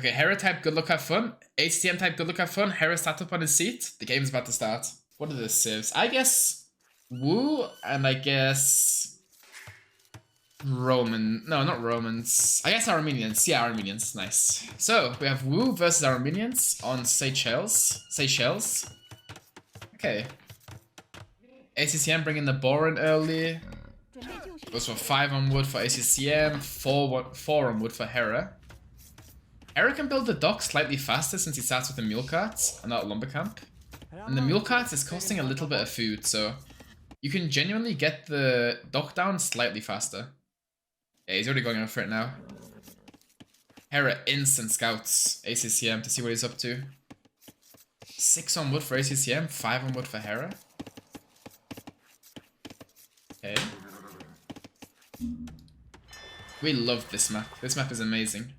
Okay, Hera type, good luck, have fun. ACCM type, good luck, have fun. Hera sat up on his seat. The game's about to start. What are the civs? I guess Wu, and I guess Roman. No, not Romans. I guess Armenians. Yeah, Armenians. Nice. So, we have Wu versus Armenians on Seychelles. Seychelles. Okay. ACCM bringing the board in early. Goes for 5 on wood for ACCM, 4 on wood for Hera. Hera can build the dock slightly faster since he starts with the mule carts and not lumber camp. And the mule carts is costing a little bit of food, so you can genuinely get the dock down slightly faster. Yeah, he's already going for it now. Hera instant scouts ACCM to see what he's up to. 6 on wood for ACCM, 5 on wood for Hera. Okay. We love this map. This map is amazing.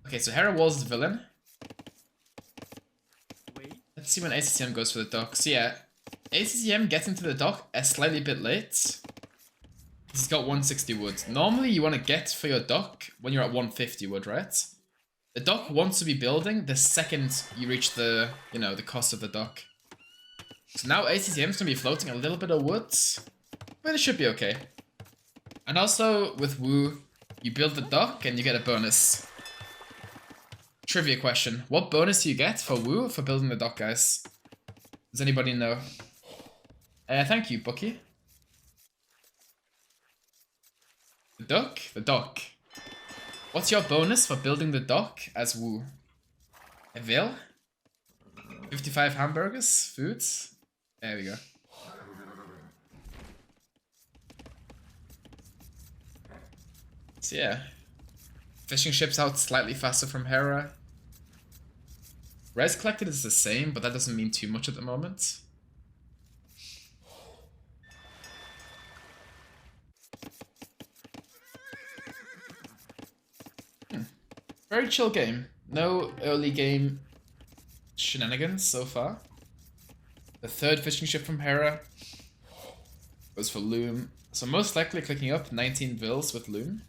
Okay, so Hera walls the villain. Let's see when ACCM goes for the dock. So yeah, ACCM gets into the dock a slightly bit late. He's got 160 wood. Normally you want to get for your dock when you're at 150 wood, right? The dock wants to be building the second you reach the, the cost of the dock. So now ACCM's going to be floating a little bit of wood, but it should be okay. And also with Wu, you build the dock and you get a bonus. Trivia question. What bonus do you get for Wu for building the dock, guys? Does anybody know? Thank you, Bucky. The dock? The dock. What's your bonus for building the dock as Wu? A veil? 55 hamburgers? Foods? There we go. So yeah. Fishing ships out slightly faster from Hera. Res collected is the same, but that doesn't mean too much at the moment. Very chill game. No early game shenanigans so far. The third fishing ship from Hera goes for Loom. So most likely clicking up 19 vills with Loom.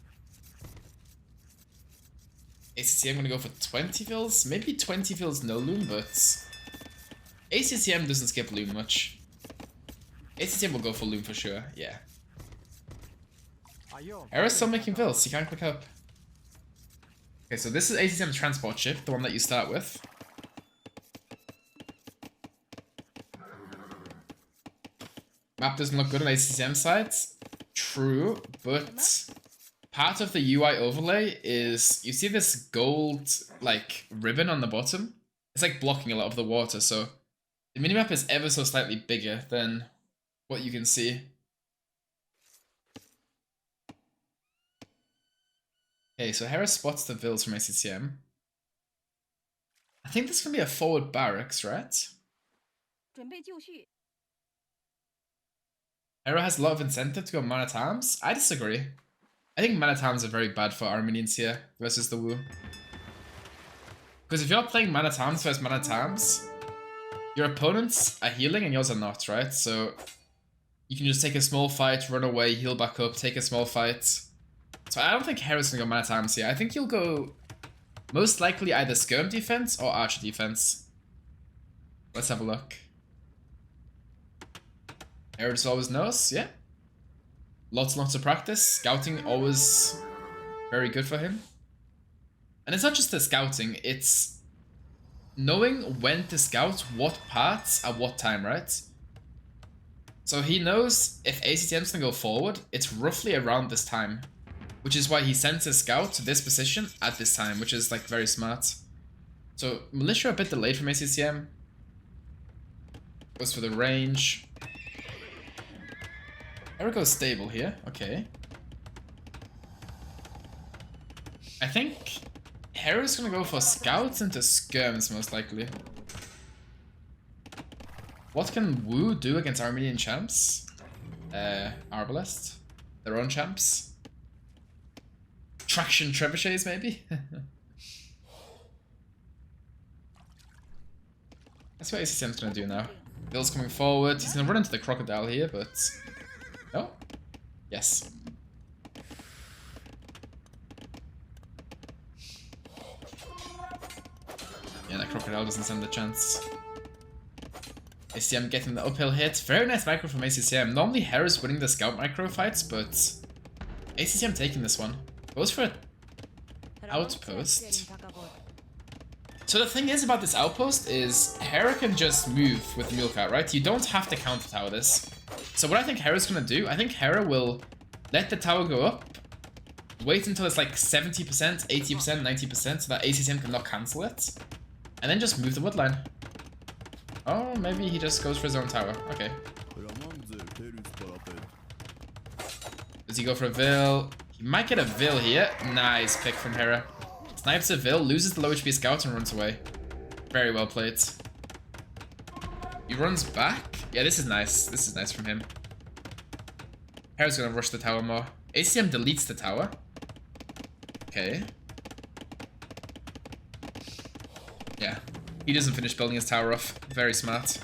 ACCM gonna go for 20 vills? Maybe 20 vills no Loom, but ACCM doesn't skip Loom much. ACCM will go for Loom for sure, yeah. Hera's still making vills, you can't click up. Okay, so this is ACCM transport ship, the one that you start with. Map doesn't look good on ACCM side. True, but part of the UI overlay is, you see this gold, ribbon on the bottom? It's, blocking a lot of the water, so the minimap is ever so slightly bigger than what you can see. Okay, so Hera spots the vills from ACCM. I think this can be a forward barracks, right? Hera has a lot of incentive to go Man at Arms. I disagree. I think Man at Arms are very bad for Armenians here versus the Wu. Because if you're playing Man at Arms versus Man at Arms, your opponents are healing and yours are not, right? So you can just take a small fight, run away, heal back up, take a small fight. So I don't think Hera's gonna go Man at Arms here. I think he'll go most likely either Skirm defense or Archer defense. Let's have a look. Hera just always knows, yeah. Lots and lots of practice. Scouting always very good for him. And it's not just the scouting, it's knowing when to scout what parts at what time, right? So he knows if ACCM's gonna go forward, it's roughly around this time. Which is why he sends his scout to this position at this time, which is very smart. So militia a bit delayed from ACCM. Goes for the range. Hera goes stable here, okay. I think Hera's gonna go for scouts into skirms most likely. What can Wu do against Armenian champs? Arbalest? Their own champs? Traction trebuchets, maybe? That's what ACCM's gonna do now. Bill's coming forward. He's gonna run into the crocodile here, but... No? Yes. Yeah, that crocodile doesn't stand a chance. ACCM getting the uphill hit. Very nice micro from ACCM. Normally Hera's winning the scout micro fights, but ACCM taking this one. Goes for an outpost. So the thing is about this outpost is Hera can just move with the mule cart, right? You don't have to counter tower this. So what I think Hera's gonna do, I think Hera will let the tower go up, wait until it's like 70%, 80%, 90% so that ACCM cannot cancel it, and then just move the woodline. Oh, maybe he just goes for his own tower. Okay. Does he go for a Vil? He might get a Vil here. Nice pick from Hera. Snipes a Vil, loses the low HP scout and runs away. Very well played. He runs back. Yeah, this is nice. This is nice from him. Hera's gonna rush the tower more. ACCM deletes the tower. Okay. Yeah. He doesn't finish building his tower off. Very smart.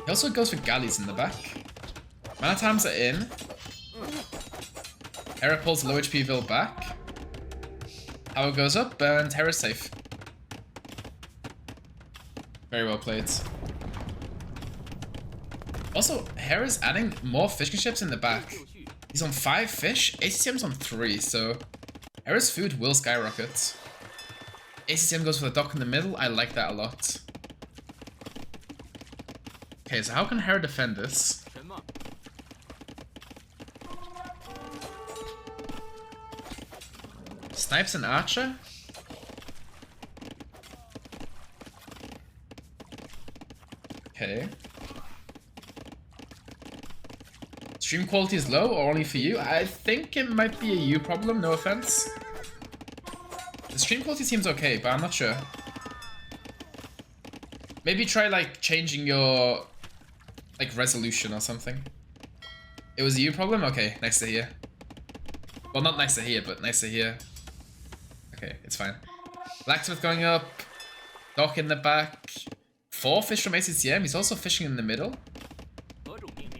He also goes for galleys in the back. Mana times are in. Hera pulls low HP Vil back. Tower goes up and Hera's safe. Very well played. Also, Hera's adding more fishing ships in the back. He's on 5 fish, ACCM's on 3, so Hera's food will skyrocket. ACCM goes for the dock in the middle, I like that a lot. Okay, so how can Hera defend this? Snipes an archer? Okay. Stream quality is low or only for you? I think it might be a you problem, no offense. The stream quality seems okay, but I'm not sure. Maybe try like changing your like resolution or something. It was a you problem? Okay, nice to hear. Well, not nice to hear, but nice to hear. Okay, it's fine. Blacksmith going up. Dock in the back. 4 fish from ACCM. He's also fishing in the middle.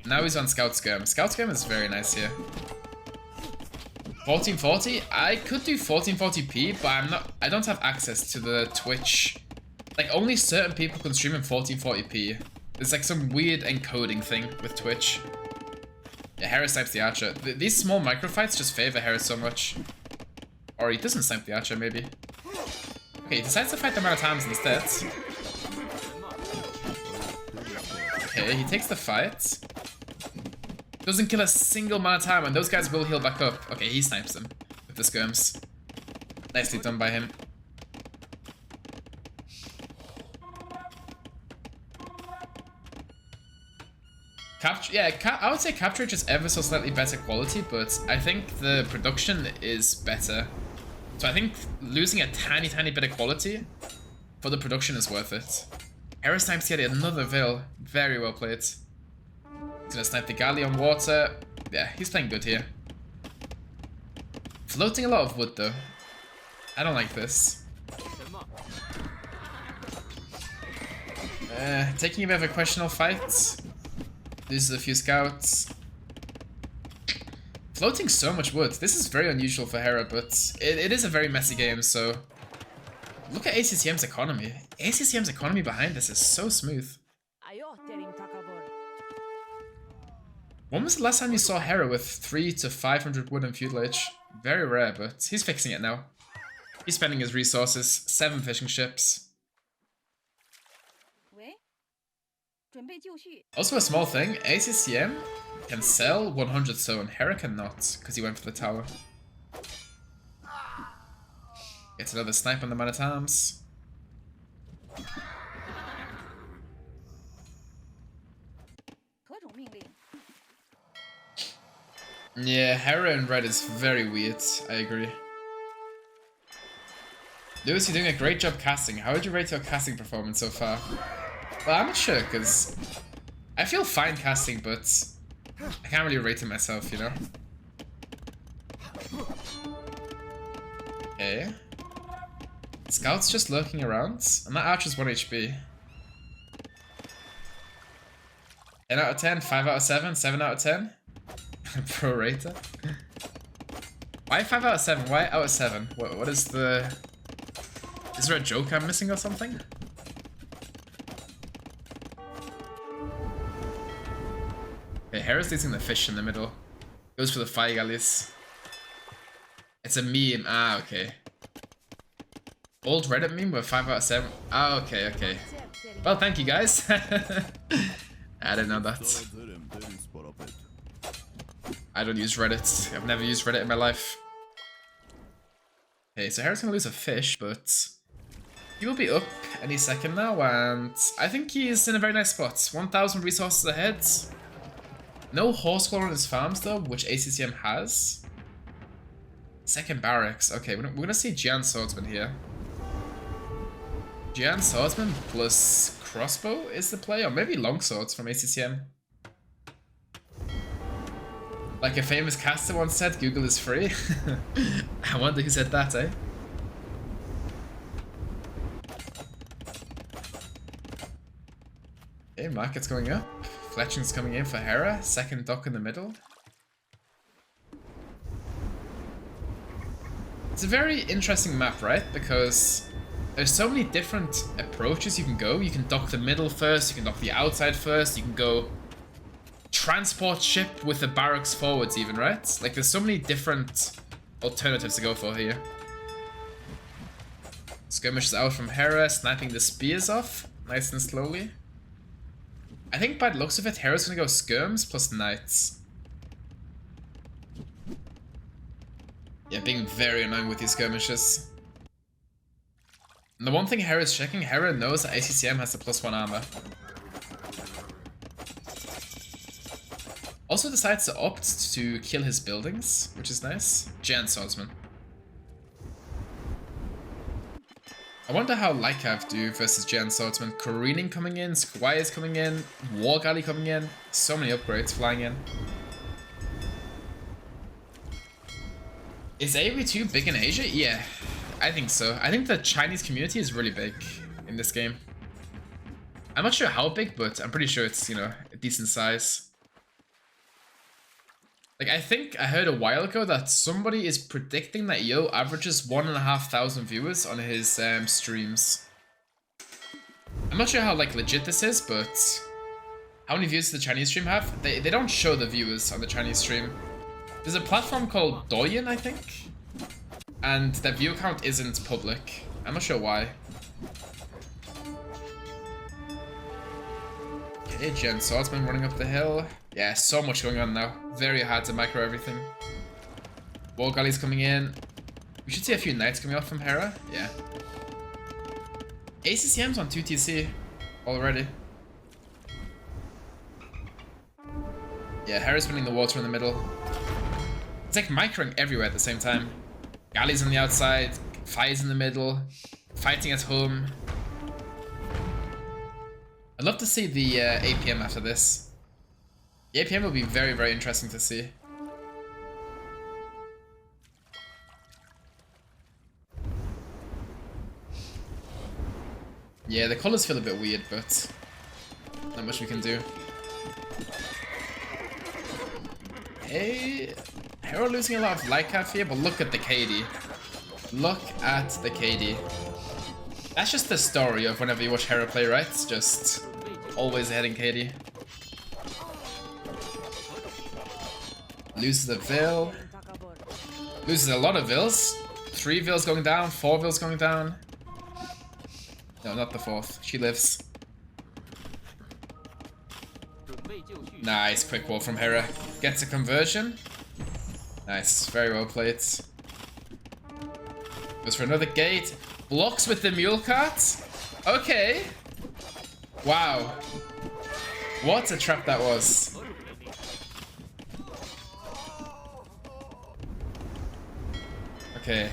Now he's on Scout Skirm. Scout Skirm is very nice here. 1440. I could do 1440p, but I don't have access to the Twitch. Like only certain people can stream in 1440p. There's like some weird encoding thing with Twitch. Yeah, Hera snipes the archer. These small micro fights just favor Hera so much. Or he doesn't snipe the archer, maybe. Okay, he decides to fight the Manatams instead. Okay, he takes the fight. Doesn't kill a single Manatam, and those guys will heal back up. Okay, he snipes them with the skirms. Nicely done by him. I would say capture just ever so slightly better quality, but I think the production is better. So I think losing a tiny bit of quality for the production is worth it. Hera snipes yet another Vil. Very well played. He's gonna snipe the galley on water. Yeah, he's playing good here. Floating a lot of wood though. I don't like this. Taking a bit of a questionable fight. Loses a few scouts. Floating so much wood. This is very unusual for Hera, but it is a very messy game, so... Look at ACCM's economy. ACCM's economy behind this is so smooth. When was the last time you saw Hera with 300 to 500 wood and feudal age? Very rare, but he's fixing it now. He's spending his resources. 7 fishing ships. Also a small thing, ACCM can sell 100 stone, Hera cannot, because he went for the tower. Gets another snipe on the Manatams. Yeah, Hera in red is very weird, I agree. Lewis, you're doing a great job casting. How would you rate your casting performance so far? Well, I'm not sure, because I feel fine casting, but I can't really rate it myself, you know? Okay. Scout's just lurking around, and that archer's 1 HP. 10 out of 10, 5 out of 7, 7 out of 10? Pro rater. Why 5 out of 7? Why out of 7? What is the... Is there a joke I'm missing or something? Okay, Hera's leading the fish in the middle. Goes for the fire galleys. It's a meme. Ah, okay. Old Reddit meme with 5 out of 7. Ah, okay, okay. Well, thank you guys. I didn't know that. I don't use Reddit. I've never used Reddit in my life. Okay, so Hera's gonna lose a fish, but he will be up any second now, and I think he's in a very nice spot. 1,000 resources ahead. No horse collar on his farms though, which ACCM has. Second barracks. Okay, we're gonna see Jian Swordsman here. Jian Swordsman plus crossbow is the play, or maybe longswords from ACCM. Like a famous caster once said, Google is free. I wonder who said that, eh? Okay, market's going up. Fletching's coming in for Hera. Second dock in the middle. It's a very interesting map, right? Because there's so many different approaches you can go. You can dock the middle first, you can dock the outside first, you can go transport ship with the barracks forwards even, right? Like there's so many different alternatives to go for here. Skirmishes out from Hera, sniping the spears off, nice and slowly. I think by the looks of it, Hera's gonna go skirms plus knights. Yeah, being very annoying with these skirmishes. And the one thing Hera's checking, Hera knows that ACCM has the +1 armor. Also decides to opt to kill his buildings, which is nice. Jian Swordsman. I wonder how Lycav do versus Jian Swordsman. Careening coming in, Squires coming in, War Galley coming in. So many upgrades flying in. Is AV2 big in Asia? Yeah, I think so. I think the Chinese community is really big in this game. I'm not sure how big, but I'm pretty sure it's, you know, a decent size. Like, I think I heard a while ago that somebody is predicting that Yo averages 1,500 viewers on his streams. I'm not sure how, like, legit this is, but how many views does the Chinese stream have? They don't show the viewers on the Chinese stream. There's a platform called Douyin, I think, and their view count isn't public. I'm not sure why. Okay, Jian Swordsman running up the hill. Yeah, so much going on now. Very hard to micro everything. War Galley's coming in. We should see a few knights coming off from Hera. Yeah. ACCM's on 2TC already. Yeah, Hera's winning the water in the middle. It's like microing everywhere at the same time. Galleys on the outside, fires in the middle, fighting at home. I'd love to see the APM after this. The APM will be very, very interesting to see. Yeah, the colors feel a bit weird, but not much we can do. Hey, Hera losing a lot of Lycav here, but look at the KD. Look at the KD. That's just the story of whenever you watch Hera play, right? It's just always ahead in KD. Loses a Vil. Loses a lot of Vils. 3 Vils going down, 4 Vils going down. No, not the 4th. She lives. Nice, quick wall from Hera. Gets a conversion. Nice, very well played. Goes for another gate. Blocks with the mule cart. Okay. Wow. What a trap that was. Okay.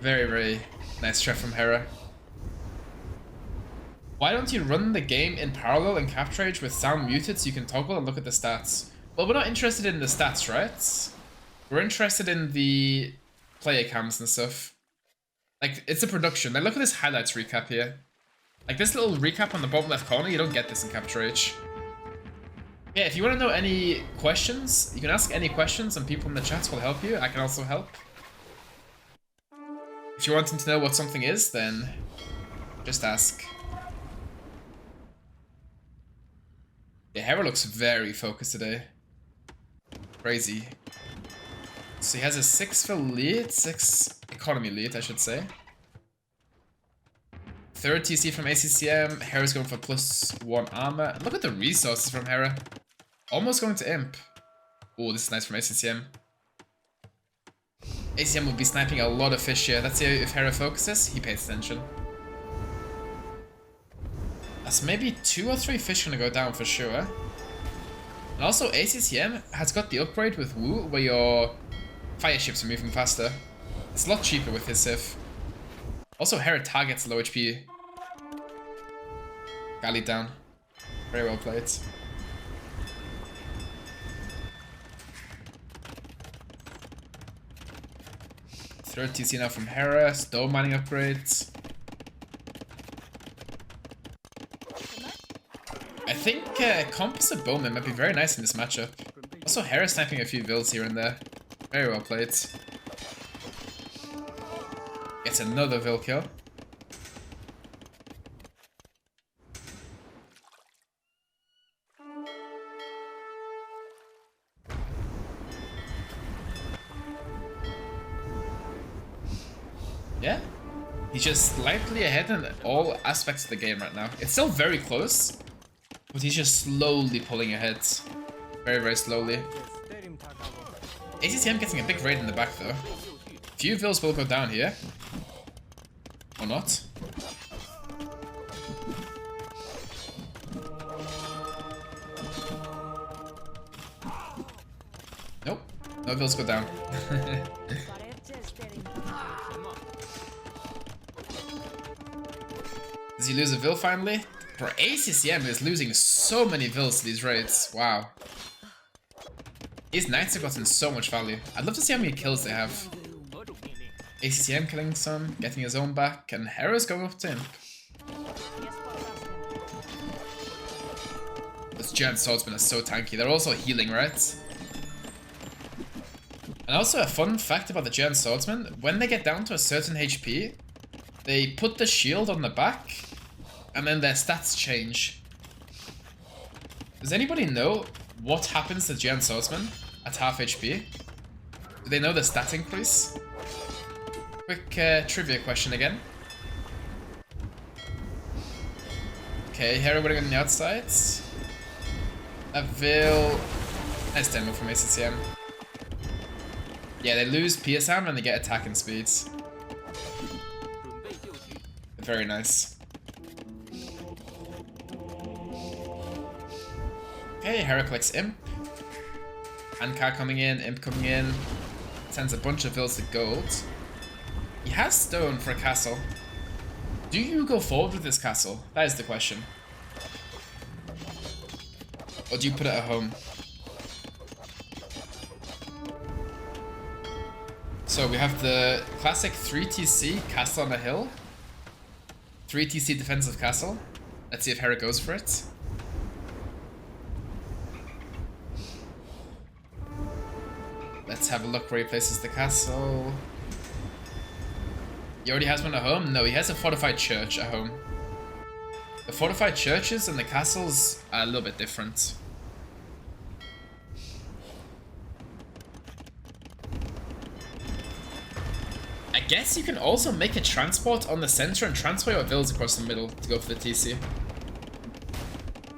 Very, very nice trap from Hera. Why don't you run the game in parallel in Captrage with sound muted so you can toggle and look at the stats? Well, we're not interested in the stats, right? We're interested in the player cams and stuff. Like, it's a production. Like, look at this highlights recap here. Like, this little recap on the bottom left corner, you don't get this in Captrage. Yeah, if you want to know any questions, you can ask any questions and people in the chat will help you. I can also help. If you're wanting to know what something is, then just ask. Yeah, Hera looks very focused today. Crazy. So he has a 6 fill lead, 6 economy lead, I should say. 3rd TC from ACCM, Hera's going for +1 armor. Look at the resources from Hera. Almost going to Imp. Oh, this is nice from ACCM. ACCM will be sniping a lot of fish here. Let's see if Hera focuses. He pays attention. That's maybe 2 or 3 fish gonna go down for sure. And also ACCM has got the upgrade with Wu where your fire ships are moving faster. It's a lot cheaper with his Sif. Also Hera targets low HP. Galley down. Very well played. Third TC now from Hera. Stone mining upgrades. I think Composite Bowman might be very nice in this matchup. Also Hera sniping a few builds here and there. Very well played. Gets another Vil kill. Yeah, he's just slightly ahead in all aspects of the game right now. It's still very close, but he's just slowly pulling ahead. Very, very slowly. ACCM getting a big raid in the back though. Few Vils will go down here. Or not. Nope, no Vils go down. Does he lose a Vil finally? Bro, ACCM is losing so many Vils to these raids. Wow. These knights have gotten so much value. I'd love to see how many kills they have. ACCM killing some, getting his own back, and Hera's going up to him. This giant swordsman is so tanky. They're also healing, right? And also a fun fact about the giant swordsman, when they get down to a certain HP, they put the shield on the back, and then their stats change. Does anybody know what happens to Giant Swordsman at half HP? Do they know the stat increase? Quick trivia question again. Okay, Hera winning on the outsides. A Vil. Nice demo from ACCM. Yeah, they lose PSM and they get attacking speeds. Very nice. Okay, Hera collects Imp. Ankar coming in, Imp coming in. Sends a bunch of Vils to gold. He has stone for a castle. Do you go forward with this castle? That is the question. Or do you put it at home? So we have the classic 3TC castle on a hill. 3TC defensive castle. Let's see if Hera goes for it. Let's have a look where he places the castle. He already has one at home? No, he has a fortified church at home. The fortified churches and the castles are a little bit different. I guess you can also make a transport on the center and transfer your Vils across the middle to go for the TC.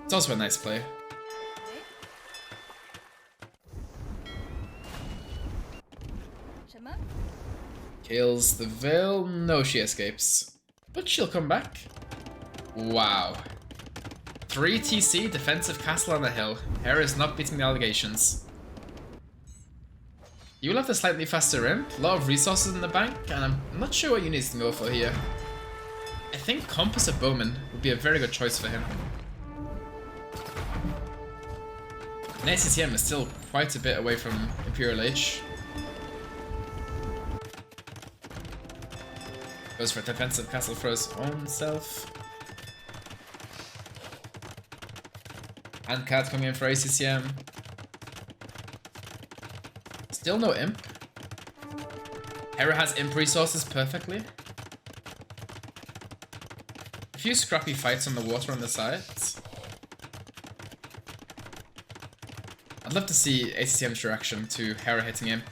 It's also a nice play. Kills the Vil. No, she escapes. But she'll come back. Wow. 3 TC defensive castle on the hill. Hera is not beating the allegations. You will have the slightly faster Imp, a lot of resources in the bank, and I'm not sure what you need to go for here. I think Composite Bowman would be a very good choice for him. And ACCM is still quite a bit away from Imperial Age. Goes for a defensive castle for his own self. And Cat coming in for ACCM. Still no imp. Hera has imp resources perfectly. A few scrappy fights on the water on the sides. I'd love to see ACCM's reaction to Hera hitting imp.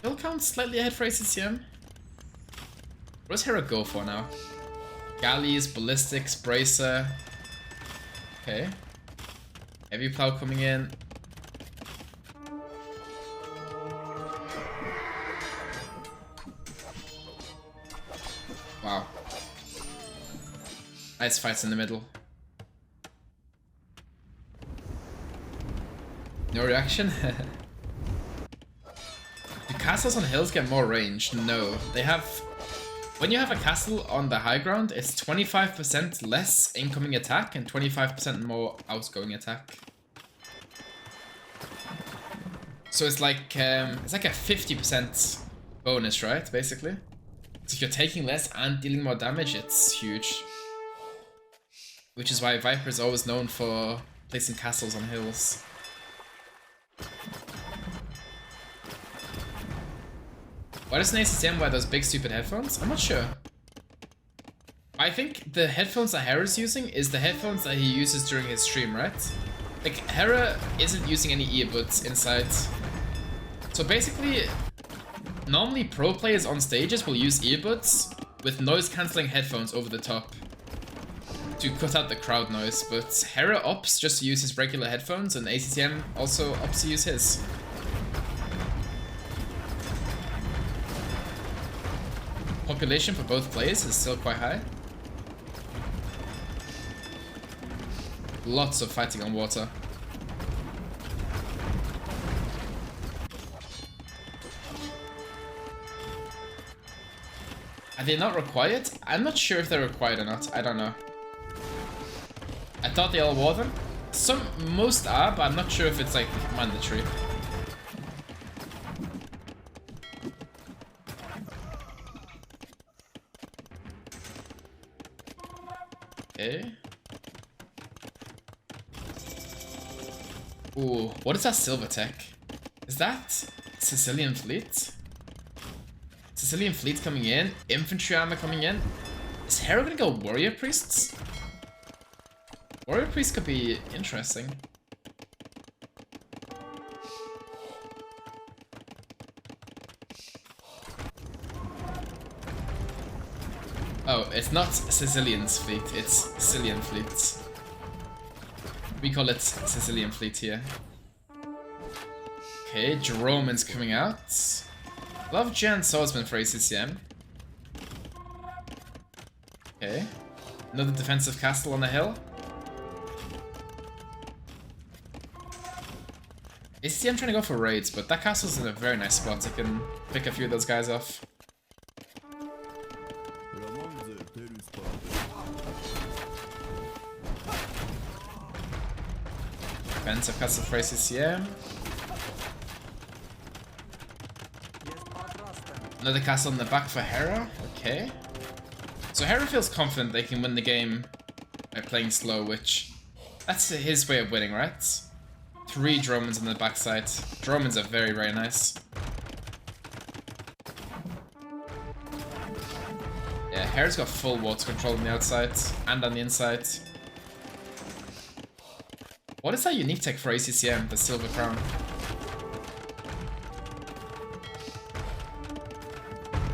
Kill count slightly ahead for ACCM. What does Hera go for now? Galleys, ballistics, bracer. Okay. Heavy plow coming in. Wow. Nice fights in the middle. No reaction? Do castles on hills get more range? No. They have... When you have a castle on the high ground, it's 25% less incoming attack and 25% more outgoing attack. So it's like a 50% bonus, right? Basically. So if you're taking less and dealing more damage, it's huge. Which is why Viper is always known for placing castles on hills. Why doesn't ACCM wear those big stupid headphones? I'm not sure. I think the headphones that Hera's using is the headphones that he uses during his stream, right? Like, Hera isn't using any earbuds inside. So basically, normally pro players on stages will use earbuds with noise cancelling headphones over the top to cut out the crowd noise, but Hera opts just to use his regular headphones and ACCM also opts to use his. Population for both players is still quite high. Lots of fighting on water. Are they not required? I'm not sure if they're required or not. I don't know. I thought they all wore them. Most are, but I'm not sure if it's like mandatory. Okay. Ooh, what is that silver tech? Is that Sicilian fleet? Sicilian fleet coming in, infantry armor coming in. Is Hera gonna go warrior priests? Warrior priests could be interesting. Oh, it's not Sicilian's fleet, it's Sicilian fleet. We call it Sicilian fleet here. Okay, Jeroman's coming out. Love Giant Swordsman for ACCM. Okay. Another defensive castle on the hill. ACCM trying to go for raids, but that castle's in a very nice spot. I can pick a few of those guys off. Defensive castle for ACCM. Another castle in the back for Hera. Okay. So Hera feels confident they can win the game by playing slow, which... that's his way of winning, right? 3 Dromans on the backside. Dromans are very, very nice. Yeah, Hera's got full water control on the outside and on the inside. What is that unique tech for ACCM, the Silver Crown?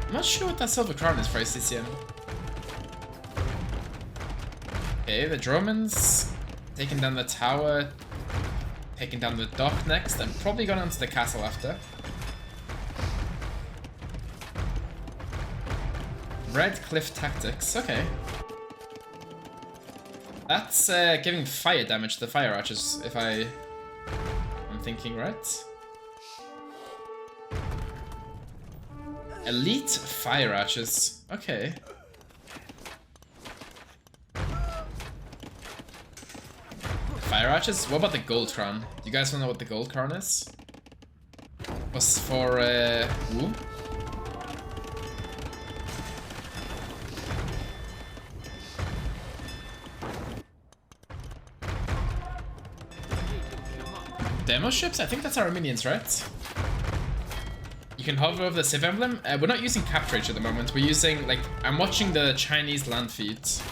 I'm not sure what that Silver Crown is for ACCM. Okay, the Dromans taking down the tower, taking down the dock next, and probably going onto the castle after. Red Cliff Tactics, okay. That's giving fire damage to the fire archers, if I'm thinking right. Elite fire archers, okay. Fire archers? What about the gold crown? Do you guys want to know what the gold crown is? Was for Wu? demo ships? I think that's our minions, right? You can hover over the Civ emblem. We're not using Captrage at the moment. We're using, like, I'm watching the Chinese land feeds.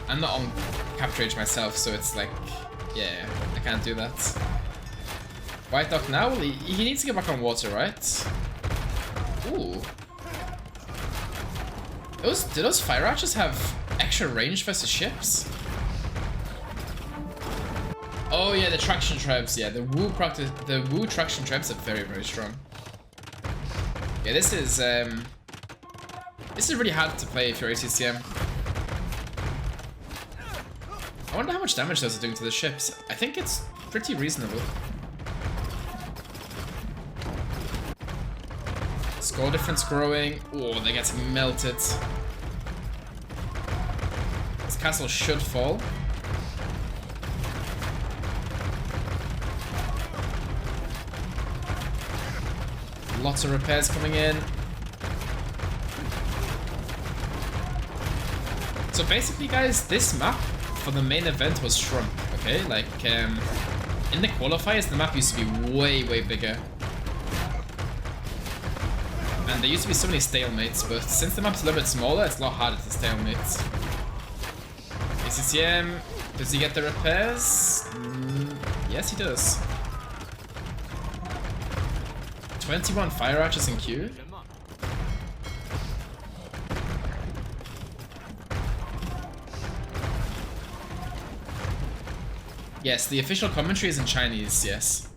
I'm not on Captrage myself, so it's like, yeah, I can't do that. White Dock now? Well, he needs to get back on water, right? Ooh. Do those fire archers have extra range versus ships? Oh yeah, the traction trebs. Yeah, the Wu traction trebs are very, very strong. Yeah, this is really hard to play if you're ACCM. I wonder how much damage those are doing to the ships. I think it's pretty reasonable. Score difference growing. Oh, they get melted. This castle should fall. Lots of repairs coming in. So basically, guys, this map for the main event was shrunk, okay? Like, in the qualifiers, the map used to be way, way bigger. And there used to be so many stalemates, but since the map's a little bit smaller, it's a lot harder to stalemate. ACCM, does he get the repairs? Yes, he does. 21 fire archers in queue. Yes, the official commentary is in Chinese, yes.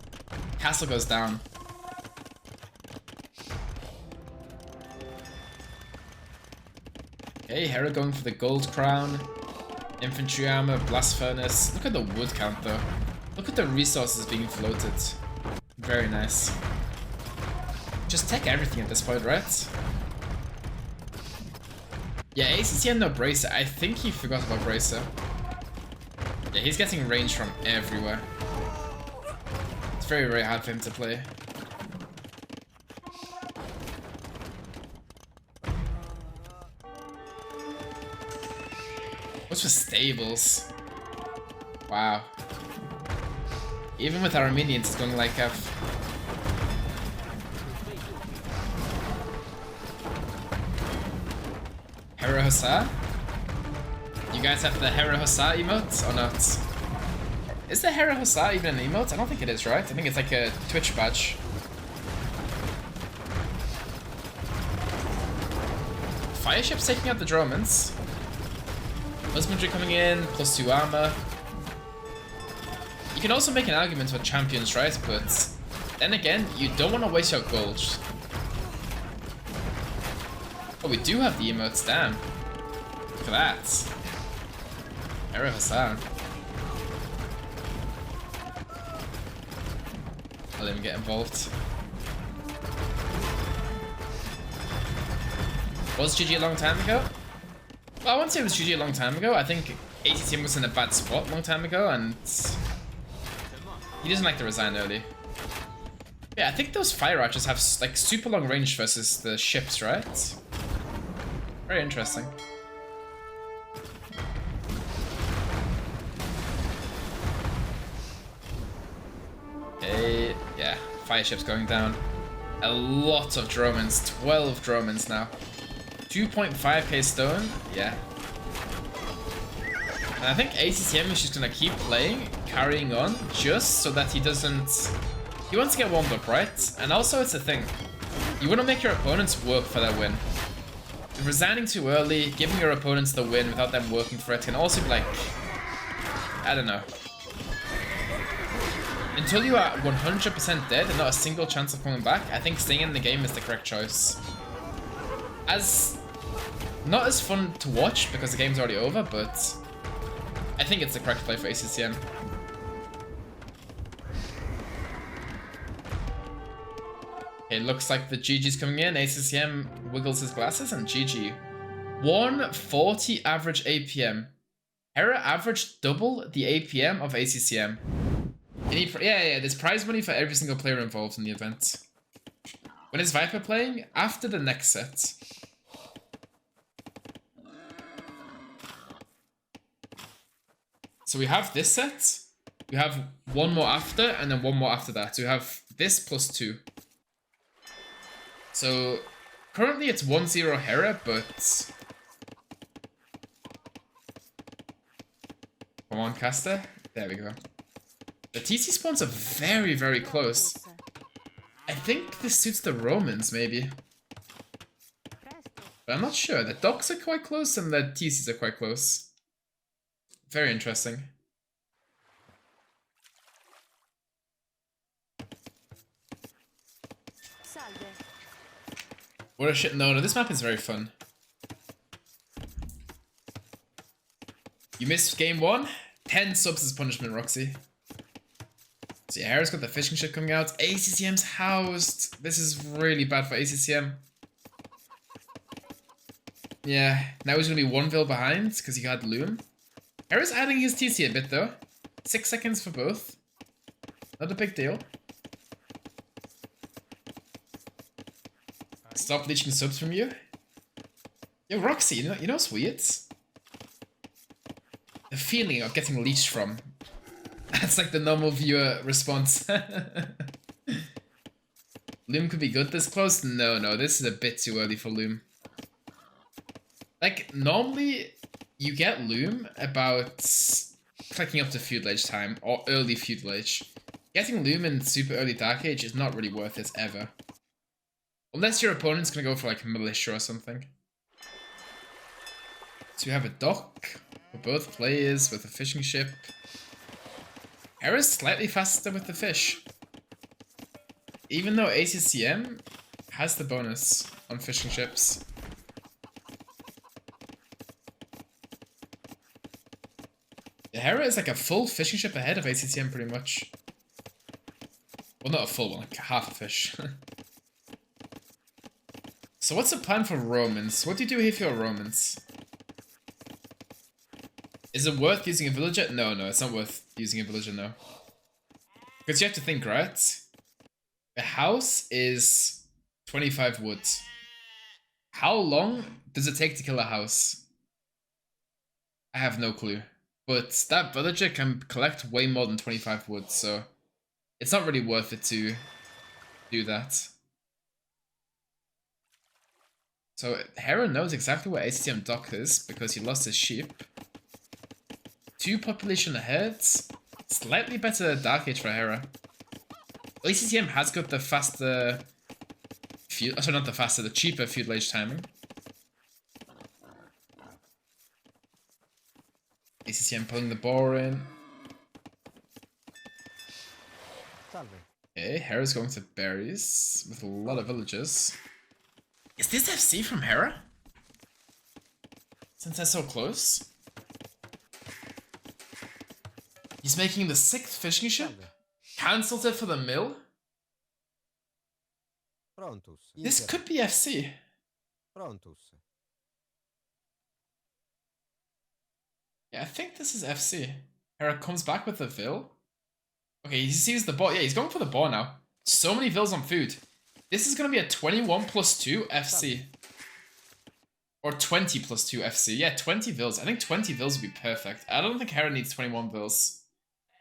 Castle goes down. Okay, Hera going for the gold crown. Infantry armor, blast furnace. Look at the wood count though. Look at the resources being floated. Very nice. Just take everything at this point, right? Yeah, ACCM no Bracer. I think he forgot about Bracer. Yeah, he's getting range from everywhere. It's very, very hard for him to play. What's for stables? Wow. Even with our minions, it's going like a... Hera Hussar? You guys have the Hera Hussar emote or not? Is the Hera Hussar even an emote? I don't think it is, right? I think it's like a Twitch badge. Fire ships taking out the Dromans. Husbandry coming in, +2 armor. You can also make an argument for champions, right? But then again, you don't want to waste your gold. Oh, we do have the emotes, damn. Look at that. Hera Hussar. I'll let him get involved. Was GG a long time ago? Well, I won't say it was GG a long time ago. I think ACCM was in a bad spot a long time ago, and he doesn't like to resign early. Yeah, I think those fire archers have like super long range versus the ships, right? Very interesting. Okay, yeah, fire ships going down. A lot of Dromans, 12 Dromans now. 2.5k stone, yeah. And I think ACCM is just gonna keep playing, carrying on, just so that he doesn't... He wants to get warmed up, right? And also it's a thing. You want to make your opponents work for their win. Resigning too early, giving your opponents the win without them working for it can also be like... I don't know. Until you are 100% dead and not a single chance of coming back, I think staying in the game is the correct choice. Not as fun to watch because the game's already over, but I think it's the correct play for ACCM. Okay, looks like the GG's coming in. ACCM wiggles his glasses and GG. 140 average APM. Hera averaged double the APM of ACCM. Yeah, there's prize money for every single player involved in the event. When is Viper playing? After the next set. So we have this set, You have one more after, and then one more after that. So you have this plus 2. So currently it's 1-0 Hera, but come on, caster. There we go. The TC spawns are very, very close. I think this suits the Romans, maybe. But I'm not sure. The docks are quite close and the TCs are quite close. Very interesting. What a shit. No, this map is very fun. You missed game 1? 10 subs as punishment, Roxy. So yeah, Hera's got the fishing ship coming out. ACCM's housed. This is really bad for ACCM. Yeah, now he's going to be 1 vil behind because he got Loom. Hera's adding his TC a bit though. 6 seconds for both. Not a big deal. Stop leeching subs from you. Yo, Roxy, you know what's weird? The feeling of getting leeched from. That's like the normal viewer response. Loom could be good this close? No, this is a bit too early for Loom. Like, normally you get Loom about clicking up to Feudal Age time, or early Feudal Age. Getting Loom in super early Dark Age is not really worth it, ever. Unless your opponent's gonna go for like Militia or something. So you have a dock for both players with a fishing ship. Hera's slightly faster with the fish. Even though ACCM has the bonus on fishing ships. Hera is like a full fishing ship ahead of ACCM pretty much. Well, not a full one, like half a fish. So what's the plan for Romans? What do you do here for your Romans? Is it worth using a villager? No, it's not worth using a villager, no. Because you have to think, right? The house is 25 wood. How long does it take to kill a house? I have no clue. But that villager can collect way more than 25 wood, so it's not really worth it to do that. So Hera knows exactly where ACCM dock is because he lost his sheep. 2 population ahead. Slightly better Dark Age for Hera. ACCM has got the faster... sorry, not the faster, the cheaper Feudal Age timing. ACCM pulling the boar in. Okay, Hera's going to berries with a lot of villagers. Is this FC from Hera? Since they're so close? He's making the 6th fishing ship? Cancelled it for the mill? This could be FC. Yeah, I think this is FC. Hera comes back with the Vil. Okay, he sees the ball. Yeah, he's going for the ball now. So many Vils on food. This is going to be a 21 plus 2 FC. Or 20 plus 2 FC. Yeah, 20 Vils. I think 20 Vils would be perfect. I don't think Hera needs 21 Vils.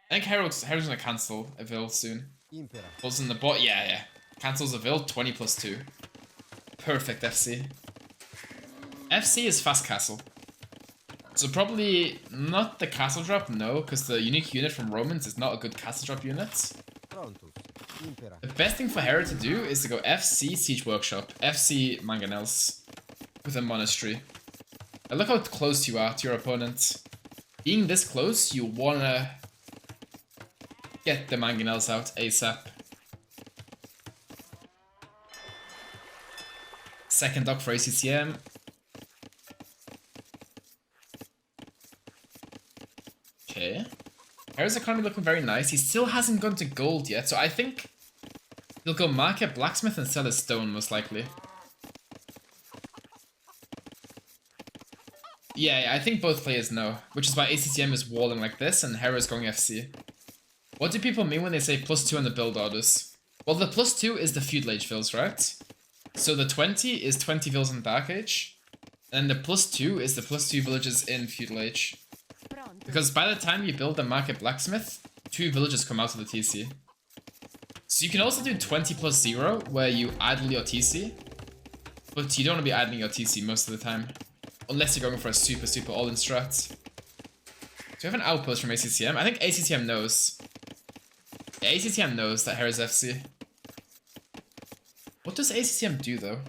I think Hera's going to cancel a Vil soon. Pulls in the bot. Yeah. Cancels a Vil, 20 plus 2. Perfect FC. FC is fast castle. So probably not the castle drop, no, because the unique unit from Romans is not a good castle drop unit. The best thing for Hera to do is to go FC Siege Workshop, FC Mangonels with a monastery. And look how close you are to your opponent. Being this close, you wanna get the Mangonels out ASAP. Second dock for ACCM. Okay. Hera's economy looking very nice. He still hasn't gone to gold yet, so I think he'll go market blacksmith and sell his stone, most likely. Yeah, I think both players know, which is why ACCM is walling like this and Hera's going FC. What do people mean when they say +2 on the build orders? Well, the +2 is the Feudal Age Vils, right? So the 20 is 20 Vils in Dark Age, and the +2 is the +2 villages in Feudal Age. Because by the time you build the market blacksmith, 2 villagers come out of the TC. So you can also do 20 plus 0, where you idle your TC. But you don't want to be idling your TC most of the time. Unless you're going for a super, super all-in strat. Do we have an outpost from ACCM? I think ACCM knows. Yeah, ACCM knows that Hera's FC. What does ACCM do, though?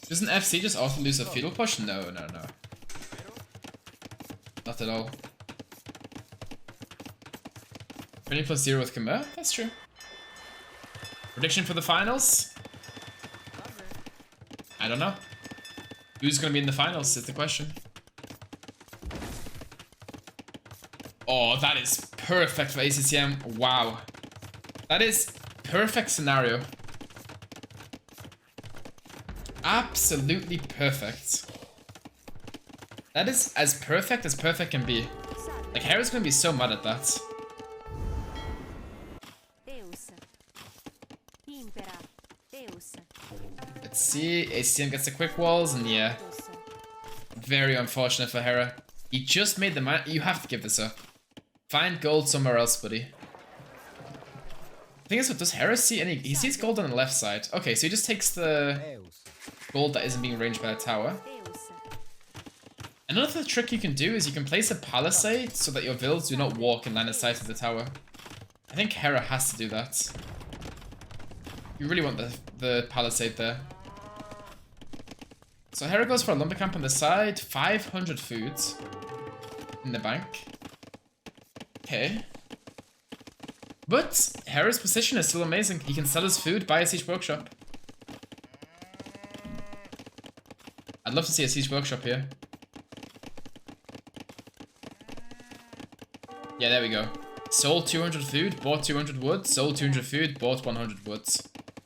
Doesn't FC just also lose a feudal push? No, no, no. Not at all. 20 plus 0 with Khmer? That's true. Prediction for the finals? I don't know. Who's gonna be in the finals is the question. Oh, that is perfect for ACCM. Wow. That is perfect scenario. Absolutely perfect. That is as perfect can be. Like, Hera's gonna be so mad at that. Let's see. ACCM gets the quick walls, and yeah. Very unfortunate for Hera. He just made the man. You have to give this up. Find gold somewhere else, buddy. The thing is, what does Hera see any? He sees gold on the left side. Okay, so he just takes the gold that isn't being ranged by a tower. Another trick you can do is you can place a palisade so that your vills do not walk in line of sight of the tower. I think Hera has to do that. You really want the palisade there. So Hera goes for a lumber camp on the side. 500 food in the bank. Okay. But Hera's position is still amazing. He can sell his food, buy a siege workshop. I'd love to see a siege workshop here. Yeah, there we go. Sold 200 food, bought 200 wood, sold 200 food, bought 100 wood.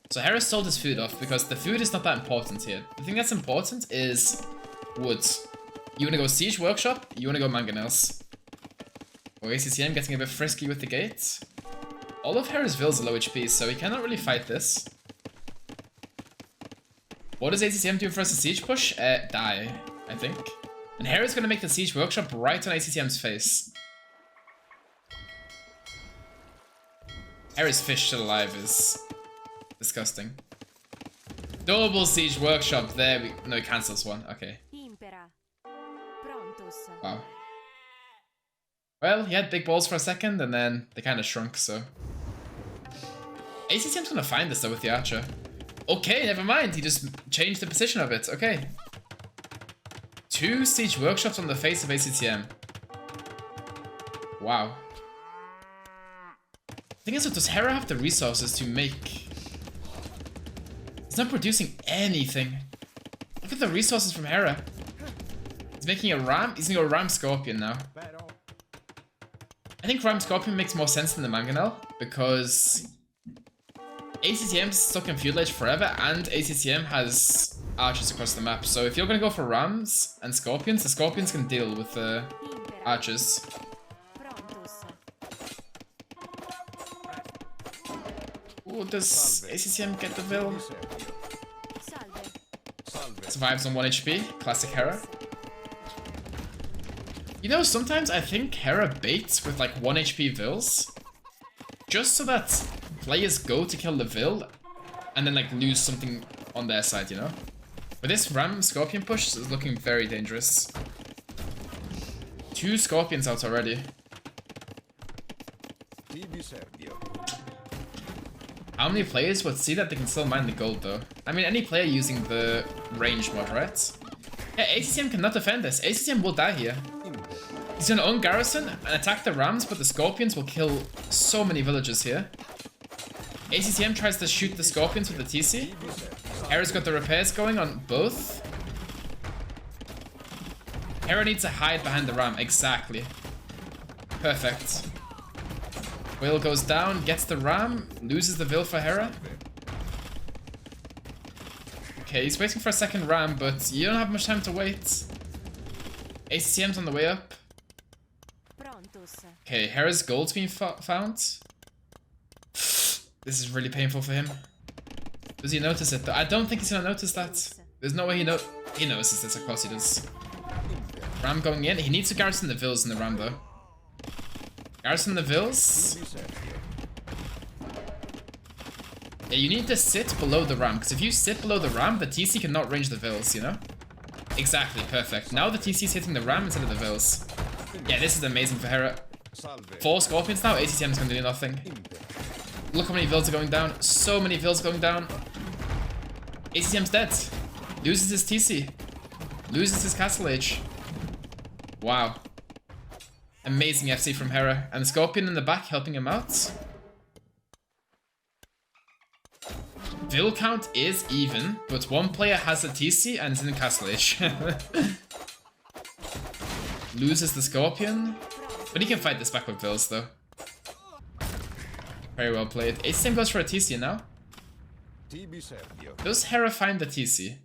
So Hera sold his food off because the food is not that important here. The thing that's important is wood. You want to go siege workshop, you want to go mangonels. Or ACCM getting a bit frisky with the gate. All of Hera's vills are low HP, so he cannot really fight this. What does ACCM do for us a siege push? Die, I think. And Hera's going to make the siege workshop right on ACCM's face. Hera's fish still alive is disgusting. Double siege workshop. There we... No, he cancels one. Okay. Wow. Well, he had big balls for a second, and then they kind of shrunk, so... ACCM's gonna find this, though, with the archer. Okay, never mind. He just changed the position of it. Okay. 2 siege workshops on the face of ACCM. Wow. The thing is, does Hera have the resources to make... He's not producing anything. Look at the resources from Hera. He's making a ram. He's gonna go ram scorpion now. I think ram scorpion makes more sense than the mangonel because ACCM's stuck in feudal age forever, and ACCM has archers across the map. So if you're gonna go for rams and scorpions, the scorpions can deal with the archers. Ooh, does ACCM get the Vil? Survives on 1 HP. Classic Hera. You know, sometimes I think Hera baits with like 1 HP Vils. Just so that players go to kill the Vil and then like lose something on their side, you know? But this Ram Scorpion push is looking very dangerous. 2 Scorpions out already. How many players would see that they can still mine the gold though? I mean, any player using the range mod, right? Yeah, ACCM cannot defend this. ACCM will die here. He's gonna own garrison and attack the rams, but the scorpions will kill so many villagers here. ACCM tries to shoot the scorpions with the TC. Hera's got the repairs going on both. Hera needs to hide behind the ram, exactly. Perfect. Will goes down, gets the ram, loses the Vil for Hera. Okay, he's waiting for a second ram, but you don't have much time to wait. ACCM's on the way up. Okay, Hera's gold's being found. This is really painful for him. Does he notice it though? I don't think he's gonna notice that. There's no way he notices this, of course he does. Ram going in. He needs to garrison the Vils in the ram though. Garrison the Vills. Yeah, you need to sit below the ramp, because if you sit below the ramp, the TC cannot range the Vills, you know? Exactly, perfect. Now the TC is hitting the ramp instead of the Vills. Yeah, this is amazing for Hera. 4 Scorpions now, ACCM is going to do nothing. Look how many Vills are going down. So many Vills going down. ACCM's dead. Loses his TC. Loses his Castle Age. Wow. Amazing FC from Hera. And the Scorpion in the back helping him out. Vill count is even, but one player has a TC and is in Castle Age. Loses the Scorpion. But he can fight this back with Vills though. Very well played. ACCM goes for a TC now. Does Hera find the TC?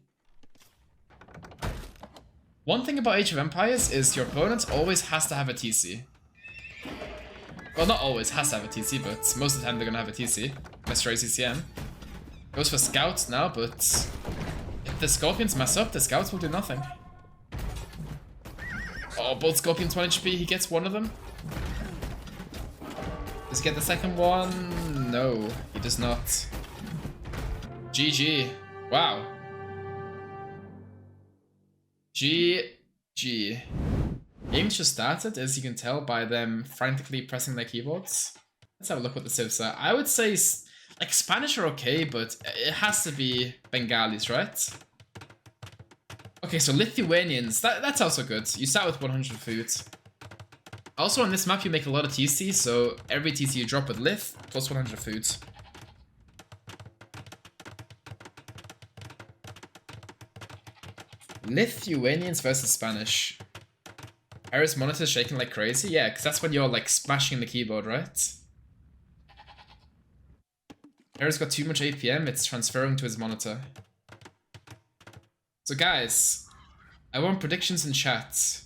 One thing about Age of Empires is your opponent always has to have a TC. Well, not always has to have a TC, but most of the time they're gonna have a TC. Unless you're ACCM. Goes for Scouts now, but if the Scorpions mess up, the Scouts will do nothing. Oh, both Scorpions 1 HP, he gets one of them. Does he get the second one? No, he does not. GG. Wow. GG. Games just started, as you can tell by them frantically pressing their keyboards. Let's have a look what the civs are. I would say, like, Spanish are okay, but it has to be Bengalis, right? Okay, so Lithuanians, that's also good. You start with 100 food. Also on this map you make a lot of TC, so every TC you drop with Lith, plus 100 food. Lithuanians versus Spanish. Hera's monitor shaking like crazy? Yeah, because that's when you're like smashing the keyboard, right? Hera's got too much APM, it's transferring to his monitor. So guys, I want predictions in chat.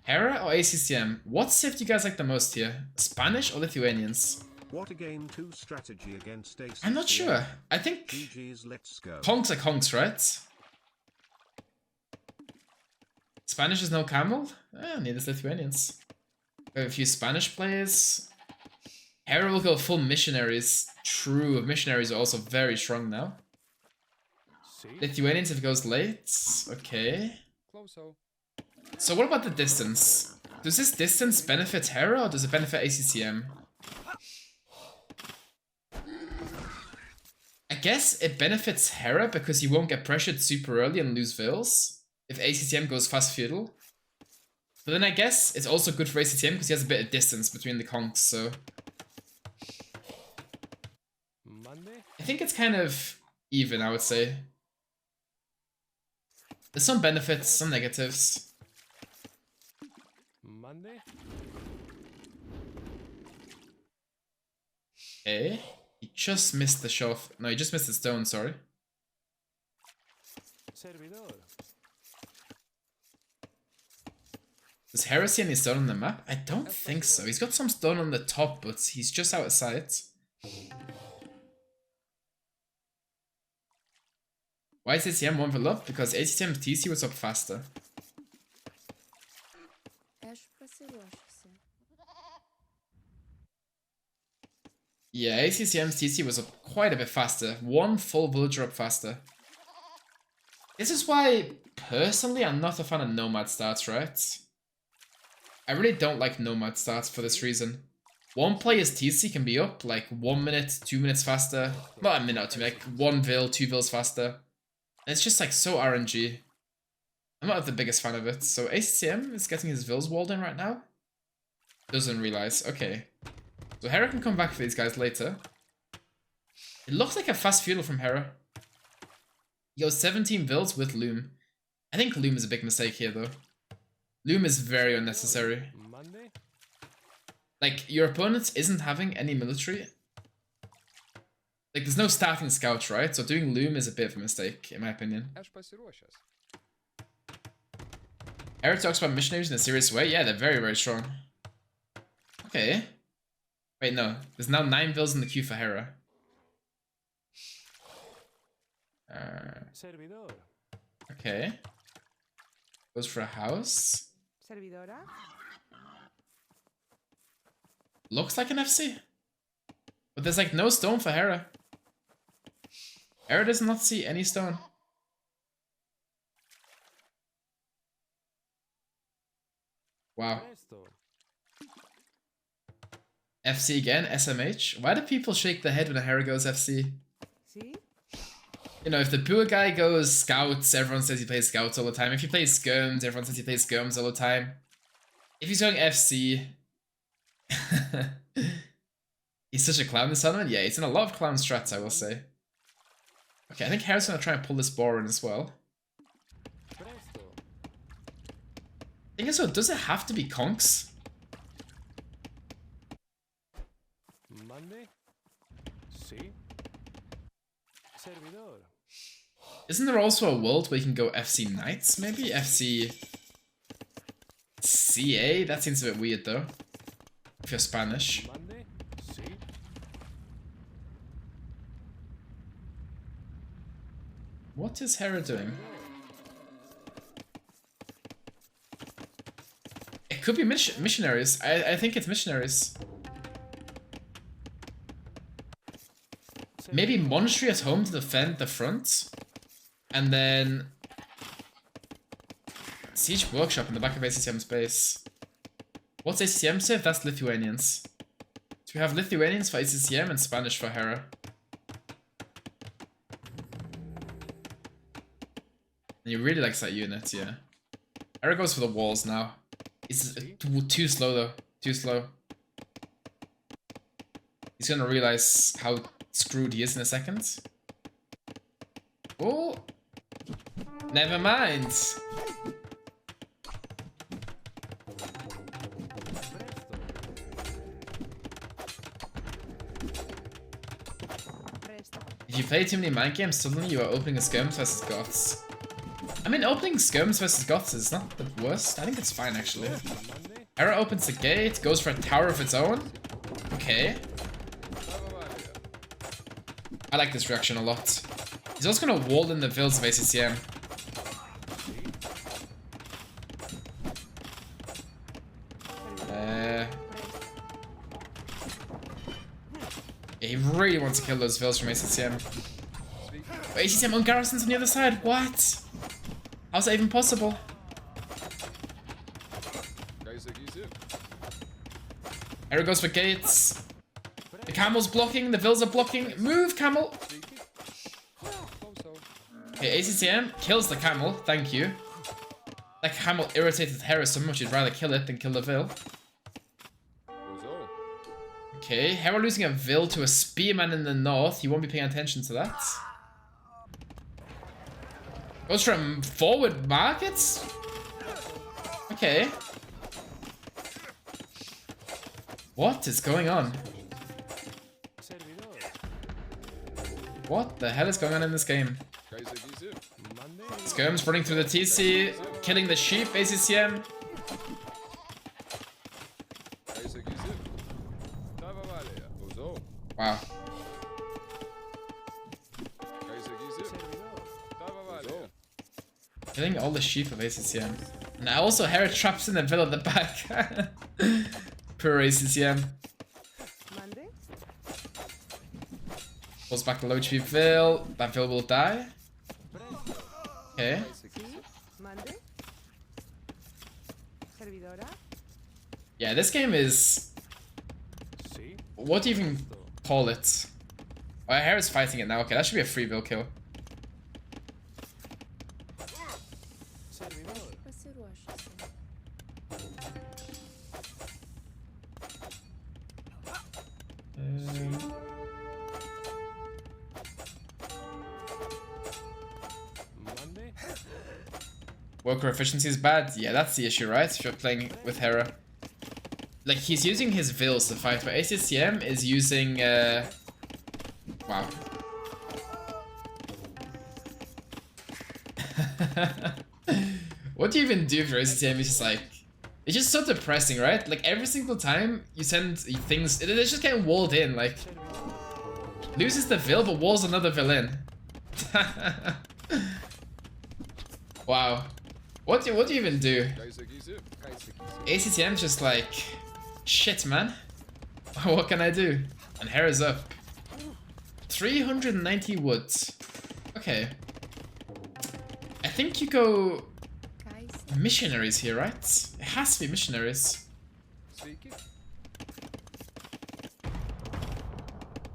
Hera or ACCM? What civ do you guys like the most here? Spanish or Lithuanians? What a game 2 strategy against ACCM. I'm not sure. I think GG's, let's go. Honks are Honks, right? Spanish is no camel? Neither is Lithuanians. We have a few Spanish players. Hera will go full missionaries. True, missionaries are also very strong now. Lithuanians if it goes late. Okay. So what about the distance? Does this distance benefit Hera or does it benefit ACCM? I guess it benefits Hera because he won't get pressured super early and lose Vills if ACCM goes fast feudal. But then I guess it's also good for ACCM because he has a bit of distance between the conks, so... I think it's kind of even, I would say. There's some benefits, some negatives. Okay. He just missed the shove. No, he just missed the stone, sorry. Does Hera see any stone on the map? I don't think so. He's got some stone on the top, but he's just out of sight. Why is ACCM 1 Vil up? Because ACCM's TC was up faster. Yeah, ACCM's TC was up quite a bit faster. 1 full villager up faster. This is why, personally, I'm not a fan of Nomad stats, right? I really don't like Nomad stats for this reason. One player's TC can be up like 1 minute, 2 minutes faster. Not a minute or two, like 1 Vil, 2 Vils faster. And it's just like so RNG. I'm not the biggest fan of it. So ACCM is getting his Vils walled in right now. Doesn't realize. Okay. So Hera can come back for these guys later. It looks like a fast feudal from Hera. He goes 17 Vils with Loom. I think Loom is a big mistake here though. Loom is very unnecessary. Like, your opponent isn't having any military. Like, there's no staffing scouts, right? So doing Loom is a bit of a mistake, in my opinion. Hera talks about missionaries in a serious way. Yeah, they're very, very strong. Okay. Wait, no. There's now 9 Vils in the queue for Hera. Okay. Goes for a house. Looks like an FC. But there's like no stone for Hera. Hera does not see any stone. Wow. FC again, SMH. Why do people shake their head when a Hera goes FC? You know, if the poor guy goes scouts, everyone says he plays scouts all the time. If he plays skirms, everyone says he plays skirms all the time. If he's going FC... he's such a clown this tournament? Yeah, he's in a lot of clown strats, I will say. Okay, I think Hera's gonna try and pull this boar in as well. I think so, does it have to be conks? Isn't there also a world where you can go FC Knights, maybe? FC... CA? That seems a bit weird though. If you're Spanish. What is Hera doing? It could be missionaries. I think it's missionaries. Maybe monastery at home to defend the front. And then... Siege workshop in the back of ACCM's base. What's ACCM say? That's Lithuanians. So we have Lithuanians for ACCM and Spanish for Hera. And he really likes that unit, yeah. Hera goes for the walls now. It's too slow though. Too slow. He's gonna realize how screwed he is in a second. Oh! Never mind! If you play too many mind games, suddenly you are opening a Skirms vs Goths. I mean, opening Skirms vs Goths is not the worst. I think it's fine, actually. Hera opens the gate, goes for a tower of its own. Okay. I like this reaction a lot. He's also gonna wall in the vills of ACCM. Yeah, he really wants to kill those vills from ACCM. But ACCM on garrisons on the other side. What? How's that even possible? Hera goes for gates. The camel's blocking. The vills are blocking. Move, camel. Okay, ACCM kills the camel. Thank you. That camel irritated Hera so much he'd rather kill it than kill the vill. Okay, Hera losing a vill to a spearman in the north. You won't be paying attention to that. Goes from forward markets? Okay. What is going on? What the hell is going on in this game? Skirms running through the TC, killing the sheep, ACCM. Wow. Killing all the sheep of ACCM. And also Hera traps in the vill at the back. Poor ACCM. Pulls back the low HP vill. That vill will die. Okay. Yeah, this game is... What do you even call it? Oh, Hera's fighting it now. Okay, that should be a free vill kill. Worker efficiency is bad? Yeah, that's the issue, right? If you're playing with Hera. Like, he's using his vills to fight, but ACCM is using, wow. What do you even do if your ACCM is just like... It's just so depressing, right? Like, every single time you send things... They're just getting walled in, like... Loses the vill, but walls another villain. Wow. What do you even do? ACCM's just like... Shit, man. What can I do? And Hera's up. 390 wood. Okay. I think you go missionaries here, right? It has to be missionaries.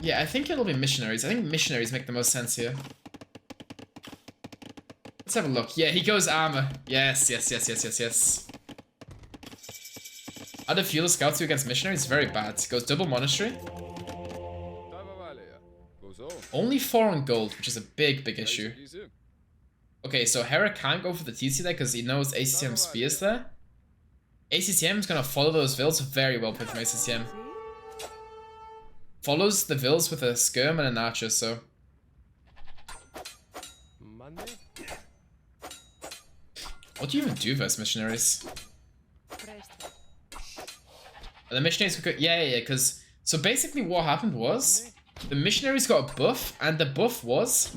Yeah, I think it'll be missionaries. I think missionaries make the most sense here. Let's have a look. Yeah, he goes armor. Yes. Other fuel scouts do against missionaries? Very bad. Goes double monastery. Only 4 on gold, which is a big issue. Okay, so Hera can't go for the TC there because he knows ACCM spears there. ACCM is going to follow those vills. Very well played from ACCM. Follows the vills with a skirm and an archer, so... What do you even do versus missionaries? The missionaries could go... Yeah, because... So basically what happened was... The missionaries got a buff, and the buff was...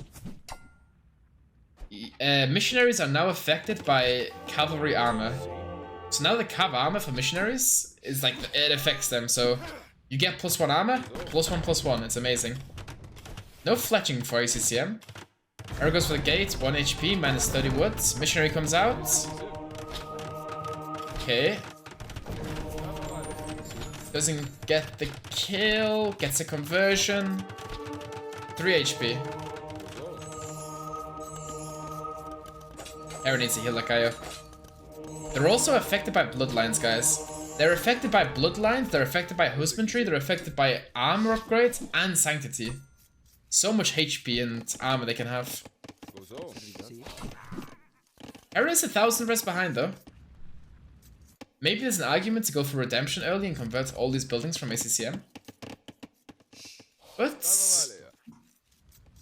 missionaries are now affected by cavalry armor. So now the cav armor for missionaries is like... It affects them, so... You get +1 armor, +1/+1. It's amazing. No fletching for ACCM. Hera goes for the gate, 1 HP, minus 30 wood. Missionary comes out. Okay. Doesn't get the kill, gets a conversion. 3 HP. Hera needs to heal that guy up. They're also affected by bloodlines, guys. They're affected by bloodlines, they're affected by husbandry, they're affected by armor upgrades and sanctity. So much HP and armor they can have. Hera is 1,000 res behind though. Maybe there's an argument to go for redemption early and convert all these buildings from ACCM. But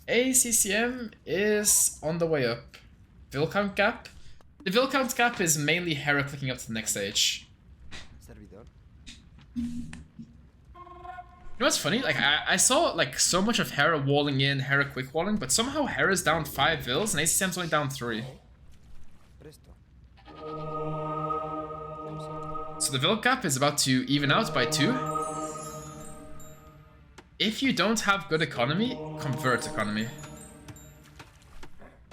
ACCM is on the way up. Vill count gap. The vill count gap is mainly Hera clicking up to the next stage. You know what's funny? Like I saw like so much of Hera walling in, Hera quick walling, but somehow Hera's down 5 vills and ACCM's only down 3. So the vill gap is about to even out by 2. If you don't have good economy, convert economy.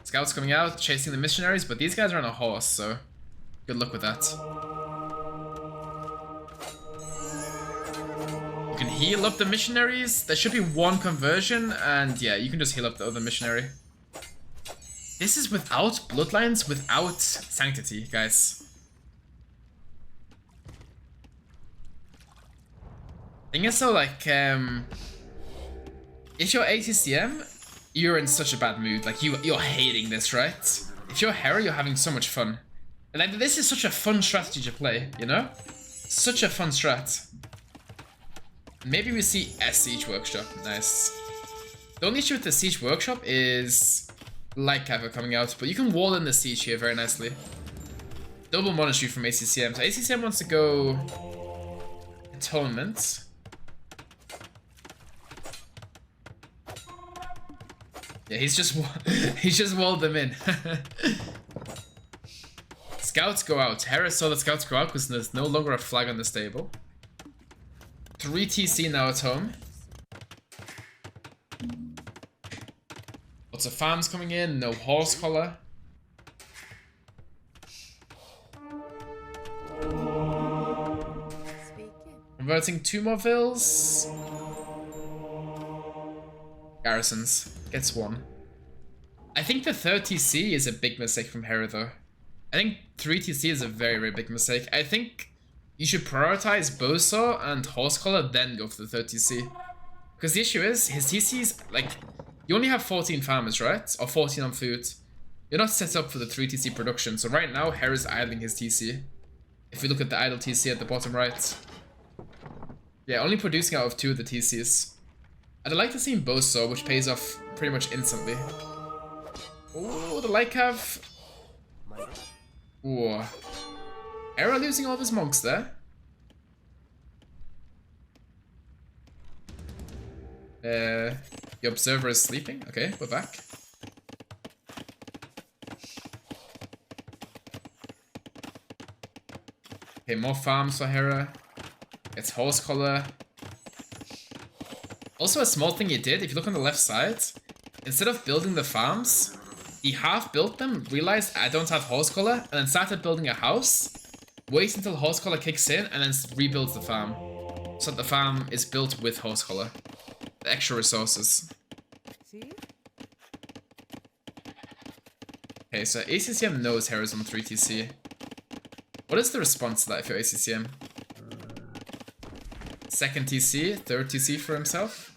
Scouts coming out, chasing the missionaries, but these guys are on a horse, so good luck with that. You can heal up the missionaries. There should be 1 conversion, and yeah, you can just heal up the other missionary. This is without bloodlines, without sanctity, guys. Thing is, so like, if you're ACCM, you're in such a bad mood. Like you're hating this, right? If you're Hera, you're having so much fun. And like this is such a fun strategy to play, you know? Such a fun strat. Maybe we see a siege workshop. Nice. The only issue with the siege workshop is light cav coming out, but you can wall in the siege here very nicely. Double monastery from ACCM. So ACCM wants to go atonement. Yeah, he's just walled them in. Scouts go out. Hera saw the scouts go out because there's no longer a flag on the stable. 3 TC now at home. Lots of farms coming in, no horse collar. Converting 2 more vills. Garrisons. Gets 1. I think the 3rd TC is a big mistake from Hera though. I think 3 TC is a very, very big mistake. I think you should prioritize Bowsaw and Horse Collar, then go for the 3rd TC. Because the issue is, his TC's, like, you only have 14 farmers, right? Or 14 on food. You're not set up for the 3 TC production, so right now, Hera's idling his TC. If we look at the idle TC at the bottom right. Yeah, only producing out of 2 of the TCs. I'd like to see Bowsaw, which pays off pretty much instantly. Ooh, the light cav. Ooh. Hera losing all of his monks there. The observer is sleeping. Okay, we're back. Okay, more farms for Hera. Gets horse collar. Also, a small thing he did, if you look on the left side, instead of building the farms, he half built them, realized I don't have horse collar, and then started building a house, waits until horse collar kicks in, and then rebuilds the farm. So that the farm is built with horse collar. The extra resources. Okay, so ACCM knows Hera's on 3TC. What is the response to that if you're ACCM? Second TC, third TC for himself?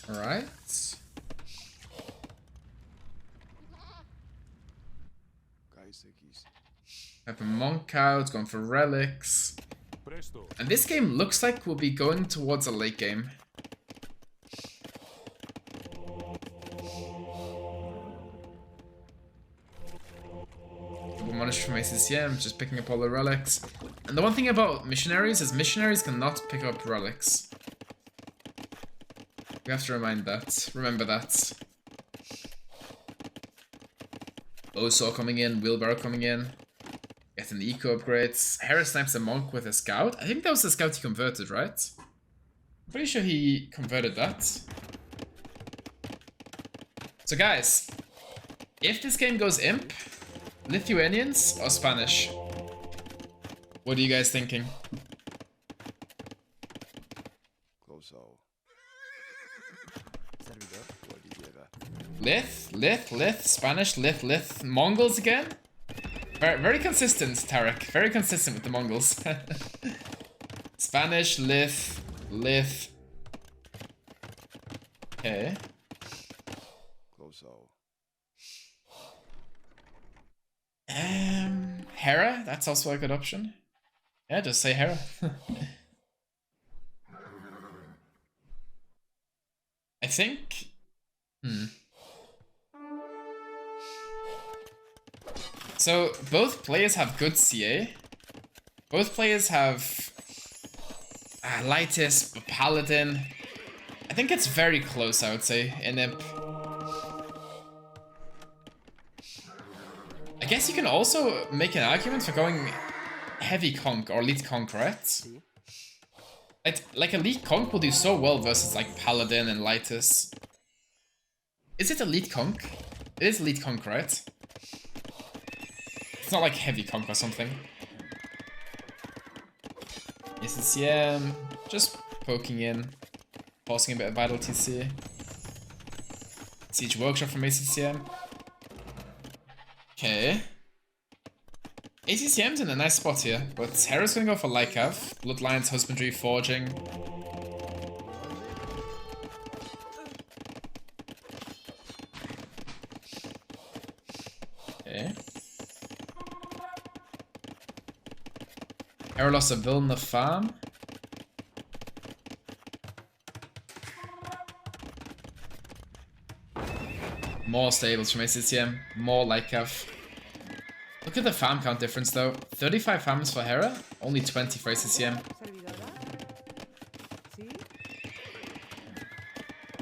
Alright. Have a monk out, going for relics. And this game looks like we'll be going towards a late game. Monish from ACCM, just picking up all the relics. And the one thing about missionaries is missionaries cannot pick up relics. We have to remember that. Osaw coming in, wheelbarrow coming in. Getting the eco upgrades. Hera snipes a monk with a scout. I think that was the scout he converted, right? Pretty sure he converted that. So guys, if this game goes imp, Lithuanians or Spanish? What are you guys thinking? Lith, Spanish, Lith, Mongols again? Very consistent, Tarek. Very consistent with the Mongols. Spanish, Lith. Okay. Hera? That's also a good option. Yeah, just say Hera. I think... So, both players have good CA. Both players have... Lightest, Paladin. I think it's very close, I would say, in Imp. I guess you can also make an argument for going heavy conk or elite conk, right? Like elite conk will do so well versus like Paladin and Lightest. Is it elite conk? It is elite conk, right? It's not like heavy conk or something. ACCM, just poking in, forcing a bit of vital TC. Siege Workshop from ACCM. Okay. ACCM's in a nice spot here, but Hera's gonna go for Lycav, Bloodlines, Husbandry, Forging. Okay. Hera lost a villain the farm. More stables from ACCM, more Lycav. Look at the farm count difference though. 35 farms for Hera, only 20 for ACCM.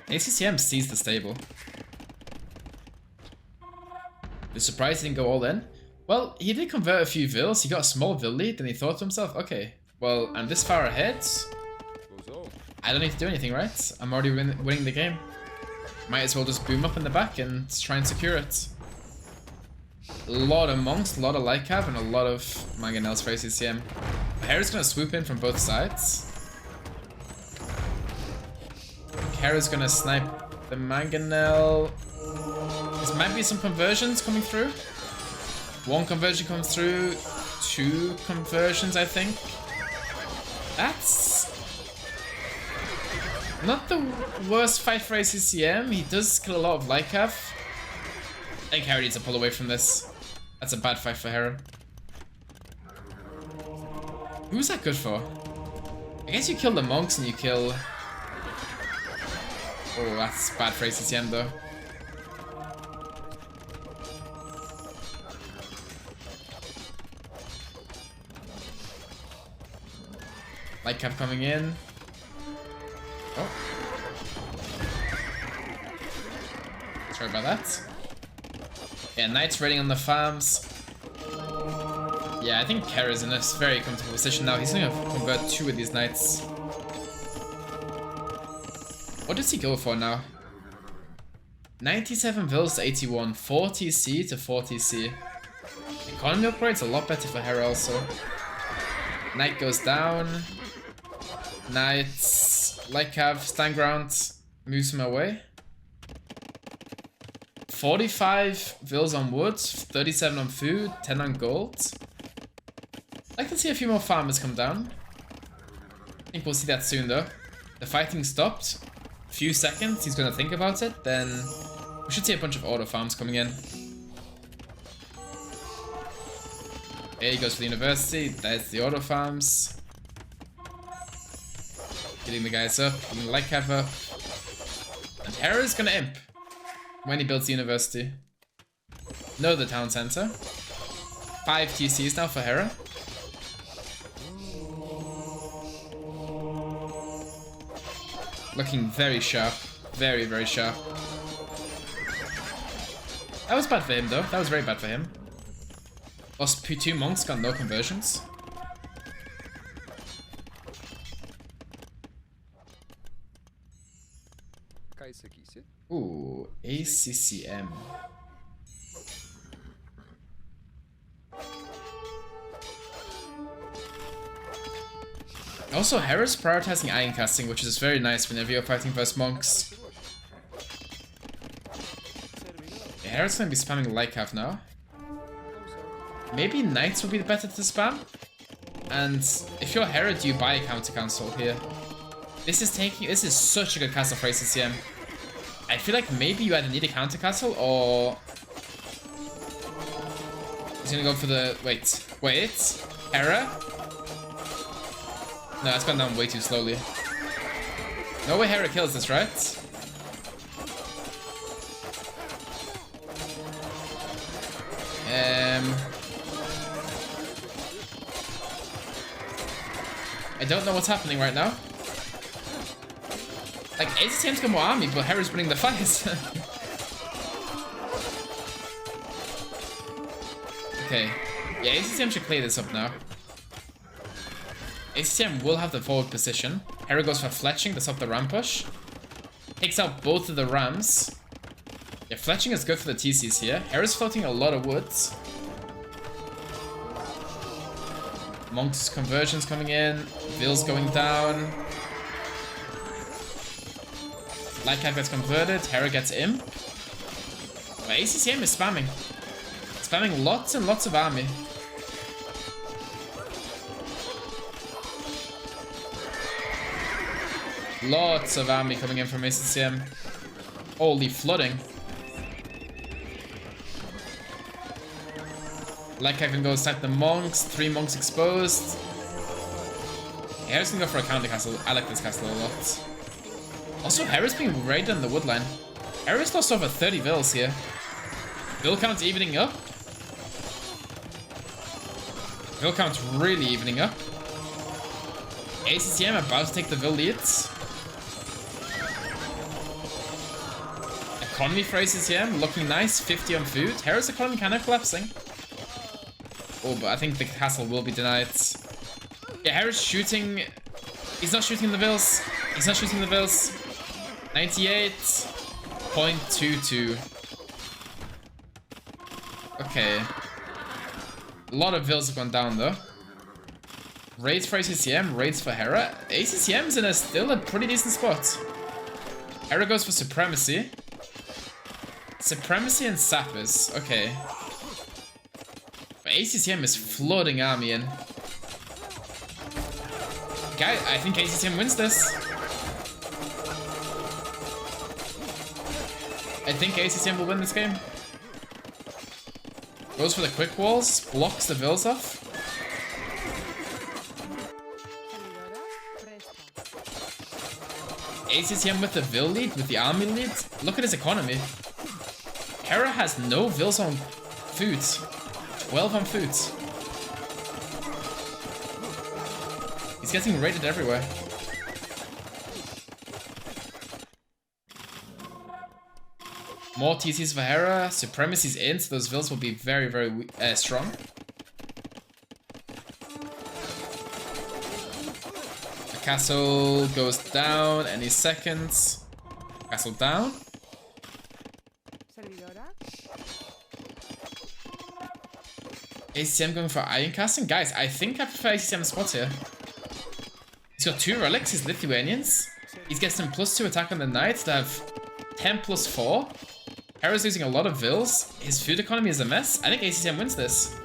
ACCM sees the stable. You're surprised he didn't go all in? Well, he did convert a few vills, he got a small vill lead, and he thought to himself, okay, well, I'm this far ahead. I don't need to do anything, right? I'm already winning the game. Might as well just boom up in the back and try and secure it. A lot of monks, a lot of Lycav, and a lot of mangonels for ACCM. Hera's gonna swoop in from both sides. Hera's gonna snipe the mangonel. There might be some conversions coming through. One conversion comes through. Two conversions, I think. That's not the worst fight for ACCM. He does kill a lot of Lycav. I think Hera needs to pull away from this. That's a bad fight for Hera. Who's that good for? I guess you kill the monks and you kill... Oh, that's bad for ACCM though. Lycav coming in. Oh. Sorry about that. Yeah, Knights raiding on the farms. Yeah, I think Hera's in a very comfortable position now. He's gonna convert 2 of these knights. What does he go for now? 97 vills to 81, 40C to 40C. Economy upgrade's a lot better for Hera also. Knight goes down. Knights, Lycav, stand ground, moves him away. 45 vills on wood, 37 on food, 10 on gold. I can see a few more farmers come down. I think we'll see that soon though. The fighting stopped. Few seconds, he's gonna think about it, then we should see a bunch of auto farms coming in. There he goes for the university, there's the auto farms. Getting the guys up, getting the Lycav up. And Hera's gonna imp when he builds the university. No, the town center. 5 TCs now for Hera. Looking very sharp. Very, very sharp. That was bad for him, though. That was very bad for him. Lost 2 monks, got no conversions. Ooh, ACCM. Also, Hera's prioritizing iron casting, which is very nice whenever you're fighting versus monks. Yeah, Hera's gonna be spamming Lycav now. Maybe knights would be better to spam. And if you're Hera, do you buy a counter cancel here? This is such a good castle for ACCM. I feel like maybe you either need a counter castle or he's gonna go for the wait. Hera? No, it's gone down way too slowly. No way Hera kills this, right? I don't know what's happening right now. Like, ACCM's got more army, but Hera's winning the fight. Okay. Yeah, ACCM should clear this up now. ACCM will have the forward position. Hera goes for fletching to stop the ram push. Takes out both of the rams. Yeah, fletching is good for the TCs here. Hera's floating a lot of woods. Monks conversions coming in. Vills going down. Lycav gets converted. Hera gets imp. But ACCM is spamming. Spamming lots and lots of army. Lots of army coming in from ACCM. Holy flooding. Lycav can go snipe the monks. 3 monks exposed. Hera's gonna go for a counter castle. I like this castle a lot. Also, Hera's being raided on the woodline. Hera's lost over 30 vills here. Vill count's evening up. Vill count's really evening up. ACCM about to take the Vill leads. Economy for ACCM, looking nice. 50 on food. Hera's economy kind of collapsing. Oh, but I think the castle will be denied. Yeah, Hera's shooting. He's not shooting the Vills. He's not shooting the Vills. 98.22. Okay. A lot of Vills have gone down though. Raids for ACCM, raids for Hera. ACCM's in still a pretty decent spot. Hera goes for Supremacy. Supremacy and Sappers. Okay. But ACCM is flooding army in. Guys, I think ACCM wins this. I think ACCM will win this game. Goes for the quick walls, blocks the Vills off. ACCM with the Vill lead, with the army lead. Look at his economy. Hera has no Vills on food. 12 on food. He's getting raided everywhere. More TCs for Hera. Supremacy's in, so those Vills will be very, very strong. Castle goes down any second. Castle down. ACCM going for iron casting? Guys, I think I prefer ACCM's spot here. He's got 2 relics, he's Lithuanians. He's getting some +2 attack on the knights that have 10 + 4. Hera's losing a lot of vills. His food economy is a mess. I think ACCM wins this.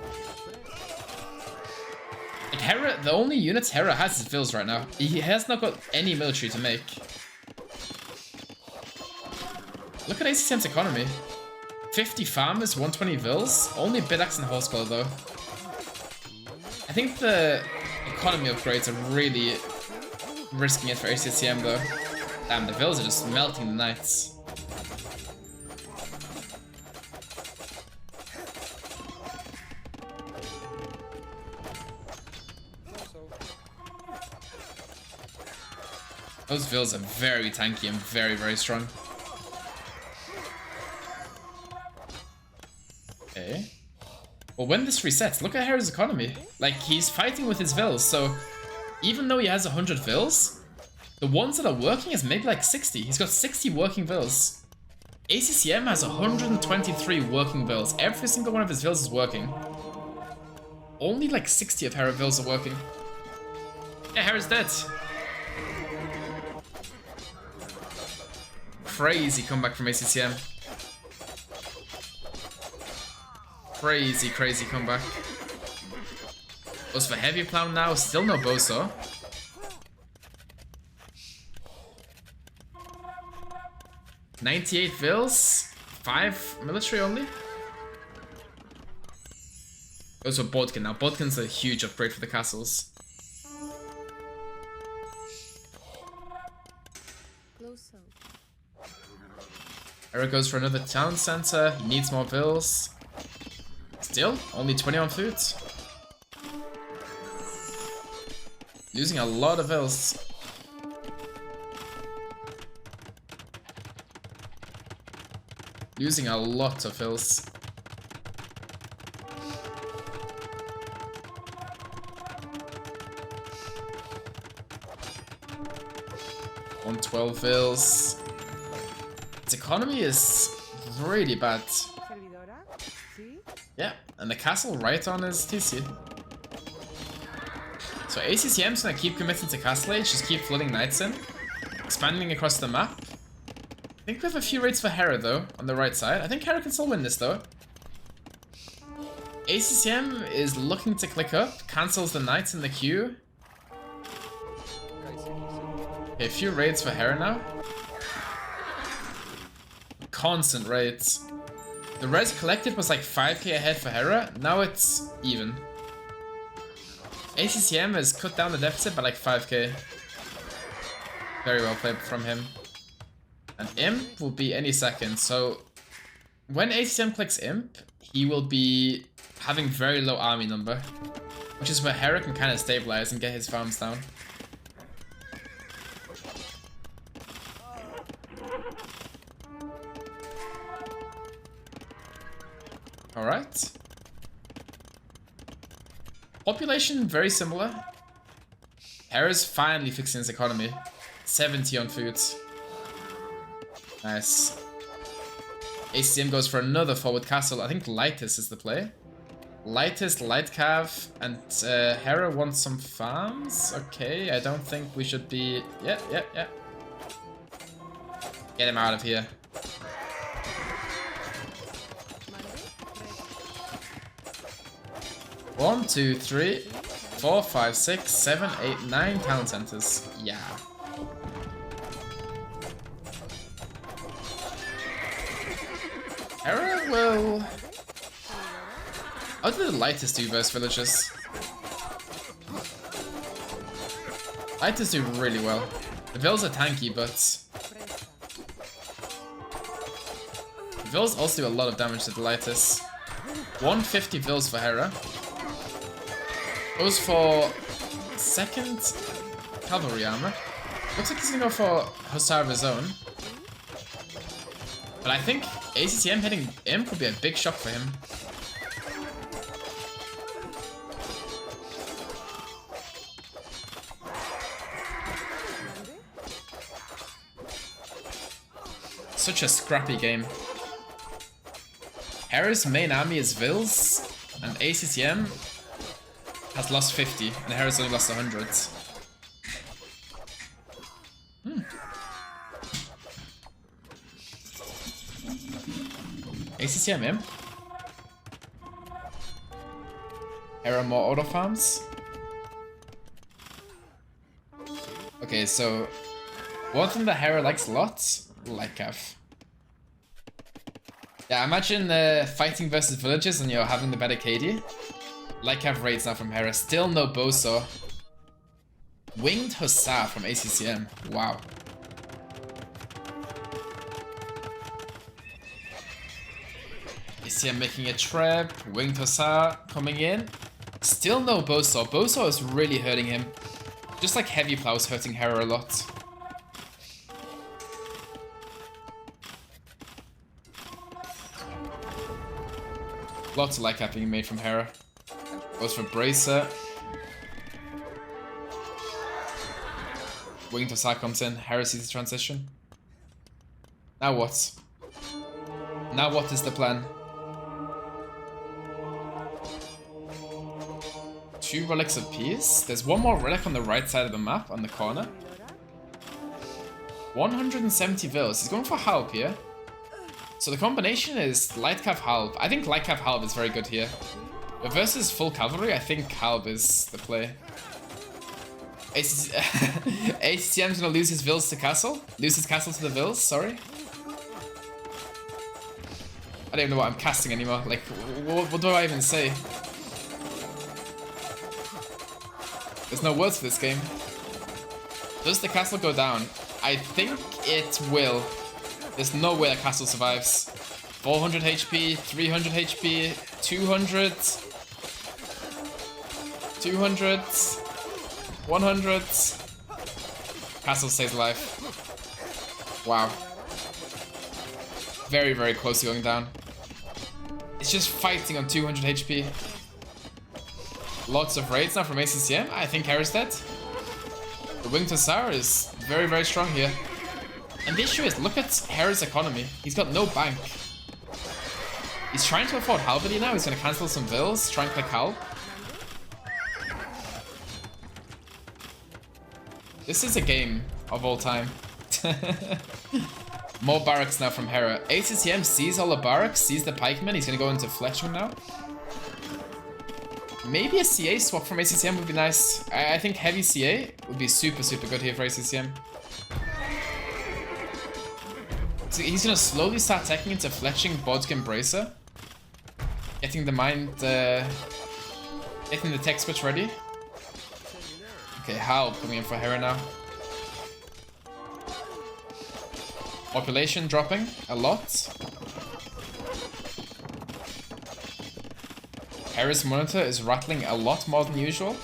Like Hera, the only units Hera has is vills right now. He has not got any military to make. Look at ACCM's economy. 50 farmers, 120 vills. Only Bidax and Horsecolor though. I think the economy upgrades are really risking it for ACCM though. Damn, the vills are just melting the knights. Those vills are very tanky and very, very strong. Okay. Well, when this resets, look at Hera's economy. Like, he's fighting with his vills, so even though he has 100 vills, the ones that are working is maybe like 60. He's got 60 working vills. ACCM has 123 working vills. Every single one of his vills is working. Only like 60 of Hera vills are working. Yeah, Hera's dead. Crazy comeback from ACCM. Crazy, crazy comeback. Goes for heavy plow now, still no boso. $98 vills, 5 military only. Goes for Bodkin now. Bodkin's a huge upgrade for the castles. Hera goes for another town center. He needs more vills. Still, only 21 food. Losing a lot of vills. Losing a lot of vills. On 12 vills. Its economy is really bad. Yeah, and the castle right on is TC. So ACCM's gonna keep committing to Castle Age, just keep flooding knights in. Expanding across the map. I think we have a few raids for Hera though, on the right side. I think Hera can still win this though. ACCM is looking to click up, cancels the knights in the queue. Okay, a few raids for Hera now. Constant raids. The res collected was like 5k ahead for Hera, now it's even. ACCM has cut down the deficit by like 5k. Very well played from him. And Imp will be any second, so when ACCM clicks Imp, he will be having very low army number, which is where Hera can kind of stabilize and get his farms down. Alright. Population very similar. Hera's finally fixing his economy. 70 on food. Nice. ACCM goes for another forward castle. I think Lightest is the play. Lightest, Light Cav, and Hera wants some farms. Okay, I don't think we should be... Yeah. Get him out of here. One, 2, 3, 4, 5, 6, 7, 8, 9 town centers. Yeah. Hera will... How did the Lightest do versus villagers? Lightest do really well. The vills are tanky, but... The vills also do a lot of damage to the Lightest. 150 vills for Hera. Goes for second cavalry armor. Looks like he's gonna go for Hussar of his own. But I think ACCM hitting Imp could be a big shock for him. Such a scrappy game. Hera's main army is Vils, and ACCM has lost 50, and Hera's only lost 100. ACCM imp. Hera more auto farms. Okay, so one thing that Hera likes a lot, Lycav. Yeah, imagine fighting versus villagers and you're having the better KD. Lycav raids now from Hera. Still no Boso. Winged Hussar from ACCM. Wow. ACCM making a trap. Winged Hussar coming in. Still no Boso. Boso is really hurting him. Just like Heavy Plow is hurting Hera a lot. Lots of Lycav being made from Hera. Goes for Bracer. Winged Hussar comes in. Hera sees the transition. Now what? Now what is the plan? 2 relics of peace. There's one more relic on the right side of the map, on the corner. 170 Vils. He's going for Halp here. So the combination is Lightcav Halp. I think Lightcav Halp is very good here. But versus full cavalry, I think Halp is the play. ACCM's gonna lose his Vils to castle. Lose his castle to the Vils, sorry. I don't even know what I'm casting anymore. Like, what do I even say? There's no words for this game. Does the castle go down? I think it will. There's no way that castle survives. 400 HP, 300 HP, 200, 200, 100. Castle stays alive. Wow. Very, very close to going down. It's just fighting on 200 HP. Lots of raids now from ACCM. I think Hera's dead. The Winged Hussar is very, very strong here. And the issue is, look at Hera's economy. He's got no bank. He's trying to afford Halberdy now. He's going to cancel some Vils, try and click Halp. This is a game of all time. More barracks now from Hera. ACCM sees all the barracks, sees the pikemen. He's going to go into Fletchman now. Maybe a CA swap from ACCM would be nice. I think heavy CA would be super, super good here for ACCM. So he's going to slowly start taking into Fletching, Bodkin, Bracer. Getting the mind, getting the tech switch ready. Okay, Hal coming in for Hera now. Population dropping a lot. Hera's monitor is rattling a lot more than usual.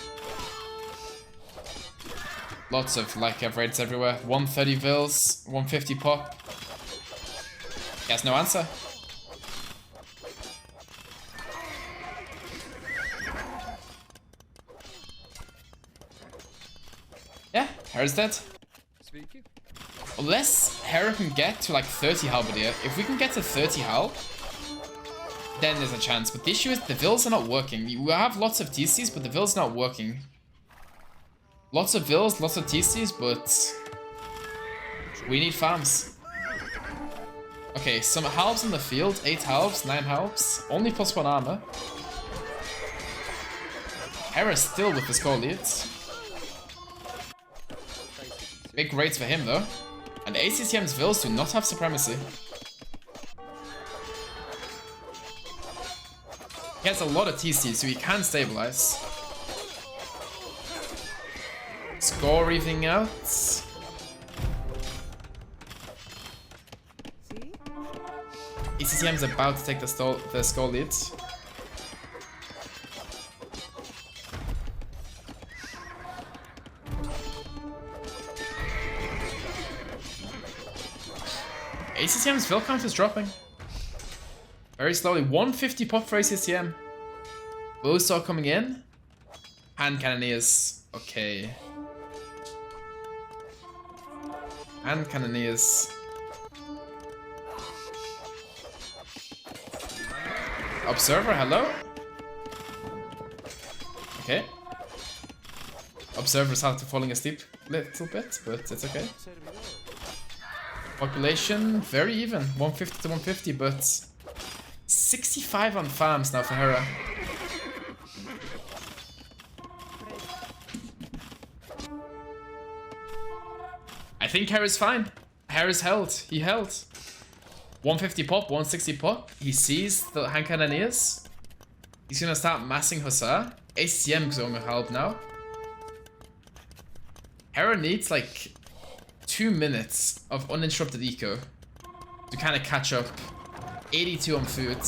Lots of Lycav raids everywhere. 130 Vils, 150 pop. He has no answer. Yeah, Hera's dead. Unless Hera can get to like 30 Halberdier. If we can get to 30 Hal, then there's a chance. But the issue is the Vils are not working. We have lots of TCs, but the Vils are not working. Lots of Vils, lots of TCs, but we need farms. Okay, some halves in the field. 8 halves, 9 halves. Only +1 armor. Hera's still with the score leads. Big raids for him though. And ACCM's Vils do not have supremacy. He has a lot of TC, so he can stabilize. Score evening out. ACCM's about to take the score lead. ACCM's Vil count is dropping. Very slowly. 150 pop for ACCM. Bullsaw coming in. Hand Cannoneers. Okay. Hand Cannoneers. Observer, hello? Okay. Observer's after falling asleep a little bit, but it's okay. Population, very even. 150 to 150, but 65 on farms now for Hera. I think Hera's fine. Hera's held. He held. 150 pop, 160 pop. He sees the hand cannoneers. He's gonna start massing Hussar. ACCM is gonna help now. Hera needs like 2 minutes of uninterrupted eco to kind of catch up. 82 on food.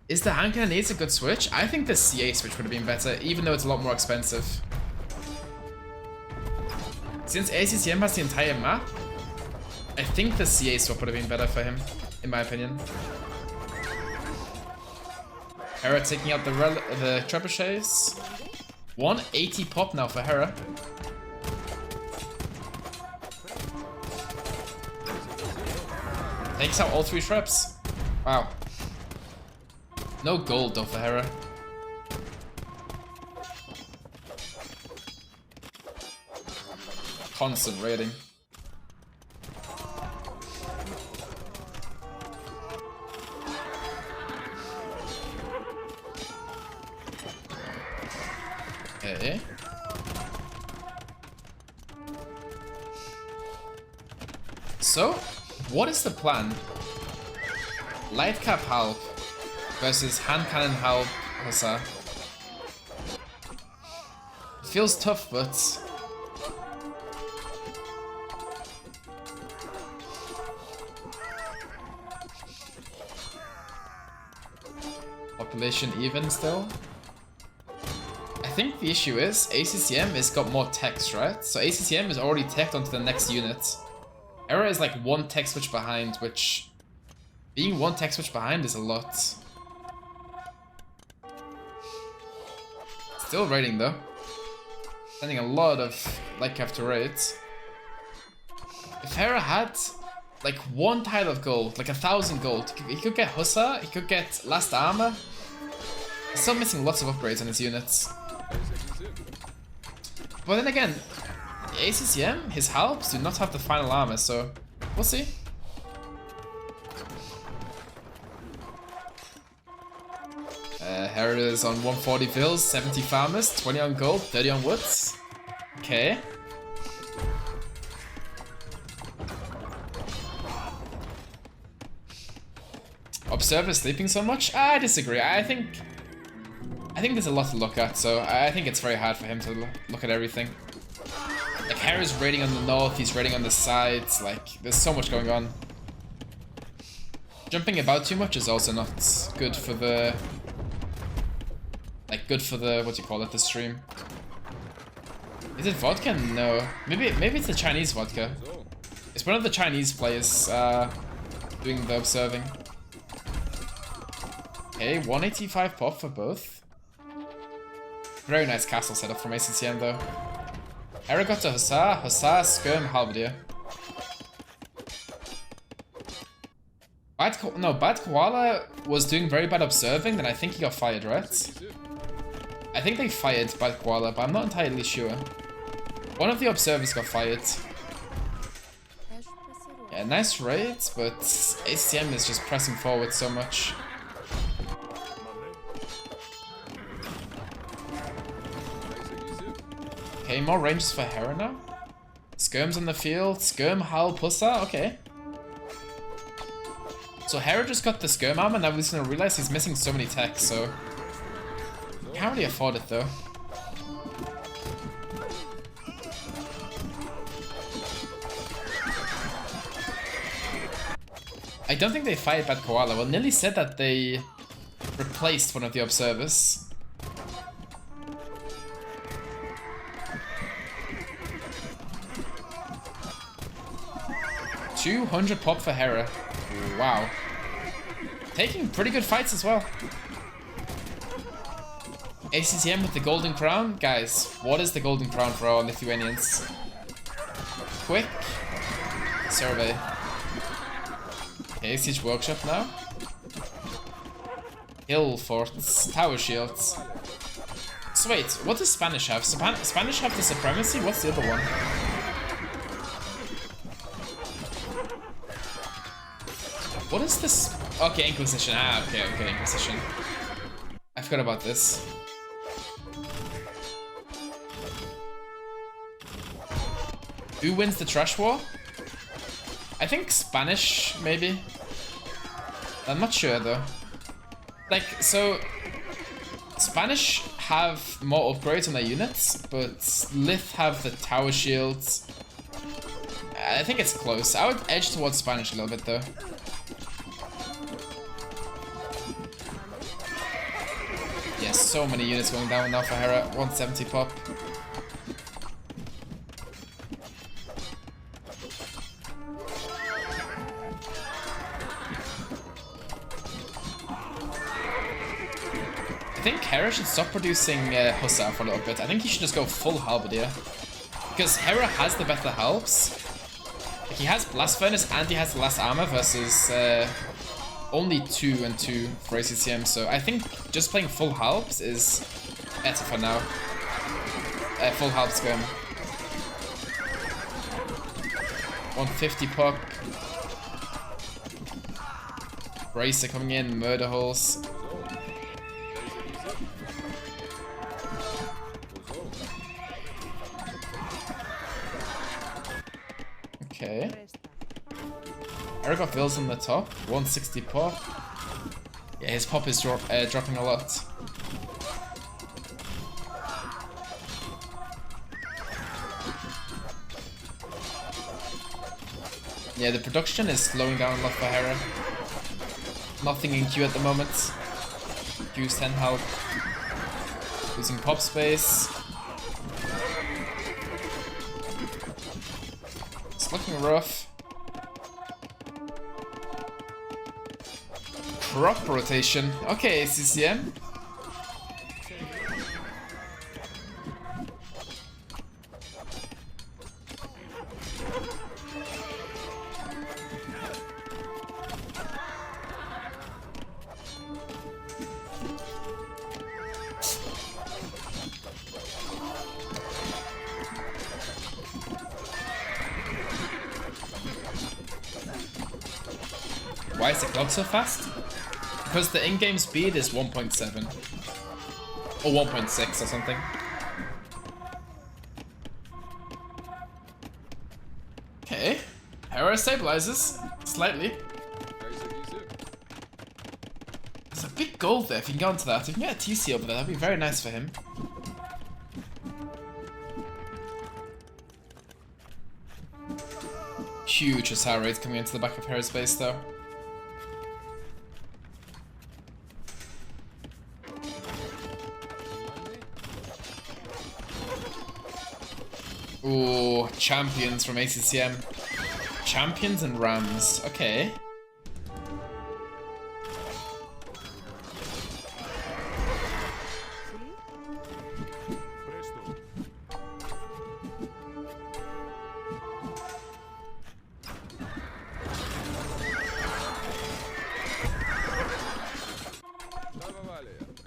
Is the hand cannoneers a good switch? I think the CA switch would have been better, even though it's a lot more expensive. Since ACCM has the entire map, I think the CA swap would have been better for him, in my opinion. Hera taking out the trebuchets. 180 pop now for Hera. Takes out all 3 traps. Wow. No gold though for Hera. Constant raiding. Okay. So, what is the plan? Light cap help versus hand cannon help Hussar. Feels tough, but population even still. I think the issue is ACCM has got more techs, right? So ACCM is already teched onto the next unit. Hera is like 1 tech switch behind, which being 1 tech switch behind is a lot. Still raiding though. Sending a lot of light cap to raids. If Hera had like 1 tile of gold, like 1,000 gold, he could get Hussar, he could get last armor. He's still missing lots of upgrades on his units. But then again, ACCM, his helps do not have the final armor, so we'll see. Hera is on 140 fills, 70 farmers, 20 on gold, 30 on woods. Okay. Observer sleeping so much? I disagree. I think there's a lot to look at, so I think it's very hard for him to look at everything. Like, Hera's raiding on the north, he's raiding on the sides, like, there's so much going on. Jumping about too much is also not good for the... Like, good for the, what do you call it, the stream. Is it vodka? No. Maybe it's the Chinese vodka. It's one of the Chinese players doing the observing. Okay, 185 pop for both. Very nice castle setup from ACCM though. Hera got to Hussar, Skirm, Halberdier. Bad Koala was doing very bad observing, then I think he got fired, right? I think they fired Bad Koala, but I'm not entirely sure. One of the observers got fired. Yeah, nice raid, but ACCM is just pressing forward so much. Okay, more ranges for Hera now. Skirm's on the field. Skirm, Hal, Hussar. Okay. So Hera just got the Skirm armor, now he's gonna realize he's missing so many techs, so... Can't really afford it though. I don't think they fired Bad Koala. Well, Nilly said that they replaced one of the observers. $200 pop for Hera. Wow. Taking pretty good fights as well. ACCM with the golden crown. Guys, what is the golden crown for our Lithuanians? Quick survey. Okay, Siege Workshop now. Hill Forts, Tower Shields. So wait, what does Spanish have? Spanish have the Supremacy? What's the other one? What is this? Okay, Inquisition. Ah, okay, Inquisition. I forgot about this. Who wins the trash war? I think Spanish, maybe. I'm not sure though. Like, so Spanish have more upgrades on their units, but Lith have the tower shields. I think it's close. I would edge towards Spanish a little bit though. Yeah, so many units going down now for Hera. 170 pop. I think Hera should stop producing Hussar for a little bit. I think he should just go full Halberdier. Because Hera has the better helps. Like, he has Blast Furnace and he has the last armor versus only 2 and 2 for ACCM. So I think just playing full halbs is better for now. Full halbs going. 150 pop. Bracer coming in, murder holes. Okay. Hera got bills on the top. 160 pop. Yeah, his pop is dropping a lot. Yeah, the production is slowing down a lot for Hera. Nothing in queue at the moment. Q's 10 health. Losing pop space. It's looking rough. Crop rotation. Okay, ACCM. Why is the clock so fast? Because the in-game speed is 1.7. Or 1.6 or something. Okay. Hera stabilizes. Slightly. There's a big gold there if you can go into that. If you can get a TC over there, that'd be very nice for him. Huge Hussar raid coming into the back of Hera's base though. Ooh, champions from ACCM. Champions and Rams. Okay.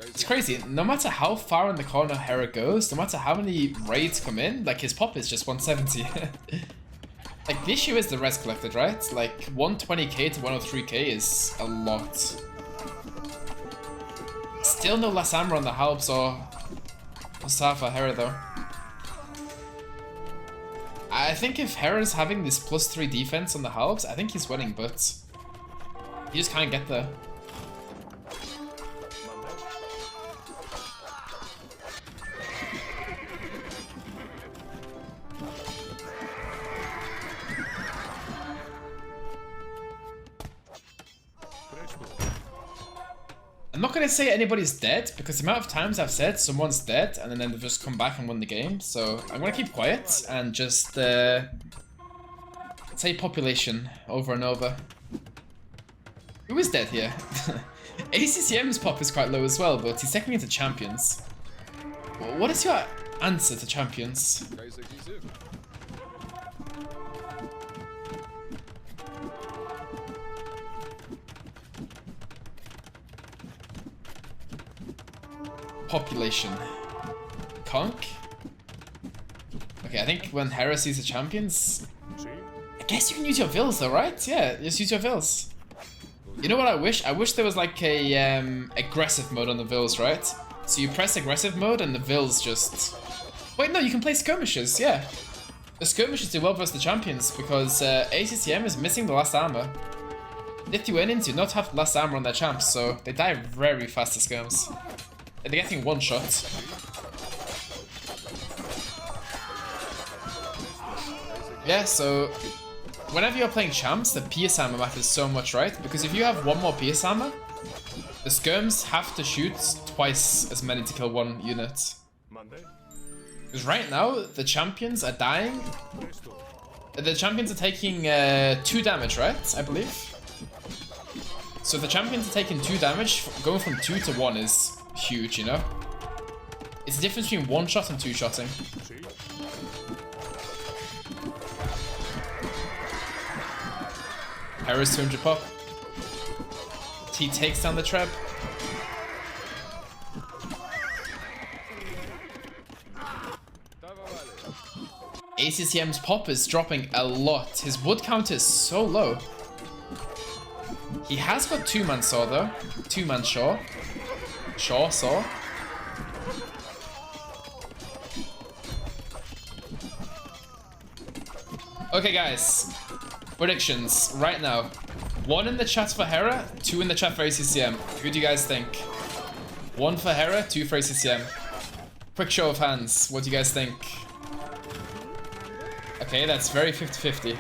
It's crazy. No matter how far in the corner Hera goes, no matter how many raids come in, like his pop is just 170. Like the issue is the res collected, right? Like 120k to 103k is a lot. Still no last armor on the Halbs or Safa Hera though. I think if Hera's having this +3 defense on the Halbs, I think he's winning, but he just can't get there. I'm not gonna say anybody's dead, because the amount of times I've said someone's dead and then they've just come back and won the game, so I'm gonna keep quiet and just say population over and over. Who is dead here? ACCM's pop is quite low as well, but he's taking into champions. What is your answer to champions? population. Conk. Okay, I think when Hera sees the champions, I guess you can use your vills though, right? Yeah, just use your vills. You know what I wish? I wish there was like a aggressive mode on the vills, right? So you press aggressive mode and the vills just... Wait, no, you can play skirmishes, yeah. The skirmishes do well versus the champions because ACCM is missing the last armor. Lithuanians do not have the last armor on their champs, so they die very fast to skirms. They're getting one shot. Yeah, so whenever you're playing champs, the PS armor matters so much, right? Because if you have one more PS armor, the skirms have to shoot twice as many to kill one unit. Because right now, the champions are dying. The champions are taking 2 damage, right? I believe. So if the champions are taking 2 damage, going from 2 to 1 is huge, you know? It's the difference between 1-shot and 2-shotting. Hera's 200 pop. He takes down the trap. ACCM's pop is dropping a lot. His wood count is so low. He has got 2-man saw though. 2-man saw. Saw. Okay guys. Predictions right now. 1 in the chat for Hera, 2 in the chat for ACCM. Who do you guys think? 1 for Hera, 2 for ACCM. Quick show of hands. What do you guys think? Okay, that's very 50-50.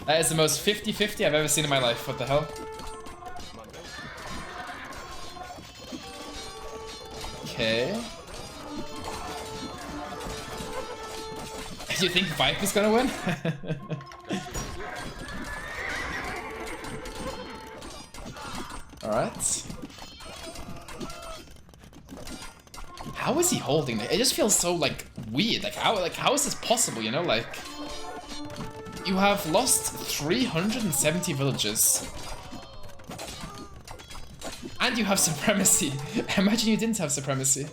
That is the most 50-50 I've ever seen in my life. What the hell? Okay. Do you think Viper's gonna win? Alright. How is he holding it? It just feels so like weird. How is this possible, you know? Like you have lost 370 villages. And you have supremacy. Imagine you didn't have supremacy.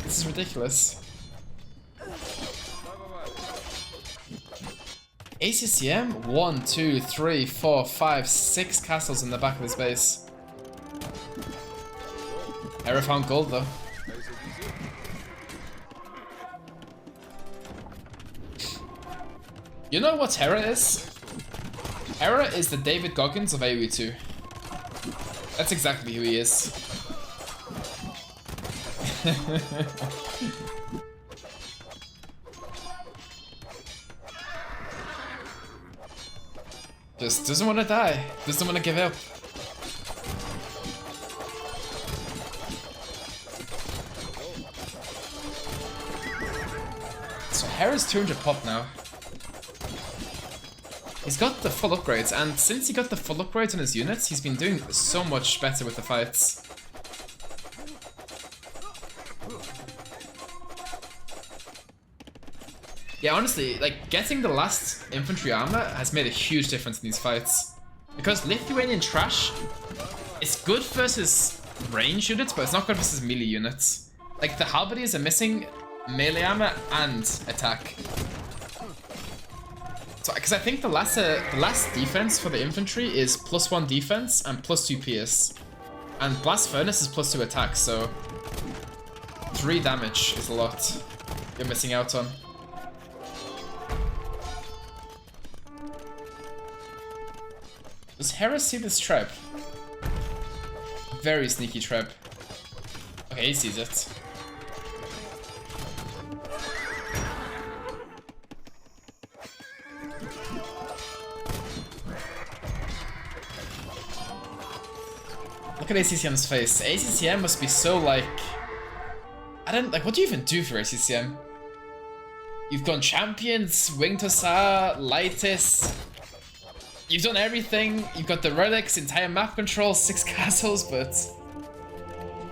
This is ridiculous. ACCM? 1, 2, 3, 4, 5, 6 castles in the back of his base. Hera found gold though. You know what Hera is? Hera is the David Goggins of AoE 2. That's exactly who he is. Just doesn't want to die. Doesn't want to give up. So Hera's 200 pop now. He's got the full upgrades, and since he got the full upgrades on his units, he's been doing so much better with the fights. Yeah, honestly, like, getting the last infantry armor has made a huge difference in these fights. Because Lithuanian trash is good versus range units, but it's not good versus melee units. Like, the halberdiers are missing melee armor and attack. So, because I think the last defense for the infantry is +1 defense and +2 PS. And Blast Furnace is +2 attack, so 3 damage is a lot you're missing out on. Does Hera see this trap? Very sneaky trap. Okay, he sees it. Look at ACCM's face. ACCM must be so like... what do you even do for ACCM? You've gone champions, Winged Hussar, Lightest. You've done everything. You've got the relics, entire map control, 6 castles, but...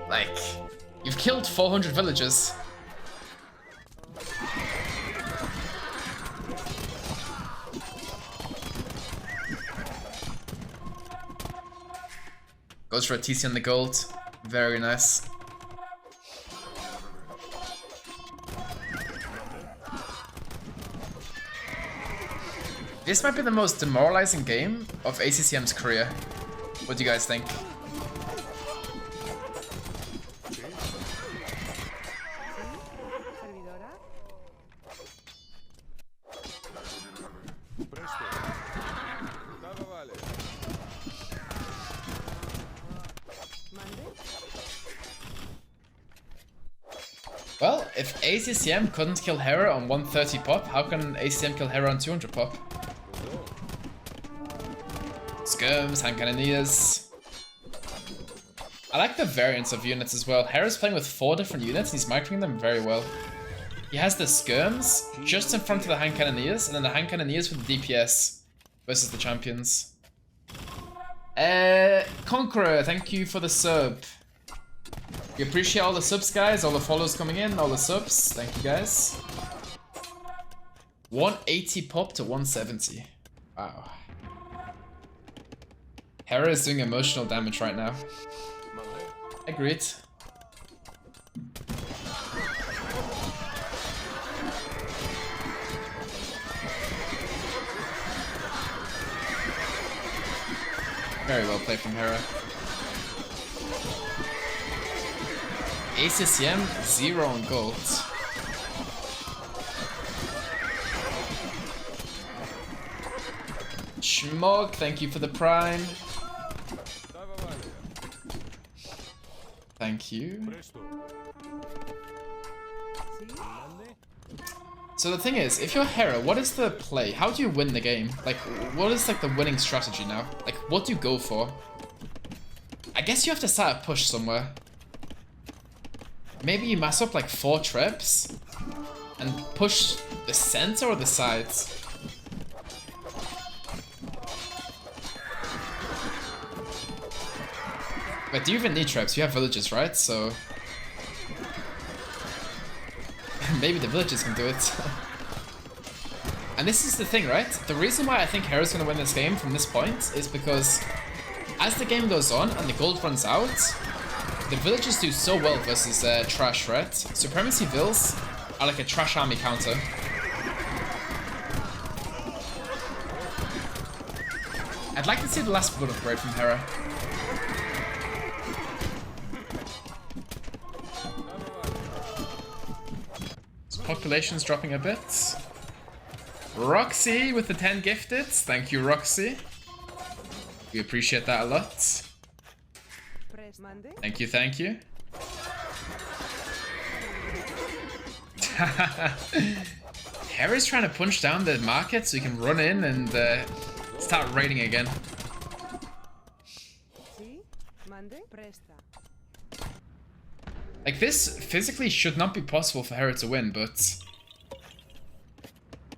like... you've killed 400 villagers. Goes for a TC on the gold. Very nice. This might be the most demoralizing game of ACCM's career. What do you guys think? Well, if ACCM couldn't kill Hera on 130 pop, how can ACCM kill Hera on 200 pop? Skirms, hand cannoneers. I like the variants of units as well. Hera's playing with 4 different units and he's microing them very well. He has the skirms just in front of the hand cannoneers, and then the hand cannoneers with the DPS versus the champions. Conqueror, thank you for the sub. We appreciate all the subs, guys, all the follows coming in, all the subs. Thank you, guys. 180 pop to 170. Wow. Hera is doing emotional damage right now. Agreed. Very well played from Hera. ACCM 0 on gold. Schmog, thank you for the prime. Thank you. So the thing is, if you're Hera, what is the play? How do you win the game? Like, what is like the winning strategy now? Like, what do you go for? I guess you have to start a push somewhere. Maybe you mass up like 4 traps and push the center or the sides. But do you even need traps? You have villages, right? So maybe the villages can do it. And this is the thing, right? The reason why I think Hera's gonna win this game from this point is because as the game goes on and the gold runs out, the villagers do so well versus trash, right? Supremacy vills are like a trash army counter. I'd like to see the last blood upgrade from Hera. Population's dropping a bit. Roxy with the 10 gifted. Thank you, Roxy. We appreciate that a lot. Thank you, thank you. Hera's trying to punch down the market so you can run in and start raiding again. Like, this physically should not be possible for Hera to win, but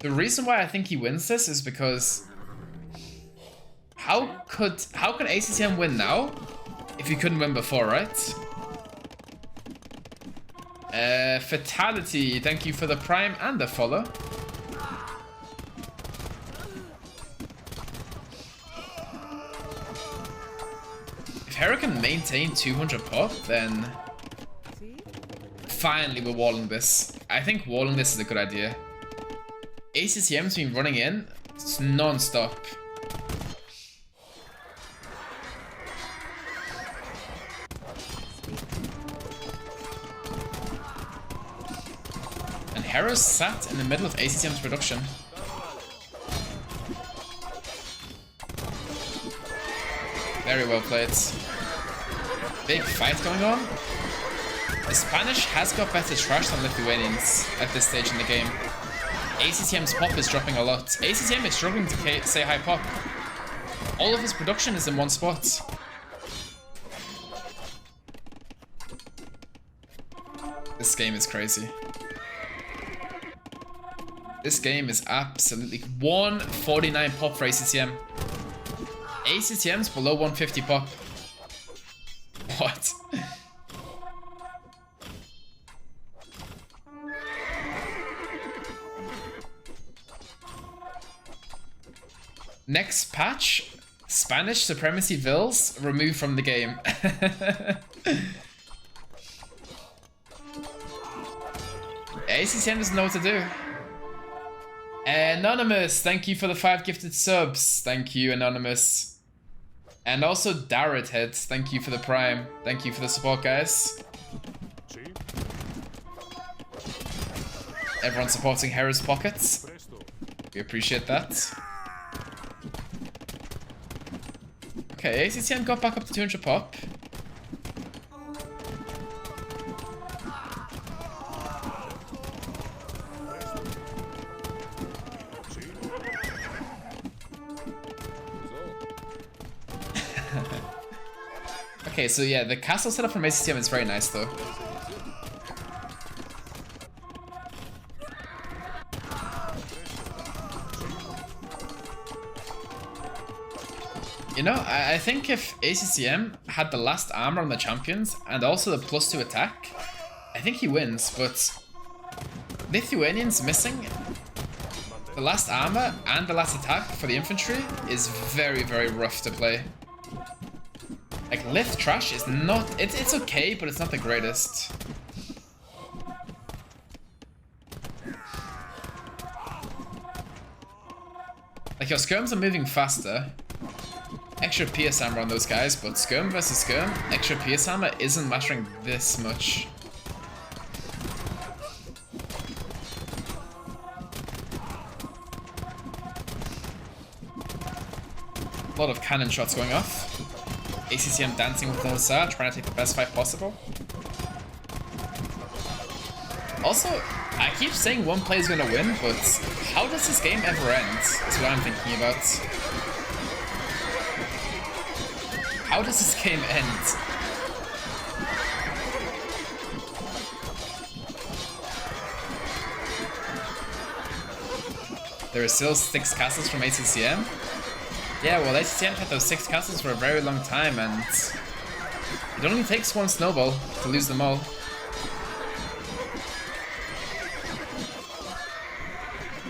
the reason why I think he wins this is because how could ACCM win now if he couldn't win before, right? Fatality, thank you for the prime and the follow. If Hera can maintain 200 pop, then finally we're walling this. I think walling this is a good idea. ACCM's been running in non-stop. And Hera's sat in the middle of ACCM's production. Very well played. Big fight going on. The Spanish has got better trash than Lithuanians at this stage in the game. ACCM's pop is dropping a lot. ACCM is struggling to say high pop. All of his production is in one spot. This game is crazy. This game is absolutely 149 pop for ACCM. ACCM's below 150 pop. What? Next patch, Spanish Supremacy Vills removed from the game. ACCM doesn't know what to do. Anonymous, thank you for the 5 gifted subs. Thank you, Anonymous. And also Darrett Head, thank you for the Prime. Thank you for the support, guys. Everyone supporting Hera's pockets. We appreciate that. Okay, ACCM got back up to 200 pop. Okay, so yeah, the castle setup from ACCM is very nice though. You know, I think if ACCM had the last armor on the champions and also the +2 attack, I think he wins, but Lithuanians missing the last armor and the last attack for the infantry is very, very rough to play. Like, Lith Trash is not... It's okay, but it's not the greatest. Like, your skirms are moving faster. Extra PS armor on those guys, but skirm versus skirm, extra PS armor isn't mattering this much. A lot of cannon shots going off. ACCM dancing with the Hussar, trying to take the best fight possible. Also, I keep saying one play is gonna win, but how does this game ever end? Is what I'm thinking about. How does this game end? There are still 6 castles from ACCM. Yeah, well, ACCM had those 6 castles for a very long time, and it only takes one snowball to lose them all.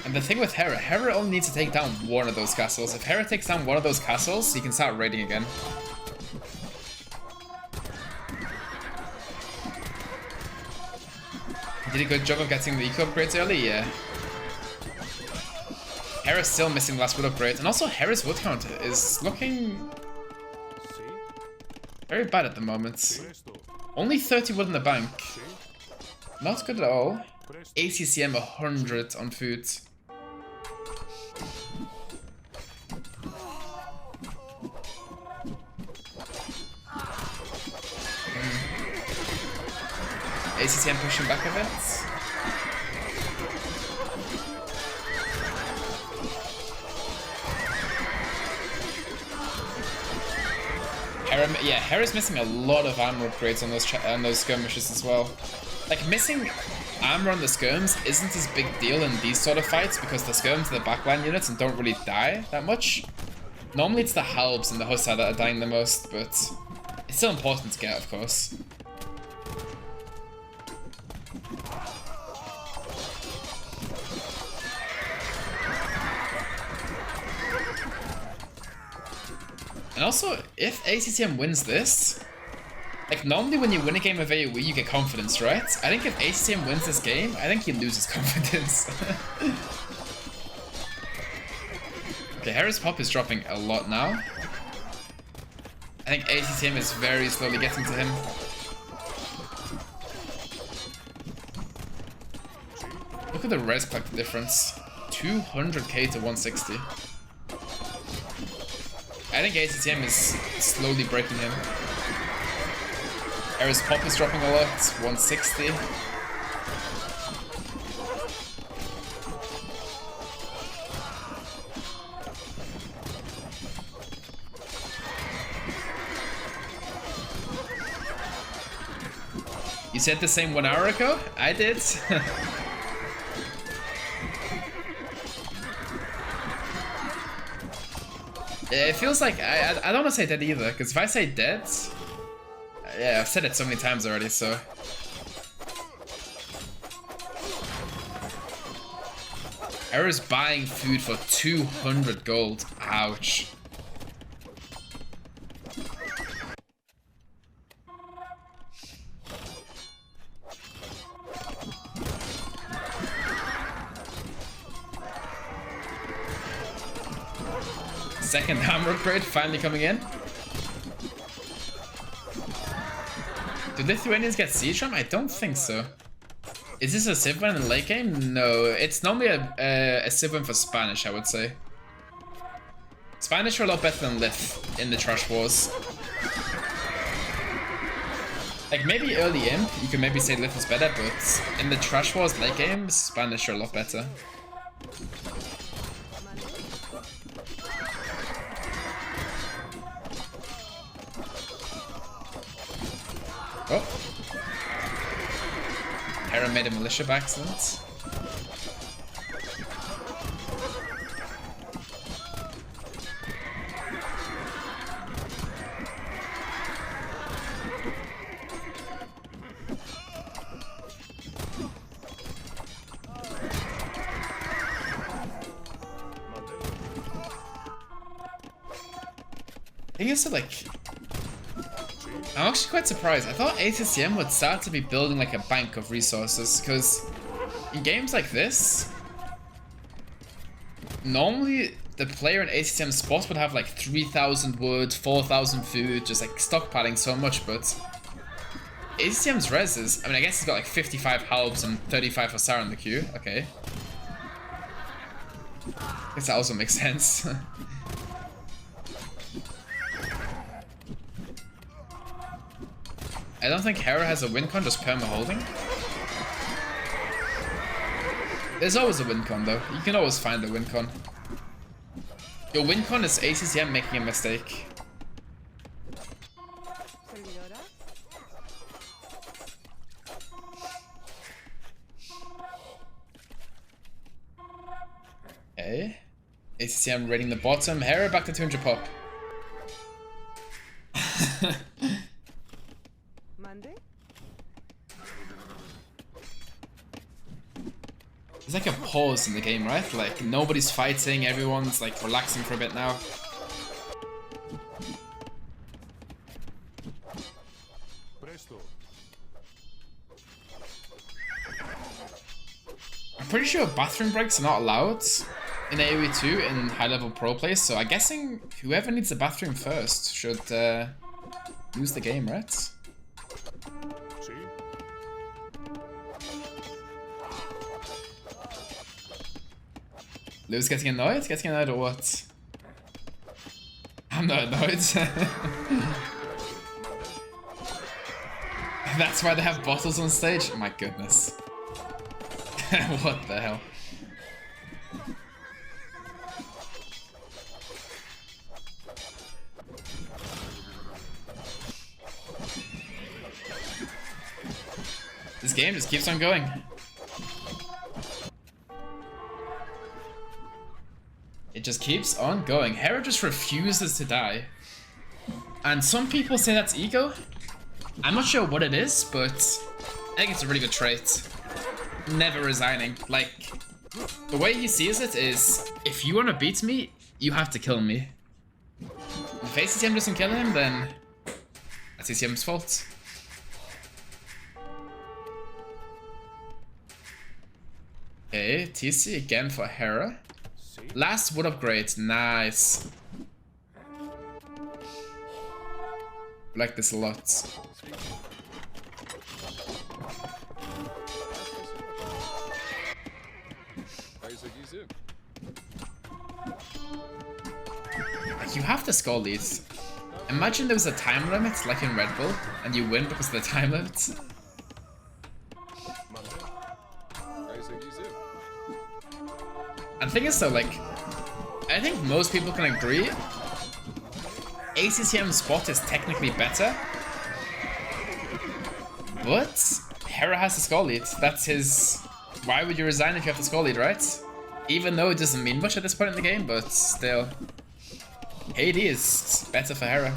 And the thing with Hera, Hera only needs to take down one of those castles. If Hera takes down one of those castles, he can start raiding again. Did a good job of getting the eco upgrades early? Yeah. Hera's still missing the last wood upgrade, and also Hera's wood count is looking very bad at the moment. Only 30 wood in the bank. Not good at all. ACCM 100 on food. ACCM pushing back a bit. Yeah, Hera's missing a lot of armor upgrades on those skirmishes as well. Like, missing armor on the skirms isn't as big deal in these sort of fights because the skirms are the backline units and don't really die that much. Normally it's the halbs and the Hussar that are dying the most, but it's still important to get, of course. And also, if ACCM wins this, like, normally when you win a game of AoE, you get confidence, right? I think if ACCM wins this game, I think he loses confidence. Okay, Hera's pop is dropping a lot now. I think ACCM is very slowly getting to him. Look at the res collector difference. 200k to 160. I think ACCM is slowly breaking him. Hera's pop is dropping a lot, 160. You said the same 1 hour ago? I did. It feels like, I don't want to say dead either, because if I say dead, yeah, I've said it so many times already, so. Hera's buying food for 200 gold, ouch. Second armor upgrade finally coming in. Do Lithuanians get siege ram? I don't think so. Is this a civ win in the late game? No, it's normally a civ win for Spanish, I would say. Spanish are a lot better than Lith in the Trash Wars. Like, maybe early imp, you could maybe say Lith is better, but in the Trash Wars late game, Spanish are a lot better. Oh. Hera made a militia by accident. Thing is that, like, I'm actually quite surprised. I thought ACCM would start to be building like a bank of resources, because in games like this, normally the player in ACCM spot would have like 3,000 wood, 4,000 food, just like stockpiling so much, but ACCM's res is, I mean, I guess he's got like 55 halbs and 35 for Sarah in the queue. Okay. I guess that also makes sense. I don't think Hera has a win con, just perma holding. There's always a win con though. You can always find a win con. Your win con is ACCM making a mistake. Okay. ACCM raiding the bottom. Hera back to 200 pop. There's like a pause in the game, right? Like, nobody's fighting, everyone's like relaxing for a bit now. I'm pretty sure bathroom breaks are not allowed in AoE 2 in high-level pro play, so I'm guessing whoever needs the bathroom first should lose the game, right? Lou's getting annoyed? Getting annoyed or what? I'm not annoyed. That's why they have bottles on stage? My goodness. What the hell? This game just keeps on going. It just keeps on going. Hera just refuses to die. And some people say that's ego. I'm not sure what it is, but I think it's a really good trait. Never resigning. Like, the way he sees it is, if you want to beat me, you have to kill me. If ACCM doesn't kill him, then that's ACCM's fault. Okay, TC again for Hera. Last wood upgrade, nice. Like this a lot. Like, you have to score leads. Imagine there was a time limit, like in Red Bull, and you win because of the time limit. And the thing is though, like, I think most people can agree ACCM's spot is technically better, but Hera has the score lead. That's his... Why would you resign if you have the score lead, right? Even though it doesn't mean much at this point in the game, but still. AD is better for Hera.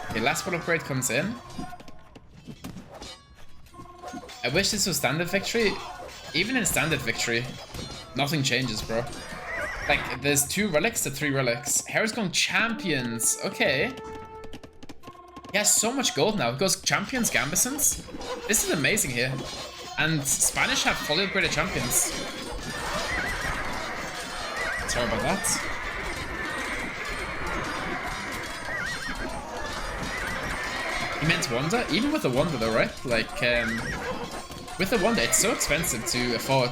Okay, last one upgrade comes in. I wish this was standard victory. Even in standard victory, nothing changes, bro. Like, there's 2 relics to 3 relics. Hera's going champions. Okay. He has so much gold now. He goes champions, Gambesons. This is amazing here. And Spanish have fully upgraded champions. Sorry about that. He meant Wanda? Even with the Wanda though, right? Like, with the Wanda, it's so expensive to afford.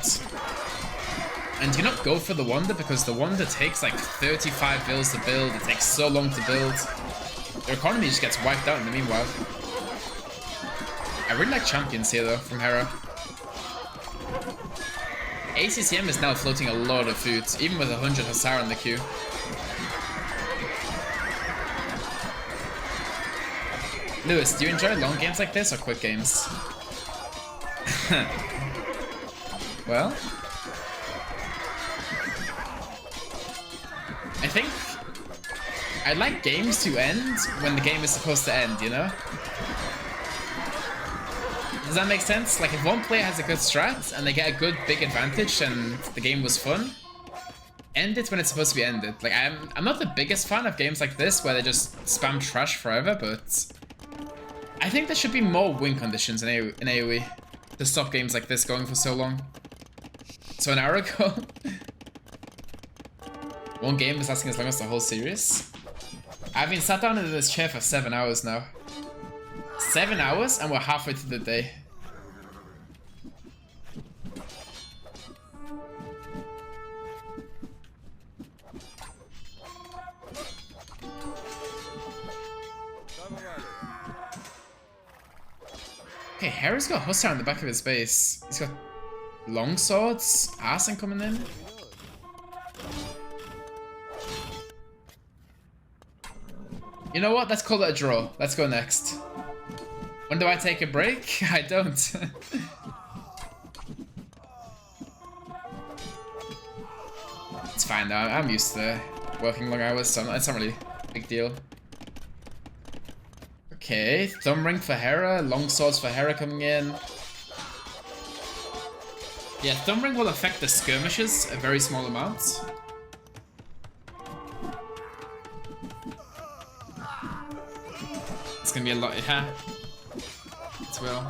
And you cannot go for the Wanda because the Wanda takes like 35 bills to build. It takes so long to build. Their economy just gets wiped out in the meanwhile. I really like champions here though, from Hera. ACCM is now floating a lot of food, even with 100 Hussar in the queue. Lewis, do you enjoy long games like this or quick games? Well, I think I like games to end when the game is supposed to end, you know? Does that make sense? Like, if one player has a good strat and they get a good big advantage and the game was fun, end it when it's supposed to be ended. Like, I'm not the biggest fan of games like this where they just spam trash forever, but I think there should be more win conditions in AoE to stop games like this going for so long. So an hour ago, one game was lasting as long as the whole series. I've been sat down in this chair for 7 hours now. 7 hours and we're halfway through the day. Okay, Hera's got Hussar on the back of his base. He's got long swords, Arson coming in. You know what? Let's call it a draw. Let's go next. When do I take a break? I don't. It's fine though. I'm used to working long hours, so it's not really a big deal. Okay, thumb ring for Hera, long swords for Hera coming in. Yeah, thumb ring will affect the skirmishes a very small amount. It's gonna be a lot, yeah. It will.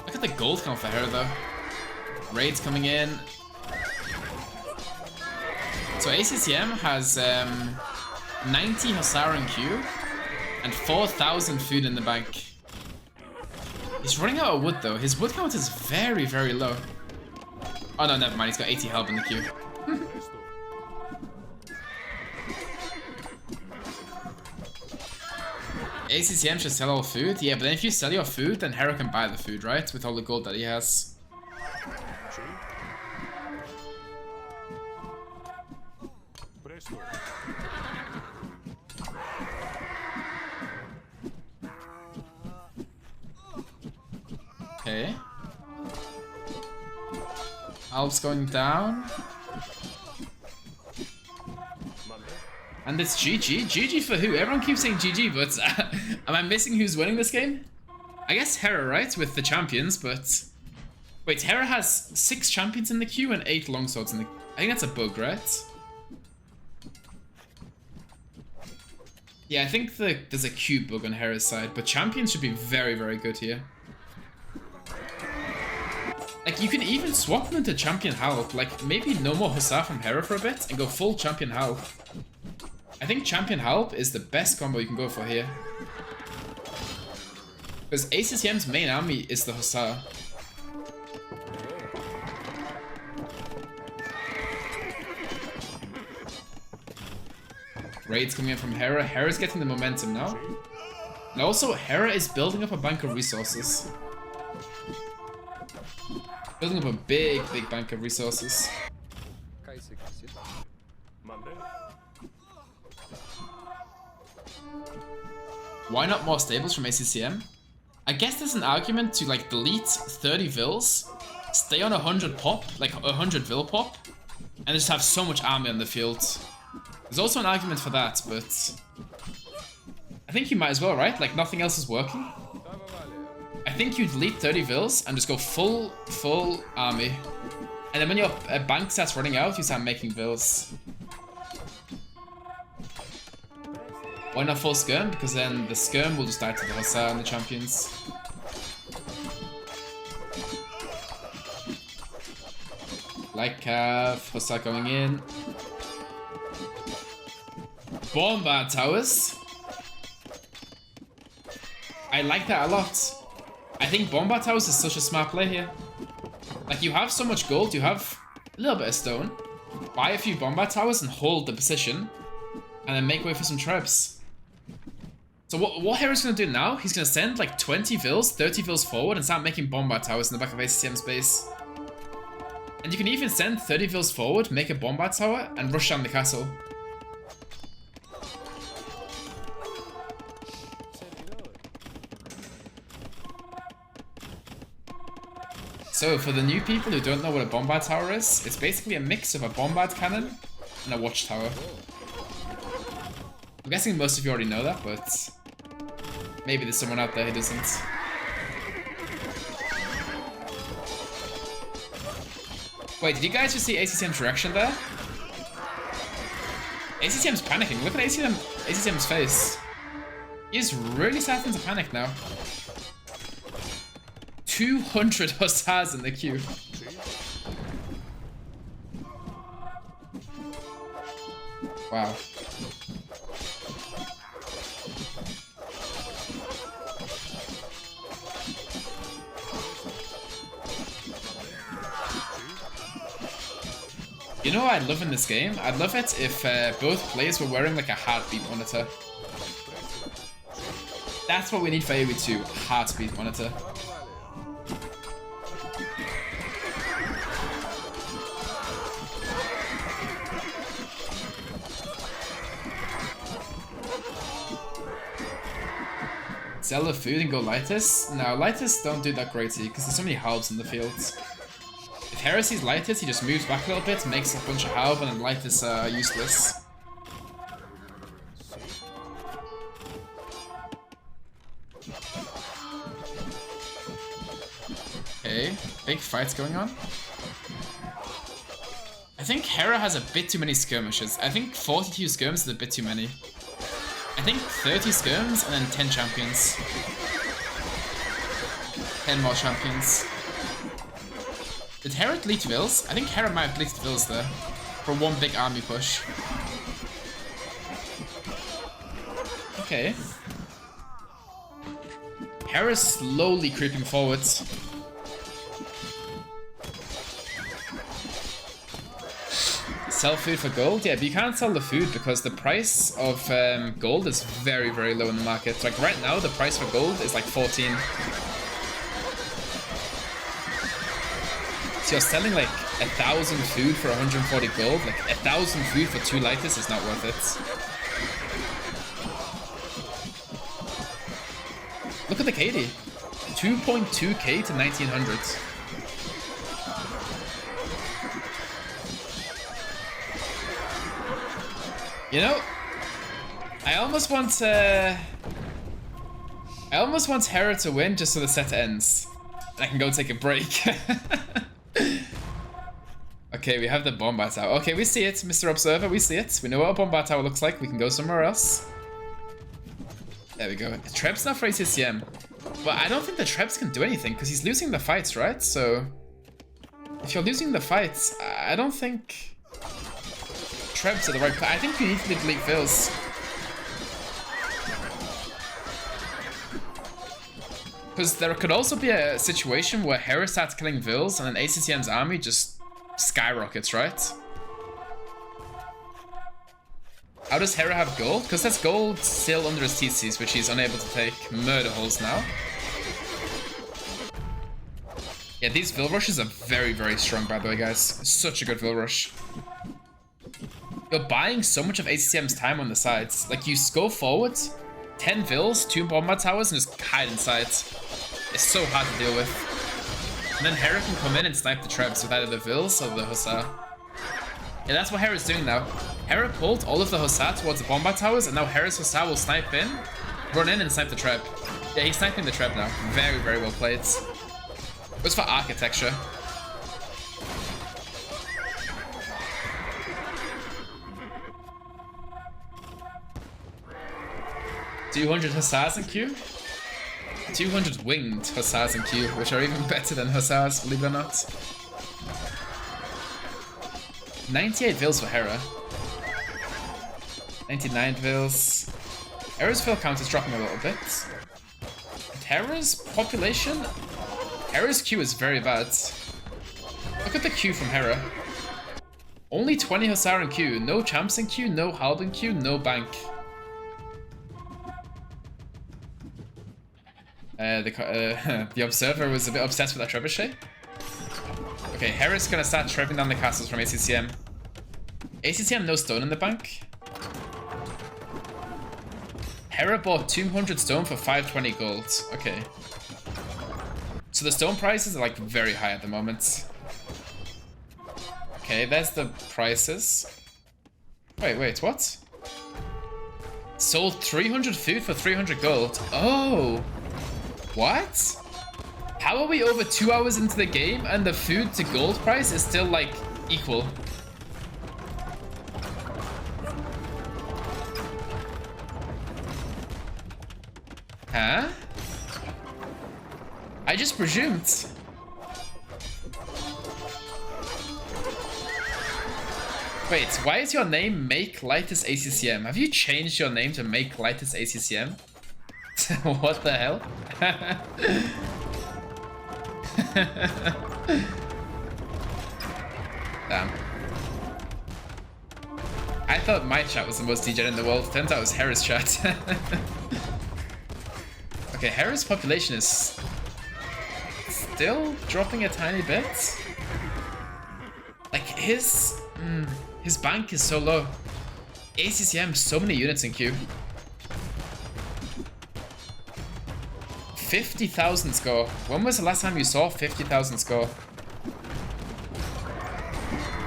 Look at the gold count for Hera though. Raids coming in. So ACCM has 90 Hussar in queue and 4,000 food in the bank. He's running out of wood though. His wood count is very, very low. Oh no, never mind. He's got 80 help in the queue. ACCM should sell all food? Yeah, but then if you sell your food, then Hera can buy the food, right? With all the gold that he has. Okay. Alp's going down. And it's GG. GG for who? Everyone keeps saying GG, but am I missing who's winning this game? I guess Hera, right? With the champions, but... Wait, Hera has 6 champions in the queue and 8 longswords in the... I think that's a bug, right? Yeah, I think there's a queue bug on Hera's side, but champions should be very, very good here. Like, you can even swap them into champion help. Like, maybe no more Hussar from Hera for a bit and go full champion help. I think champion help is the best combo you can go for here. Because ACCM's main army is the Hussar. Raids coming in from Hera. Hera's getting the momentum now. And also, Hera is building up a bank of resources. Building up a big, big bank of resources. Why not more stables from ACCM? I guess there's an argument to like delete 30 vills, stay on 100 pop, like 100 vill pop, and just have so much army on the field. There's also an argument for that, but I think you might as well, right? Like nothing else is working. I think you delete 30 vills and just go full army. And then when your bank starts running out, you start making vills. Why not full skirm? Because then the skirm will just die to the Hussar and the champions. Like Cav, Hussar going in. Bombard towers. I like that a lot. I think Bombard towers is such a smart play here. Like, you have so much gold, you have a little bit of stone. Buy a few Bombard towers and hold the position. And then make way for some traps. So what Hera's gonna do now, he's gonna send like 20 vills, 30 vills forward and start making Bombard towers in the back of ACCM's base. And you can even send 30 vills forward, make a Bombard tower, and rush down the castle. So, for the new people who don't know what a Bombard tower is, it's basically a mix of a Bombard cannon and a watchtower. I'm guessing most of you already know that, but maybe there's someone out there who doesn't. Wait, did you guys just see ACCM's reaction there? ACCM's panicking. Look at ACCM's face. He's really starting to panic now. 200 hussars in the queue. Wow. You know what I'd love in this game? I'd love it if both players were wearing like a heartbeat monitor. That's what we need for AoE2, heartbeat monitor. Sell the food and go Lighters? No, Lighters don't do that great here because there's so many halves in the field. If Hera sees Lighters, he just moves back a little bit, makes a bunch of halve, and then Lighters are useless. Okay, big fights going on. I think Hera has a bit too many skirmishes. I think 42 skirms is a bit too many. I think 30 skirms and then 10 champions. 10 more champions. Did Hera delete vills? I think Hera might have deleted vills there. For one big army push. Okay. Hera's slowly creeping forwards. Sell food for gold? Yeah, but you can't sell the food because the price of gold is very, very low in the market. Like right now, the price for gold is like 14. So you're selling like 1,000 food for 140 gold. Like 1,000 food for 2 lighters is not worth it. Look at the KD. 2.2k to 1900. You know, I almost want Hera to win just so the set ends. And I can go take a break. Okay, we have the Bombard Tower. Okay, we see it, Mr. Observer, we see it. We know what a Bombard Tower looks like. We can go somewhere else. There we go. Treb's not for ACCM. But I don't think the Trebs can do anything because he's losing the fights, right? So if you're losing the fights, I don't think Trebs are the right play. I think you need to delete fills. Because there could also be a situation where Hera starts killing vills and then ACCM's army just skyrockets, right? How does Hera have gold? Because there's gold still under his TCs, which he's unable to take. Murder holes now. Yeah, these vill rushes are very, very strong, by the way, guys. Such a good vill rush. You're buying so much of ACCM's time on the sides. Like, you go forward, 10 vills, 2 Bombard towers, and just hide inside. It's so hard to deal with. And then Hera can come in and snipe the traps with either the vills or the Hussar. Yeah, that's what Hera's doing now. Hera pulled all of the Hussar towards the Bombard towers, and now Hera's Hussar will snipe in, run in, and snipe the trap. Yeah, he's sniping the trap now. Very, very well played. It was for architecture. $200 Hussars in queue? 200 winged Hussars in queue, which are even better than Hussars, believe it or not. 98 vils for Hera. 99 vils. Hera's fill count is dropping a little bit. And Hera's population? Hera's Q is very bad. Look at the Q from Hera. Only 20 Hussar in Q. No champs in Q, no halb in Q, no bank. The observer was a bit obsessed with that trebuchet. Okay, Hera's gonna start trebuing down the castles from ACCM. ACCM no stone in the bank. Hera bought 200 stone for 520 gold. Okay. So the stone prices are like very high at the moment. Okay, there's the prices. Wait, what? Sold 300 food for 300 gold. Oh! What? How are we over 2 hours into the game and the food to gold price is still like equal? Huh? I just presumed. Wait, why is your name Make Lightest ACCM? Have you changed your name to Make Lightest ACCM? What the hell? Damn. I thought my chat was the most degen in the world. Turns out it was Hera's chat. Okay, Hera's population is still dropping a tiny bit. Like his bank is so low. ACCM, so many units in queue. 50,000 score. When was the last time you saw 50,000 score?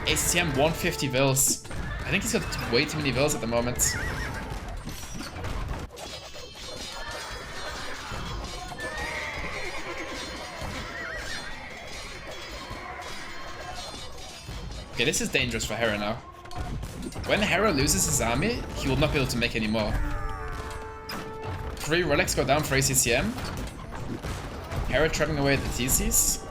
ACCM 150 vils. I think he's got way too many vils at the moment. Okay, this is dangerous for Hera now. When Hera loses his army, he will not be able to make any more. 3 relics go down for ACCM. Hera trapping away at the TCs.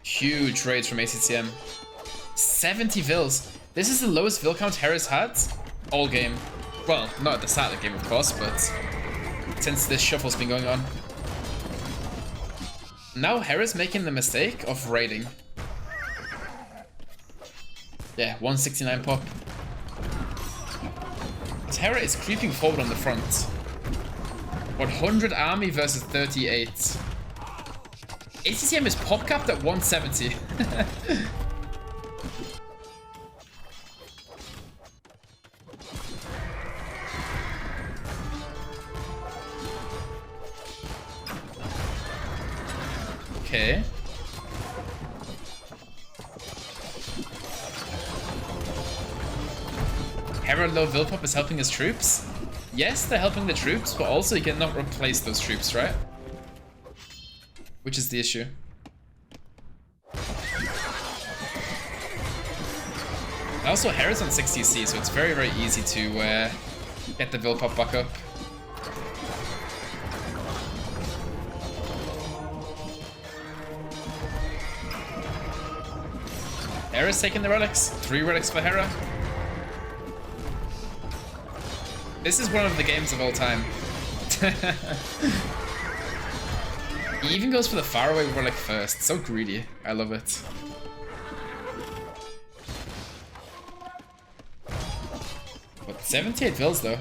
Huge raids from ACCM. 70 vils. This is the lowest vil count Hera's had all game. Well, not at the start of the game, of course, but since this shuffle's been going on. Now Hera's making the mistake of raiding. Yeah, 169 pop. Hera is creeping forward on the front. 100 army versus 38. ACCM is pop capped at 170. Okay. Hera low Vilpop is helping his troops. Yes, they're helping the troops, but also you cannot replace those troops, right? Which is the issue. And also, Hera's on 60C, so it's very, very easy to get the Vilpop back up. Hera's taking the relics. 3 relics for Hera. This is one of the games of all time. He even goes for the faraway relic first. So greedy. I love it. But 78 vils though.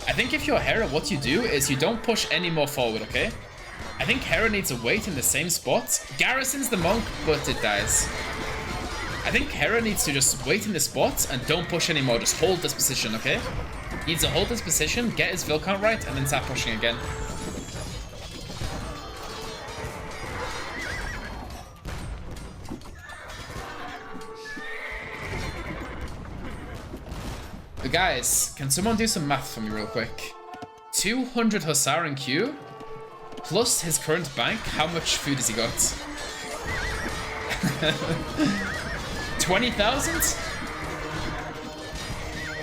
I think if you're Hera, what you do is you don't push any more forward, okay? I think Hera needs to wait in the same spot. Garrisons the monk, but it dies. I think Hera needs to just wait in this spot and don't push anymore. Just hold this position, okay? He needs to hold this position, get his vil count right, and then start pushing again. But guys, can someone do some math for me real quick? 200 Hussar in queue, plus his current bank, how much food has he got? 20,000?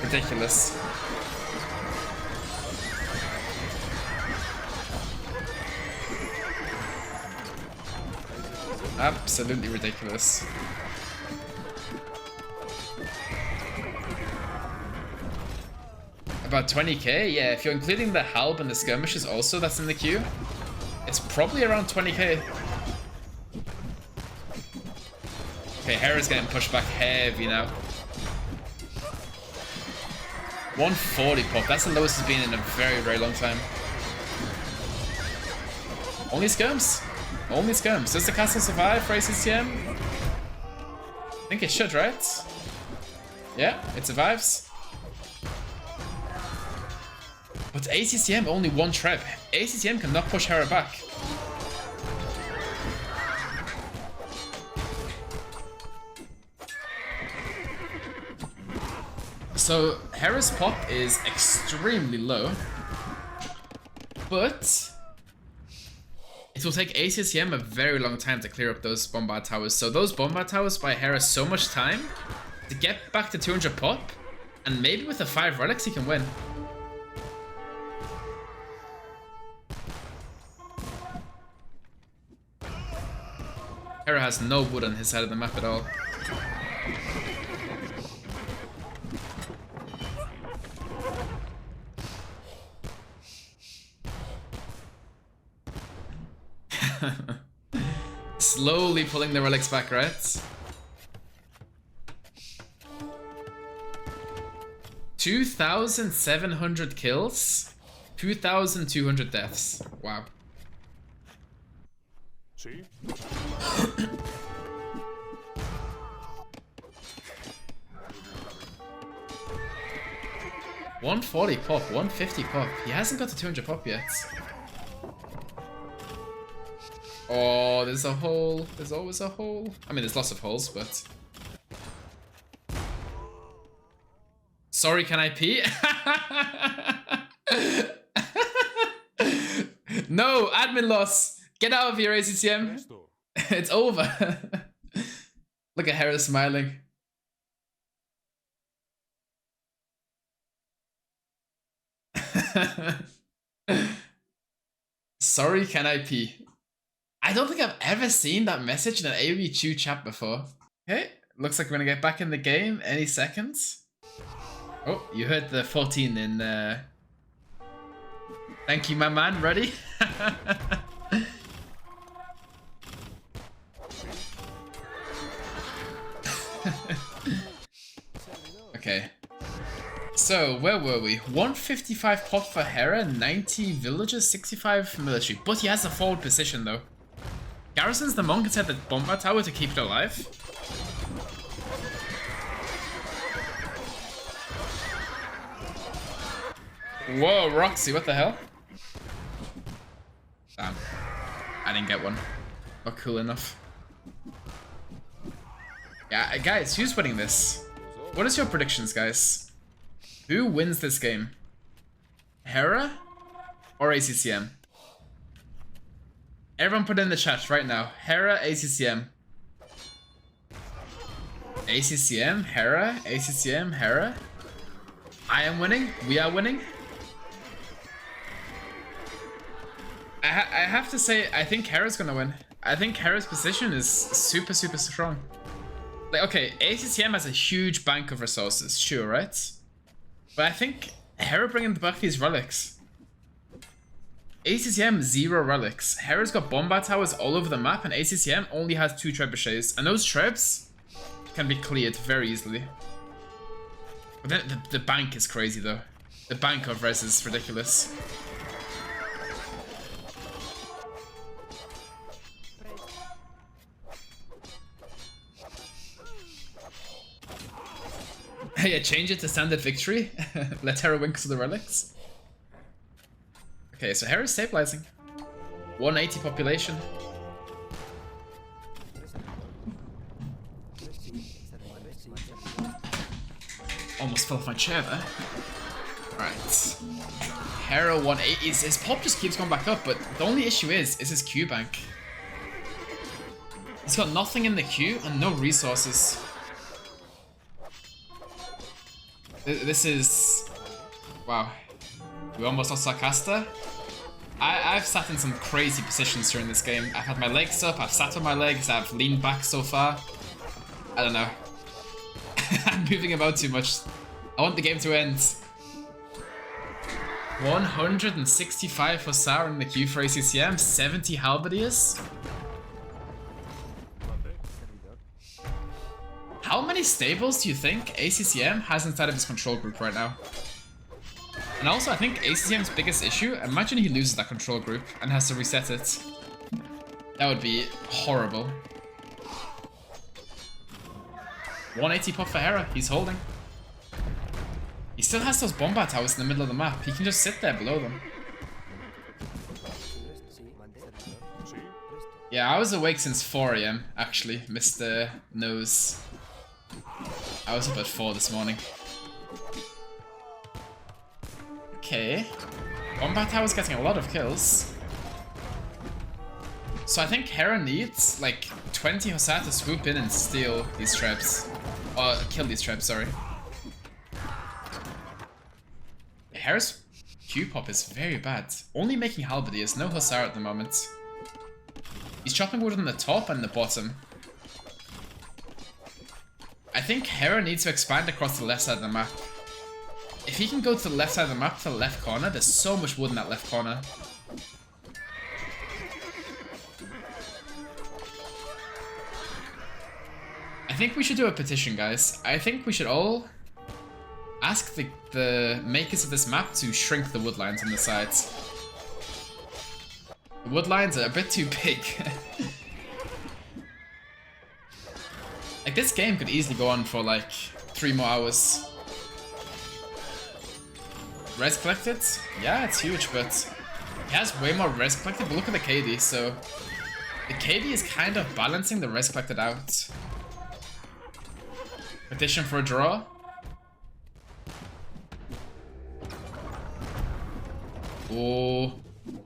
Ridiculous. Absolutely ridiculous. About 20k? Yeah, if you're including the Halb and the skirmishes also that's in the queue, it's probably around 20k. Okay, Hera's getting pushed back heavy now. 140 pop, that's the lowest it's been in a very, very long time. Only skirms. Only skirms. Does the castle survive for ACCM? I think it should, right? Yeah, it survives. But ACCM only one trap. ACCM cannot push Hera back. So Hera's pop is extremely low, but it will take ACCM a very long time to clear up those bombard towers. So those bombard towers buy Hera so much time to get back to 200 pop, and maybe with the 5 relics he can win. Hera has no wood on his side of the map at all. Slowly pulling the relics back, right? 2,700 kills, 2,200 deaths. Wow. See? 140 pop, 150 pop. He hasn't got to 200 pop yet. Oh, there's a hole. There's always a hole. I mean, there's lots of holes, but... Sorry, can I pee? No, admin loss. Get out of here, ACCM. It's over. Look at Hera smiling. Sorry, can I pee? I don't think I've ever seen that message in an AoE chat before. Okay, looks like we're gonna get back in the game any seconds. Oh, you heard the 14 in Thank you, my man. Ready? Okay. So, where were we? 155 pop for Hera, 90 villagers, 65 military. But he has a forward position though. Garrisons the monk inside the bombard tower to keep it alive. Whoa, Roxy, what the hell? Damn. I didn't get one. Not cool enough. Yeah, guys, who's winning this? What is your predictions, guys? Who wins this game? Hera or ACCM? Everyone put it in the chat right now. Hera, ACCM. ACCM, Hera, ACCM, Hera. I am winning. We are winning. I have to say, I think Hera's gonna win. I think Hera's position is super, super strong. Like, okay, ACCM has a huge bank of resources, sure, right? But I think Hera bringing back these relics. ACCM, 0 relics. Hera's got bombard towers all over the map, and ACCM only has 2 trebuchets. And those trebs can be cleared very easily. But then the bank is crazy, though. The bank of res is ridiculous. Yeah, change it to standard victory. Let Hera win because of the relics. Okay, so Hera's stabilizing. 180 population. Almost fell off my chair there. Alright. Hera 180. His pop just keeps going back up, but the only issue is his Q bank. He's got nothing in the queue and no resources. This is... Wow. We almost lost Sarkasta. I've sat in some crazy positions during this game. I've had my legs up, I've sat on my legs, I've leaned back so far. I don't know. I'm moving about too much. I want the game to end. 165 for Sarah in the queue for ACCM, 70 Halberdiers. How many stables do you think ACCM has inside of his control group right now? And also, I think ACCM's biggest issue, imagine he loses that control group and has to reset it. That would be horrible. 180 pop for Hera, he's holding. He still has those bombard towers in the middle of the map. He can just sit there below them. Yeah, I was awake since 4 AM, actually, Mr. Nose. I was up at 4 this morning. Okay. Bombard tower's getting a lot of kills. So I think Hera needs, like, 20 Hussar to swoop in and steal these traps. Or kill these traps, sorry. Hera's Q-pop is very bad. Only making Halberdiers, no Hussar at the moment. He's chopping wood on the top and the bottom. I think Hera needs to expand across the left side of the map. If he can go to the left side of the map, to the left corner, there's so much wood in that left corner. I think we should do a petition, guys. I think we should all ask the makers of this map to shrink the wood lines on the sides. The wood lines are a bit too big. Like, this game could easily go on for like 3 more hours. Res collected? Yeah, it's huge, but it has way more res collected, but look at the KD, so the KD is kind of balancing the res collected out. Petition for a draw. Oh,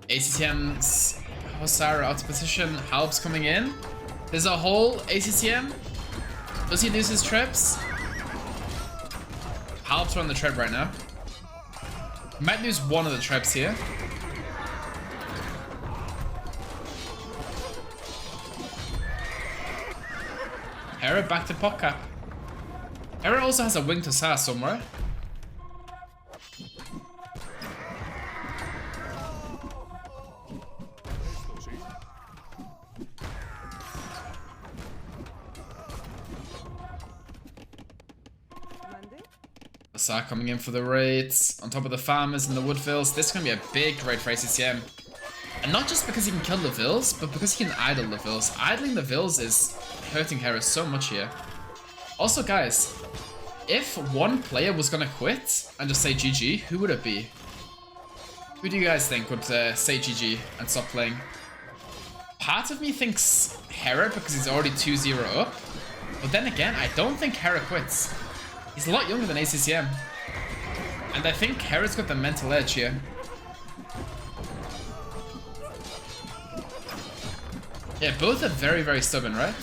ACCM's Hussar out of position. Halb's coming in. There's a whole ACCM. Does he lose his traps? Halb's on the trap right now. Might lose one of the traps here. Hera back to pop cap. Hera also has a winged Hussar somewhere. Hussar coming in for the raids, on top of the farmers and the woodvilles. This is going to be a big raid for ACCM. And not just because he can kill the vills, but because he can idle the vills. Idling the vills is hurting Hera so much here. Also, guys, if one player was going to quit and just say GG, who would it be? Who do you guys think would say GG and stop playing? Part of me thinks Hera because he's already 2-0 up. But then again, I don't think Hera quits. He's a lot younger than ACCM. And I think Hera's got the mental edge here. Yeah, both are very, very stubborn, right?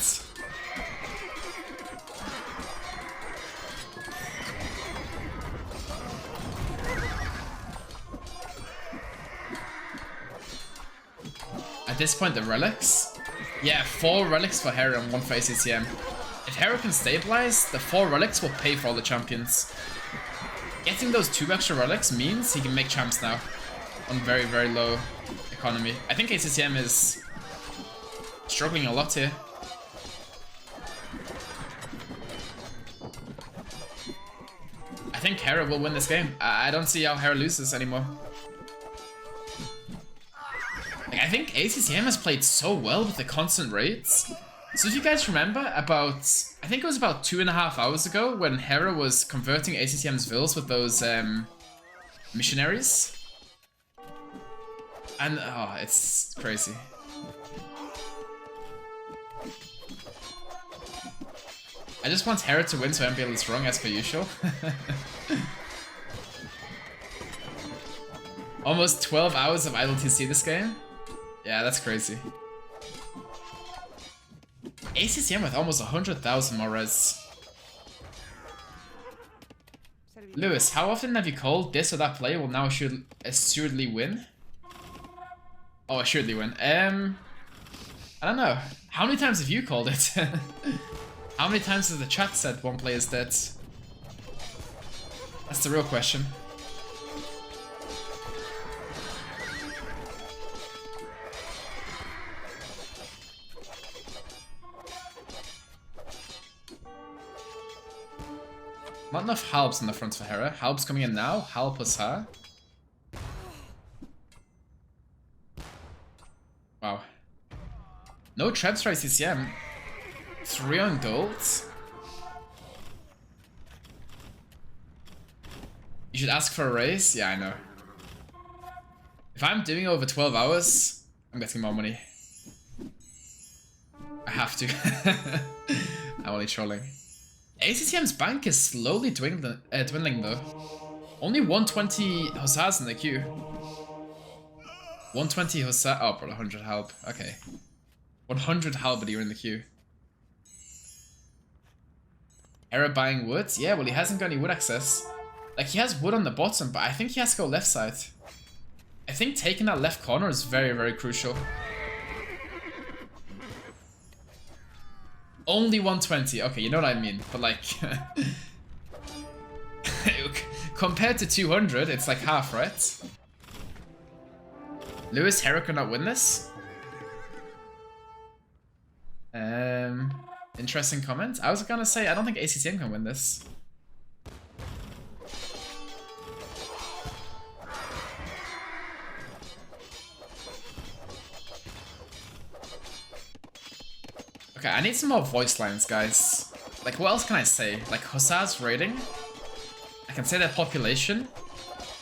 At this point, the relics? Yeah, 4 relics for Hera and 1 for ACCM. If Hera can stabilize, the 4 relics will pay for all the champions. Getting those 2 extra relics means he can make champs now on very, very low economy. I think ACCM is struggling a lot here. I think Hera will win this game. I don't see how Hera loses anymore. Like, I think ACCM has played so well with the constant raids. So if you guys remember, about, I think it was about 2.5 hours ago when Hera was converting ACCM's vills with those missionaries. And, oh, it's crazy. I just want Hera to win so MPL is wrong as per usual. Almost 12 hours of idle TC this game? Yeah, that's crazy. ACCM with almost 100,000 more res. Lewis, how often have you called this or that player will now assuredly win? Oh, assuredly win. I don't know. How many times have you called it? How many times has the chat said one player's dead? That's the real question. Not enough Halbs in the front for Hera. Halb's coming in now. Halb plus her. Wow. No traps for ACCM. 3 on gold. You should ask for a raise? Yeah, I know. If I'm doing over 12 hours, I'm getting more money. I have to. I'm only trolling. ACCM's bank is slowly dwindling though. Only 120 Hussars in the queue. 120 Hussar. Oh, bro, 100 Halb. Okay. 100 Halberdier in the queue. Hera buying wood? Yeah, well, he hasn't got any wood access. Like, he has wood on the bottom, but I think he has to go left side. I think taking that left corner is very, very crucial. Only 120. Okay, you know what I mean. But like, compared to 200, it's like half, right? Lewis, Hera cannot win this. Interesting comment. I was gonna say I don't think ACCM can win this. Okay, I need some more voice lines, guys. Like, what else can I say? Like, Hussar's rating. I can say their population.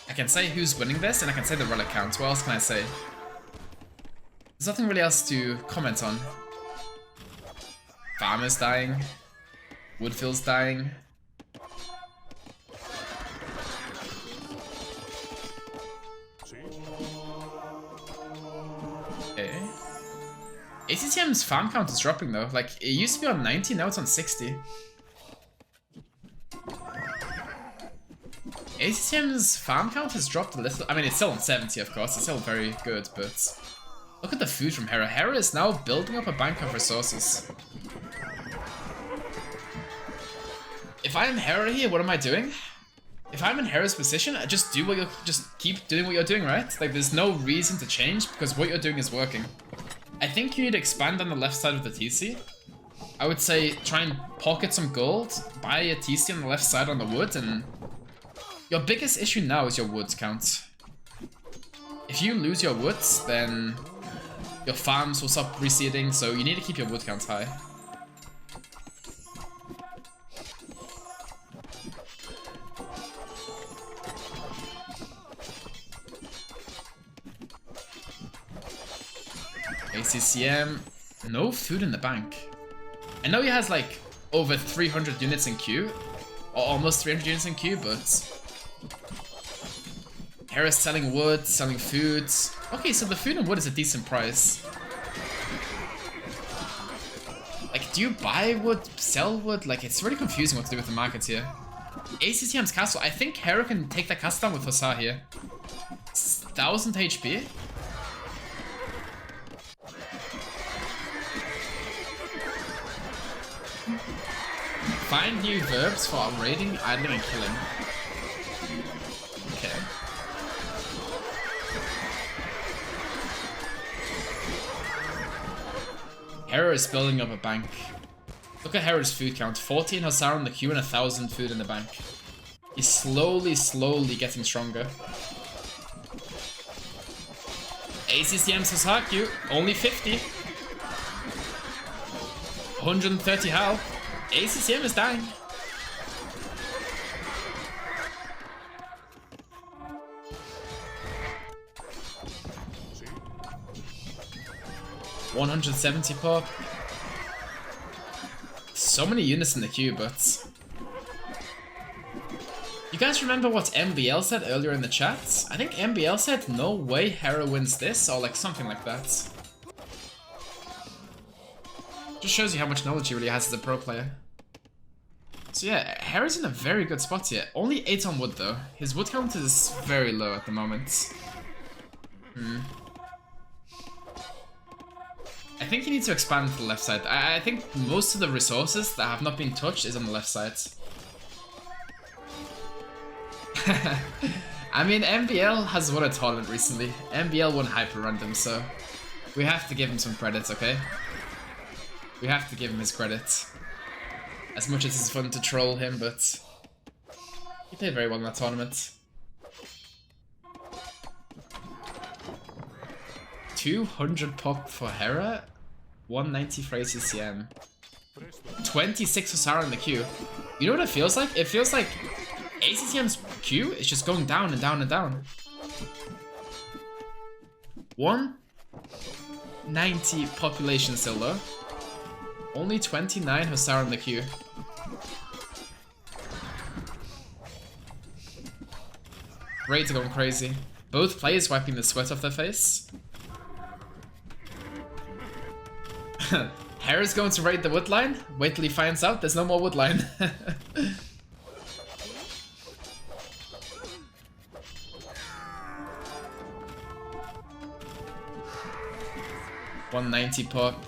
I can say who's winning this, and I can say the relic count. What else can I say? There's nothing really else to comment on. Farmer's dying. Woodfield's dying. Okay. ACCM's farm count is dropping though. Like, it used to be on 90, now it's on 60. ACCM's farm count has dropped a little. I mean, it's still on 70, of course. It's still very good, but look at the food from Hera. Hera is now building up a bank of resources. If I am Hera here, what am I doing? If I'm in Hera's position, I just keep doing what you're doing, right? Like, there's no reason to change because what you're doing is working. I think you need to expand on the left side of the TC. I would say try and pocket some gold, buy a TC on the left side on the wood, and your biggest issue now is your wood count. If you lose your woods, then your farms will stop reseeding, so you need to keep your wood count high. ACCM, no food in the bank. I know he has like over 300 units in queue, or almost 300 units in queue, but Hera's selling wood, selling food. Okay, so the food and wood is a decent price. Like, do you buy wood, sell wood? Like, it's really confusing what to do with the markets here. ACCM's castle, I think Hera can take that castle down with Hussar here. 1000 HP. Find new verbs for raiding, idling, and killing. Okay. Hera is building up a bank. Look at Hera's food count. 14 Hussar in the queue and 1000 food in the bank. He's slowly getting stronger. ACCM's Hussar queue, only 50. 130 health. ACCM is dying. $170 pop. So many units in the queue, but you guys remember what MBL said earlier in the chat? I think MBL said no way Hera wins this, or like something like that. Just shows you how much knowledge he really has as a pro player. So yeah, Hera's in a very good spot here. Only 8 on wood though. His wood count is very low at the moment. I think you need to expand to the left side. I think most of the resources that have not been touched is on the left side. I mean, MBL has won a tournament recently. MBL won Hyper Random, so we have to give him some credit, okay? We have to give him his credit. As much as it's fun to troll him, but he played very well in that tournament. 200 pop for Hera, 190 for ACCM, 26 for Sarah in the queue. You know what it feels like? It feels like ACCM's queue is just going down and down and down. 190 population still though. Only 29 for Sarah in the queue. Raids are going crazy. Both players wiping the sweat off their face. Hera's going to raid the wood line. Wait till he finds out there's no more wood line. $190 pop.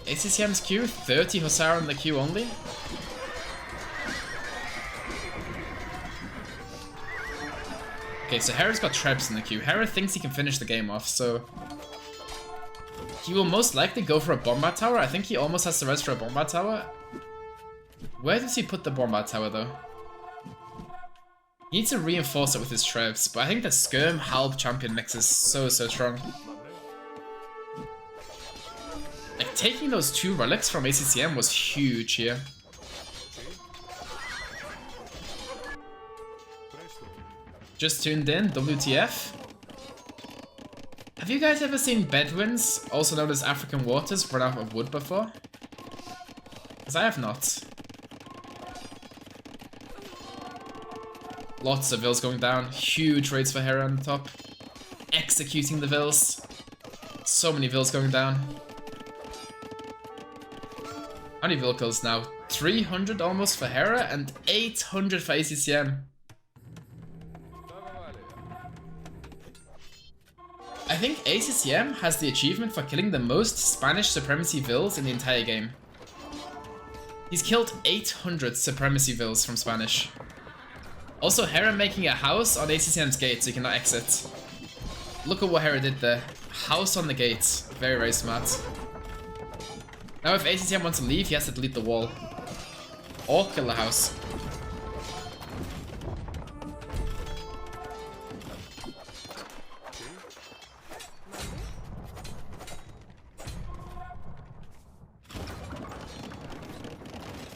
ACCM's queue, 30 Hosara in the queue only. Okay, so Hera's got Trebs in the queue. Hera thinks he can finish the game off, so he will most likely go for a Bombard Tower. I think he almost has the res for a Bombard Tower. Where does he put the Bombard Tower, though? He needs to reinforce it with his Trebs, but I think the Skirm Halb champion mix is so strong. Like, taking those 2 relics from ACCM was huge here. Just tuned in, WTF. Have you guys ever seen Bedouins, also known as African waters, run out of wood before? Because I have not. Lots of vills going down. Huge raids for Hera on the top. Executing the vills. So many vills going down. How many vill kills now? 300 almost for Hera and 800 for ACCM. I think ACCM has the achievement for killing the most Spanish Supremacy vills in the entire game. He's killed 800 Supremacy vills from Spanish. Also, Hera making a house on ACCM's gate so you cannot exit. Look at what Hera did there. House on the gate. Very smart. Now if ACCM wants to leave, he has to delete the wall. Or kill the house.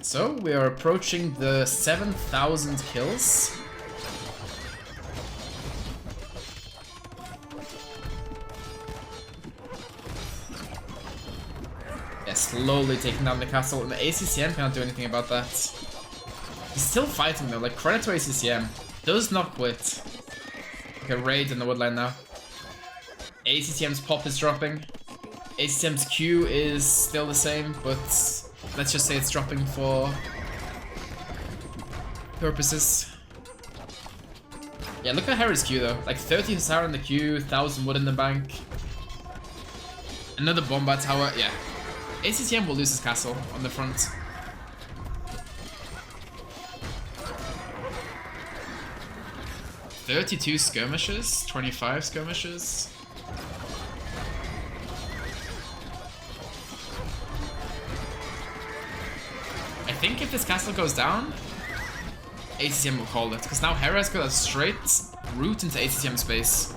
So, we are approaching the 7,000 kills. Yeah, slowly taking down the castle, and the ACCM cannot do anything about that. He's still fighting though, like credit to ACCM. Does not quit. Okay, raid in the woodline now. ACCM's pop is dropping. ACCM's Q is still the same, but let's just say it's dropping for purposes. Yeah, look at Hera's Q though. Like 30 Hosara in the Q, 1,000 wood in the bank. Another Bombard Tower, yeah. ACCM will lose his castle on the front. "32 skirmishes, 25 skirmishes. I think if this castle goes down, ACCM will call it, because now Hera's got a straight route into ACCM space.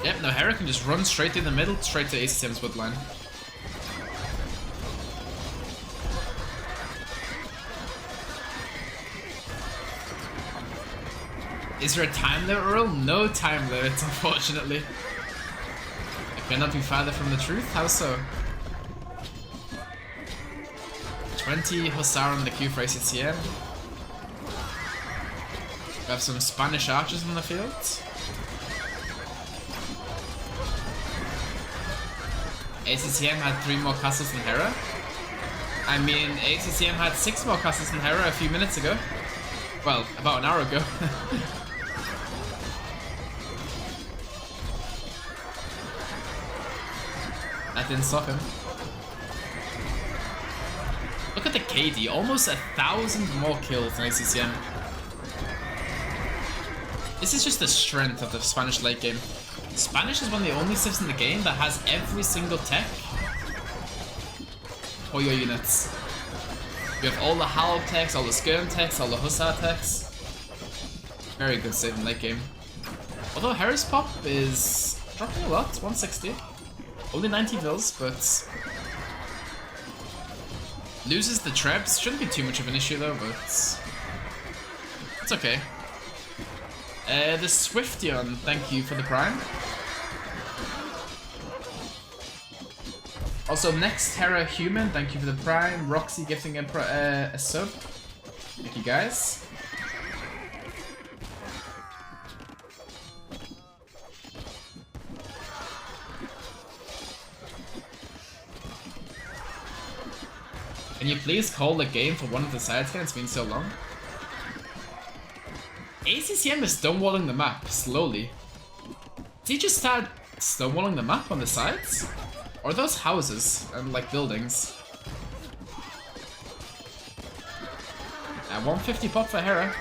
Yep, now Hera can just run straight through the middle, straight to ACCM's woodline. Is there a time limit, Earl? No time limit, unfortunately. I cannot be farther from the truth. How so? 20 Hosara in the queue for ACCM. We have some Spanish archers on the field. ACCM had 3 more castles than Hera. I mean, ACCM had 6 more castles than Hera a few minutes ago. Well, about an hour ago. That didn't stop him. Look at the KD, almost 1,000 more kills than ACCM. This is just the strength of the Spanish late game. Spanish is one of the only civs in the game that has every single tech for your units. You have all the Halb techs, all the Skirm techs, all the Hussar techs. Very good save in late game. Although Hera's pop is dropping a lot, 160. Only 90 mils, but loses the traps. Shouldn't be too much of an issue though, but it's okay. The Swiftion, thank you for the prime. Also, next Hera Human, thank you for the prime. Roxy gifting a sub. Thank you guys. Can you please call the game for one of the sides again? It's been so long. ACCM is stonewalling the map, slowly. Did he just start stonewalling the map on the sides? Or are those houses and like buildings? 150 pop for Hera.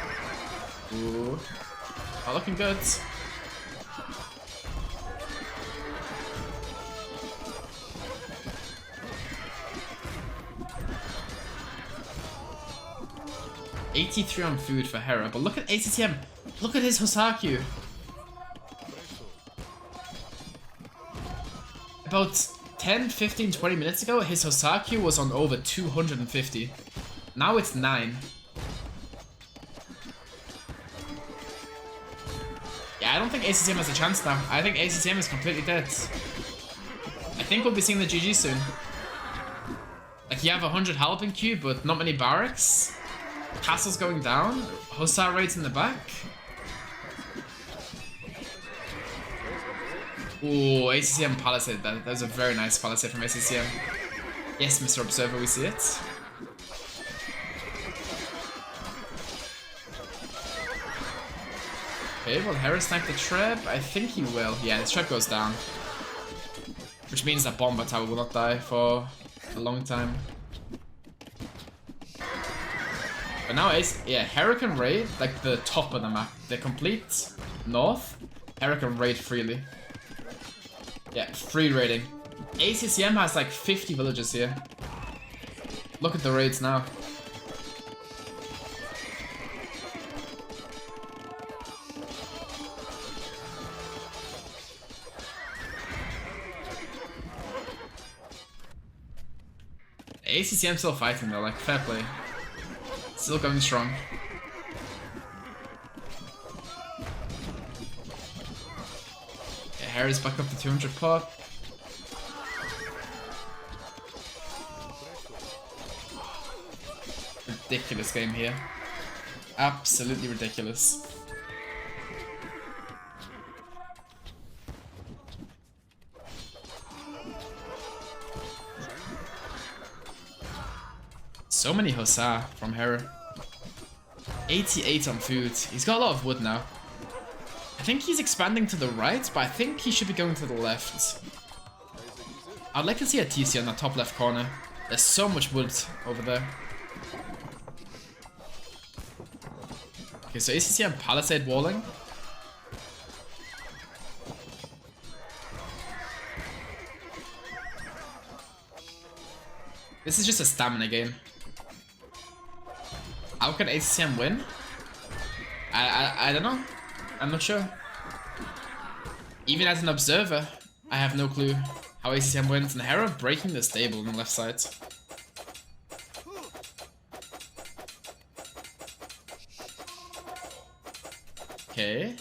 Ooh. Not looking good. $83 on food for Hera, but look at ACCM. Look at his Hosaku. About 10, 15, 20 minutes ago, his Hosaku was on over 250. Now it's 9. Yeah, I don't think ACCM has a chance now. I think ACCM is completely dead. I think we'll be seeing the GG soon. Like, you have 100 Halb in queue, but not many barracks. Castle's going down. Hussar raids in the back. Ooh, ACCM Palisade. That was a very nice Palisade from ACCM. Yes, Mr. Observer, we see it. Okay, will Hera snipe the trap? I think he will. Yeah, the trap goes down. Which means that Bomber Tower will not die for a long time. But now Hera can raid like the top of the map. The complete north, Hera can raid freely. Yeah, free raiding. ACCM has like 50 villages here. Look at the raids now. ACCM still fighting though, like fair play. Still going strong. Yeah, Hera's back up to 200 pop. Ridiculous game here. Absolutely ridiculous. So many Hussar from Hera. 88 on food. He's got a lot of wood now. I think he's expanding to the right, but I think he should be going to the left. I'd like to see a TC on the top left corner. There's so much wood over there. Okay, so ACCM Palisade walling. This is just a stamina game. How can ACCM win? I don't know. I'm not sure. Even as an observer, I have no clue how ACCM wins. And Hera breaking the stable on the left side. Okay.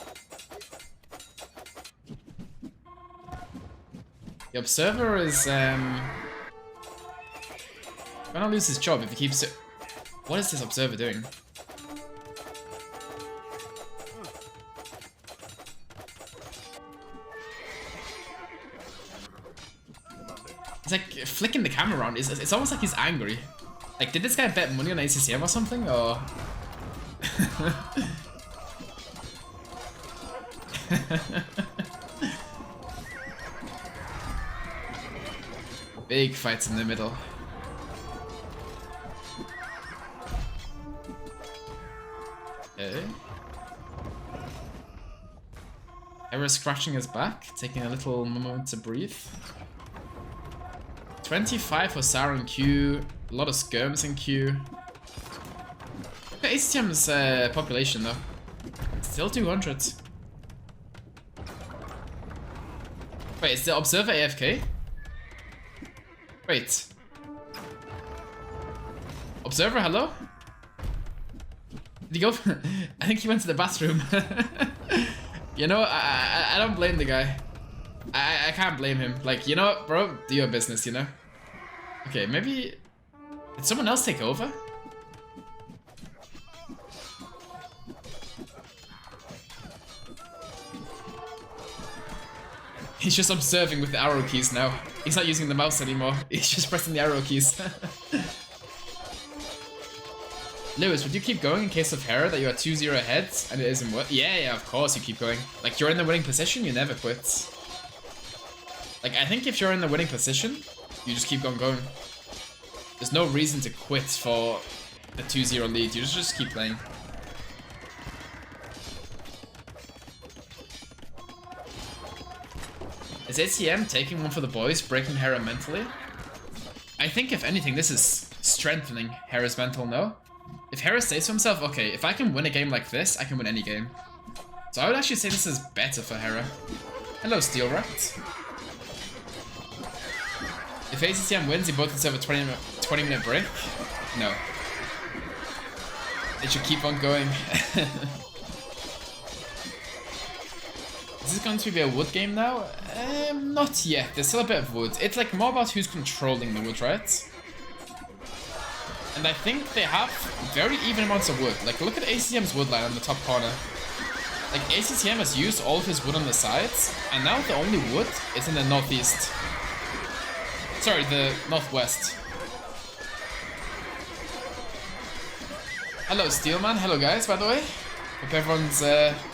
The observer is gonna lose his job if he keeps it. What is this observer doing? It's like flicking the camera around. It's almost like he's angry. Like, did this guy bet money on ACCM or something, or? Big fights in the middle. Okay. Hera scratching his back, taking a little moment to breathe. 25 for Sarah in Q, a lot of skirms in Q. Look at ACCM's population though. Still 200. Wait, is the observer AFK? Wait. Observer, hello? Did he go? I think he went to the bathroom. You know, I don't blame the guy. I can't blame him. Like, you know what, bro? Do your business, you know? Okay, maybe... Did someone else take over? He's just observing with the arrow keys now. He's not using the mouse anymore. He's just pressing the arrow keys. Lewis, would you keep going in case of Hera that you are 2-0 ahead and it isn't worth? Yeah, of course you keep going. Like, you're in the winning position, you never quit. Like, I think if you're in the winning position, you just keep on going. There's no reason to quit for a 2-0 lead, you just keep playing. Is ACCM taking one for the boys, breaking Hera mentally? I think if anything, this is strengthening Hera's mental, no? If Hera says to himself, okay, if I can win a game like this, I can win any game. So I would actually say this is better for Hera. Hello, Steel Rat. If ACCM wins, he both deserve a 20-minute break? No. They should keep on going. Is this going to be a wood game now? Not yet. There's still a bit of wood. It's like more about who's controlling the wood, right? And I think they have very even amounts of wood. Like, look at ACCM's wood line on the top corner. Like, ACCM has used all of his wood on the sides, and now the only wood is in the northeast. Sorry, the northwest. Hello, Steelman. Hello, guys, by the way. Hope everyone's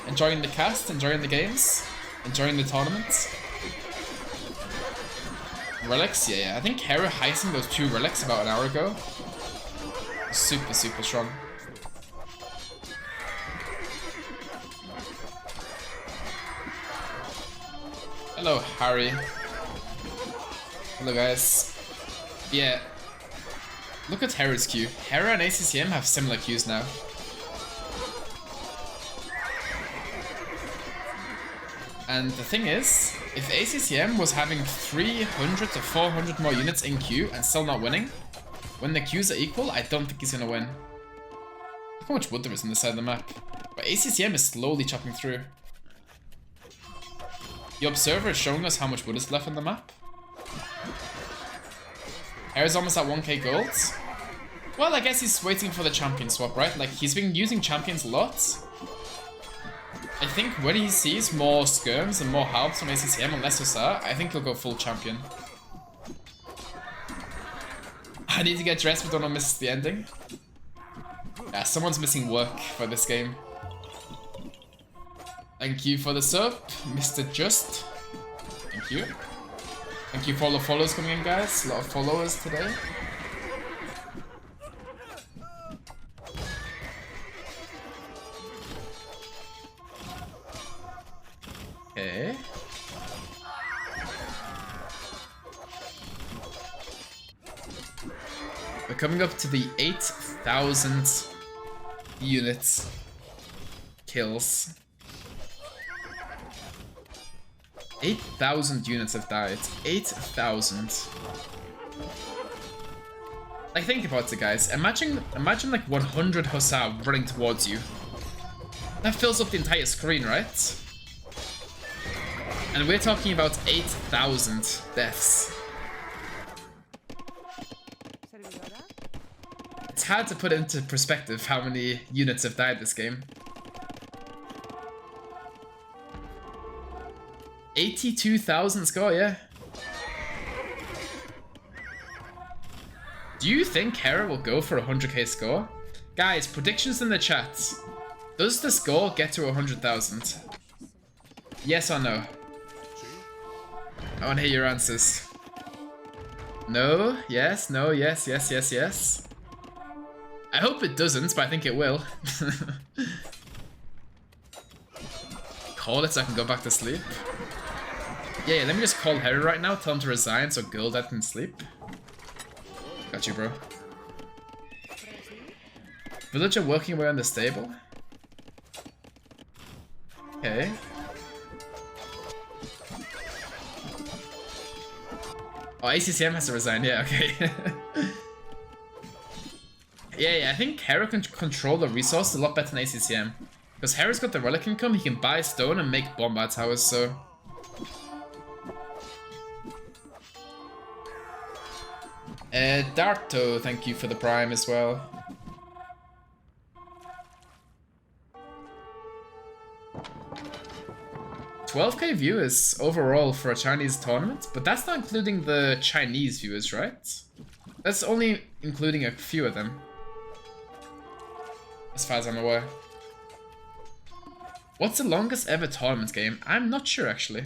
enjoying the cast, enjoying the games, enjoying the tournaments. Relics? Yeah. I think Hera heisting those 2 relics about an hour ago. Super, super strong. Hello, Harry. Hello, guys. Yeah. Look at Hera's queue. Hera and ACCM have similar queues now. And the thing is, if ACCM was having 300 to 400 more units in queue and still not winning, when the queues are equal, I don't think he's gonna win. Look how much wood there is on the side of the map. But ACCM is slowly chopping through. The observer is showing us how much wood is left on the map. Hera's almost at 1k gold. Well, I guess he's waiting for the champion swap, right? Like, he's been using champions a lot. I think when he sees more skirms and more helps from ACCM and less Hussar, I think he'll go full champion. I need to get dressed but don't want to miss the ending. Yeah, someone's missing work for this game. Thank you for the sub, Mr. Just. Thank you. Thank you for all the follows coming in, guys. A lot of followers today. Okay. We're coming up to the 8,000 units kills. 8,000 units have died. 8,000. Like, think about it, guys. Imagine like 100 Hussar running towards you. That fills up the entire screen, right? And we're talking about 8,000 deaths. It's hard to put into perspective how many units have died this game. 82,000 score, yeah. Do you think Hera will go for a 100k score? Guys, predictions in the chat. Does the score get to 100,000? Yes or no? I want to hear your answers. No, yes, no, yes, yes, yes, yes. I hope it doesn't, but I think it will. Call it so I can go back to sleep. Yeah, let me just call Hera right now, tell him to resign so Gul'dan can sleep. Got you, bro. Villager working away on the stable. Okay. Oh, ACCM has to resign, yeah, okay. yeah, I think Hera can control the resource a lot better than ACCM. Because Hera's got the relic income, he can buy stone and make bombard towers, so... Darto, thank you for the prime as well. $12k viewers overall for a Chinese tournament, but that's not including the Chinese viewers, right? That's only including a few of them. As far as I'm aware. What's the longest ever tournament game? I'm not sure, actually.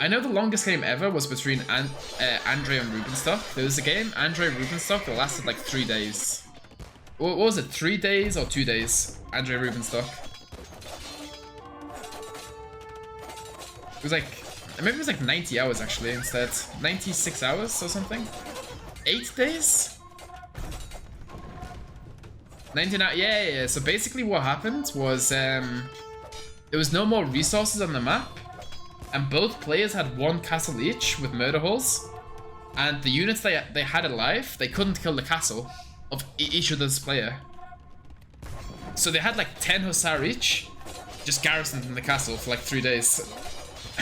I know the longest game ever was between Andre and Rubenstock. There was a game, Andre Rubenstock, that lasted like 3 days. What was it, 3 days or 2 days? Andre Rubenstock. It was like, maybe it was like 90 hours actually instead. 96 hours or something? 8 days? 19 hours, yeah. So basically what happened was, there was no more resources on the map. And both players had 1 castle each with murder holes. And the units they had alive, they couldn't kill the castle of each other's player. So they had like 10 Hussar each, just garrisoned in the castle for like 3 days.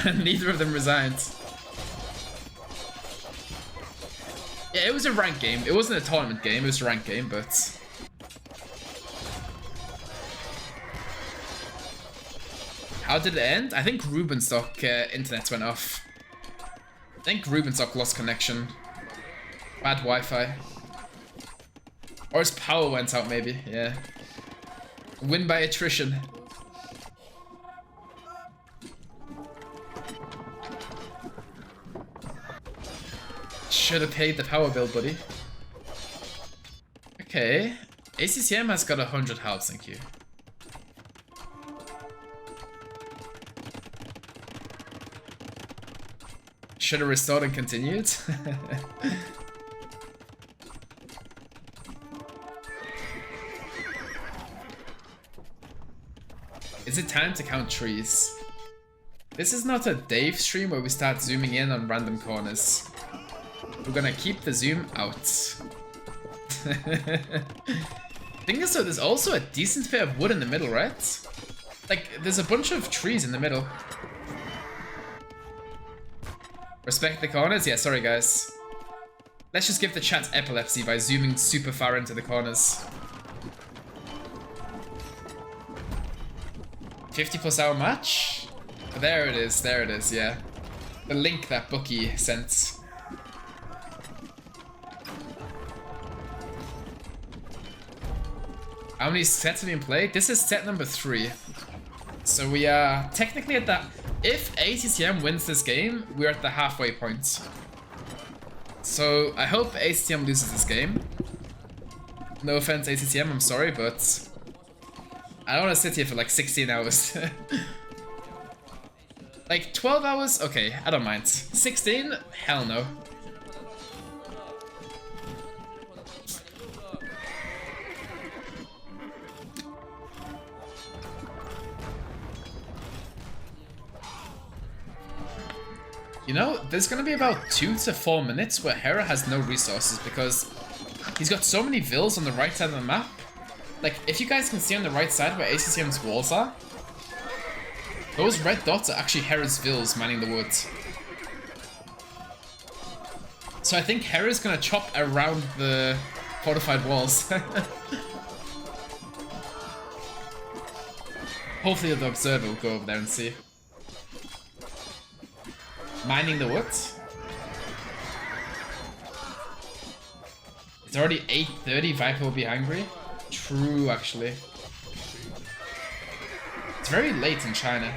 And neither of them resigned. Yeah, it was a ranked game. It wasn't a tournament game, it was a ranked game, but... How did it end? I think Rubenstock internet went off. I think Rubenstock lost connection. Bad Wi-Fi. Or his power went out maybe, yeah. Win by attrition. Should have paid the power bill, buddy. Okay. ACCM has got 100 health, thank you. Should have restored and continued. Is it time to count trees? This is not a Dave stream where we start zooming in on random corners. We're gonna keep the zoom out. Thing is though, there's also a decent bit of wood in the middle, right? Like, there's a bunch of trees in the middle. Respect the corners? Yeah, sorry guys. Let's just give the chat epilepsy by zooming super far into the corners. 50+ hour match? There it is, yeah. The link that Bookie sent. How many sets have been played? This is set number 3. So we are technically at that. If ACCM wins this game, we're at the halfway point. So I hope ACCM loses this game. No offense, ACCM, I'm sorry, but I don't want to sit here for like 16 hours. Like 12 hours? Okay, I don't mind. 16? Hell no. You know, there's gonna be about 2 to 4 minutes where Hera has no resources because he's got so many vills on the right side of the map. Like, if you guys can see on the right side where ACCM's walls are, those red dots are actually Hera's vills manning the woods. So I think Hera's gonna chop around the fortified walls. Hopefully the observer will go over there and see. Mining the woods. It's already 8:30. Viper will be hungry. True, actually. It's very late in China.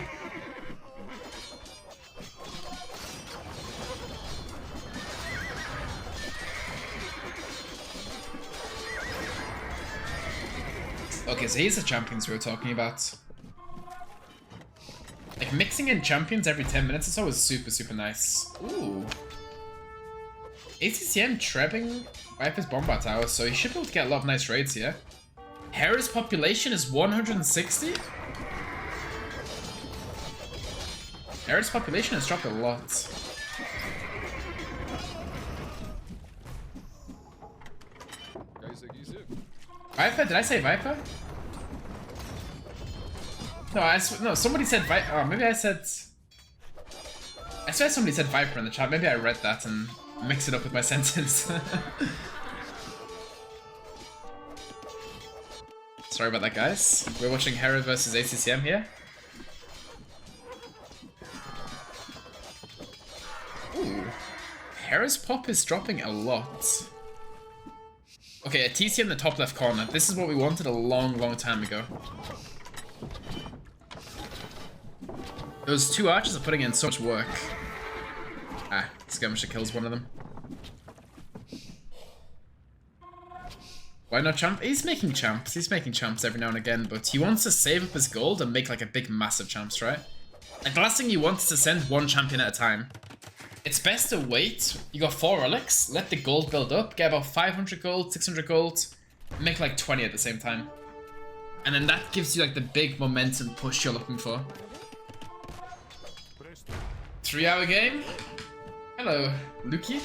Okay, so here's the champions we were talking about. Like, mixing in champions every 10 minutes is always super, super nice. Ooh. ACCM trebbing Viper's Bombard Tower, so he should be able to get a lot of nice raids here. Hera's population is 160? Hera's population has dropped a lot. Viper? Did I say Viper? No, no, somebody said Viper. Oh, maybe I said... I swear somebody said Viper in the chat. Maybe I read that and mixed it up with my sentence. Sorry about that, guys. We're watching Hera versus ACCM here. Ooh. Hera's pop is dropping a lot. Okay, a TC in the top left corner. This is what we wanted a long, long time ago. Those two archers are putting in so much work. Ah, Skirmisher kills one of them. Why not champ? He's making champs. He's making champs every now and again, but he wants to save up his gold and make like a big, massive champs, right? Like the last thing you want is to send one champion at a time. It's best to wait. You got 4 relics, let the gold build up, get about 500 gold, 600 gold, make like 20 at the same time. And then that gives you like the big momentum push you're looking for. 3-hour game. Hello, Luki.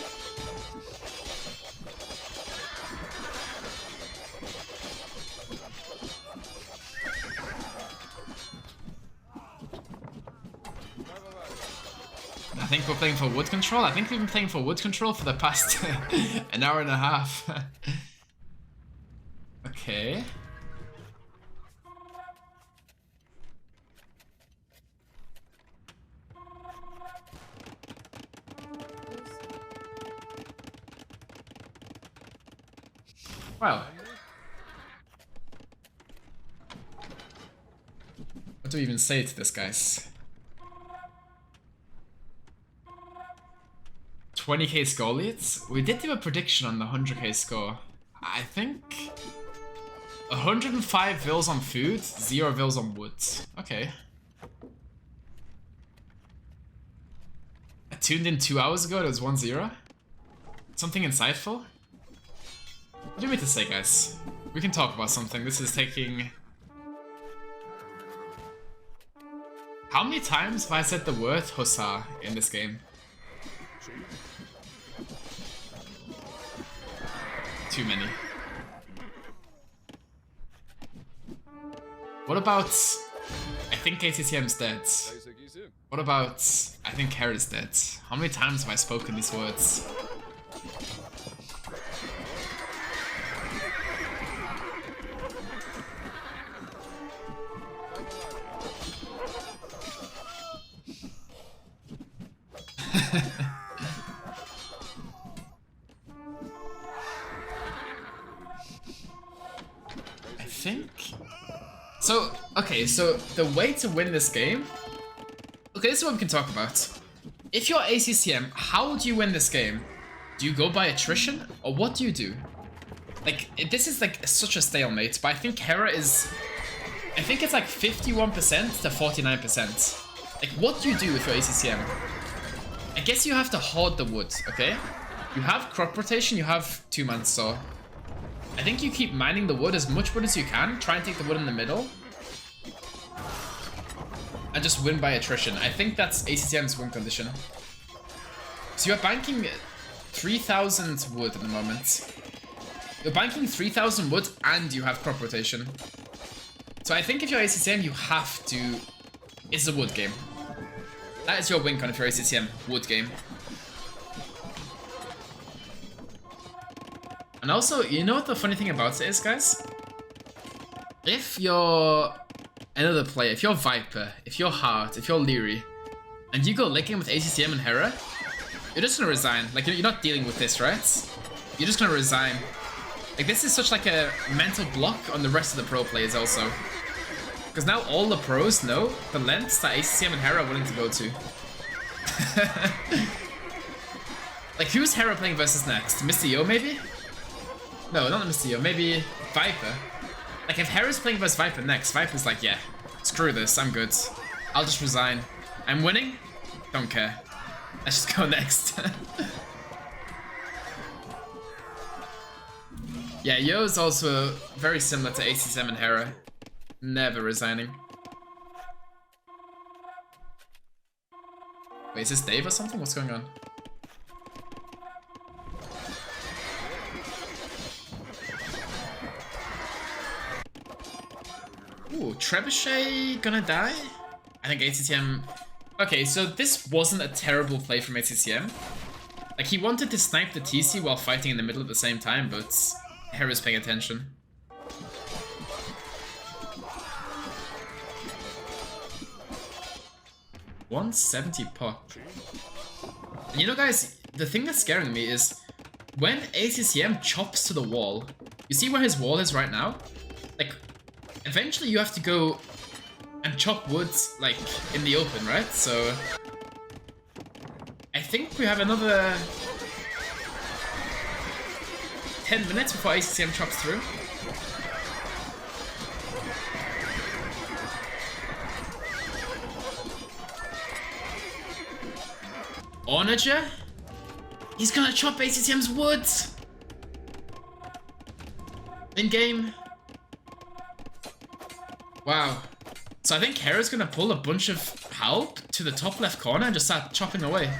I think we're playing for wood control. I think we've been playing for wood control for the past an hour and a half. Okay. Wow. What do we even say to this, guys? 20k score leads? We did do a prediction on the 100k score. I think 105 vils on food, 0 vils on wood. Okay. I tuned in 2 hours ago, it was 1-0. Something insightful? What do you mean to say, guys? We can talk about something. This is taking... How many times have I said the word Hussar in this game? Too many. What about... I think ACCM's dead. What about... I think Hera's dead. How many times have I spoken these words? I think... So, okay, so the way to win this game... Okay, this is what we can talk about. If you're ACCM, how do you win this game? Do you go by attrition? Or what do you do? Like, this is like such a stalemate, but I think Hera is... I think it's like 51% to 49%. Like, what do you do if you're ACCM? I guess you have to hoard the wood, okay? You have crop rotation, you have 2-man saw. I think you keep mining the wood, as much wood as you can. Try and take the wood in the middle. And just win by attrition. I think that's ACCM's win condition. So you're banking 3,000 wood at the moment. You're banking 3,000 wood and you have crop rotation. So I think if you're ACCM, you have to... It's a wood game. That is your win con if you're ACCM. Wood game. And also, you know what the funny thing about it is, guys? If you're another player, if you're Viper, if you're Heart, if you're Leary, and you go late game with ACCM and Hera, you're just gonna resign. Like, you're not dealing with this, right? You're just gonna resign. Like, this is such like a mental block on the rest of the pro players also. Because now all the pros know the lengths that ACCM and Hera are willing to go to. Like, who's Hera playing versus next? Mr. Yo, maybe? No, not Mr. Yo, maybe Viper. Like, if Hera's playing versus Viper next, Viper's like, yeah, screw this, I'm good. I'll just resign. I'm winning? Don't care. Let's just go next. Yeah, Yo's also very similar to ACCM and Hera. Never resigning. Wait, is this Dave or something? What's going on? Ooh, Trebuchet gonna die? I think ACCM... Okay, so this wasn't a terrible play from ACCM. Like, he wanted to snipe the TC while fighting in the middle at the same time, but Hera's paying attention. $170 pop. And you know, guys, the thing that's scaring me is when ACCM chops to the wall, you see where his wall is right now? Like, eventually you have to go and chop woods, like, in the open, right? So I think we have another 10 minutes before ACCM chops through. Onager? He's gonna chop ACCM's woods! In game. Wow. So I think Hera's gonna pull a bunch of help to the top left corner and just start chopping away.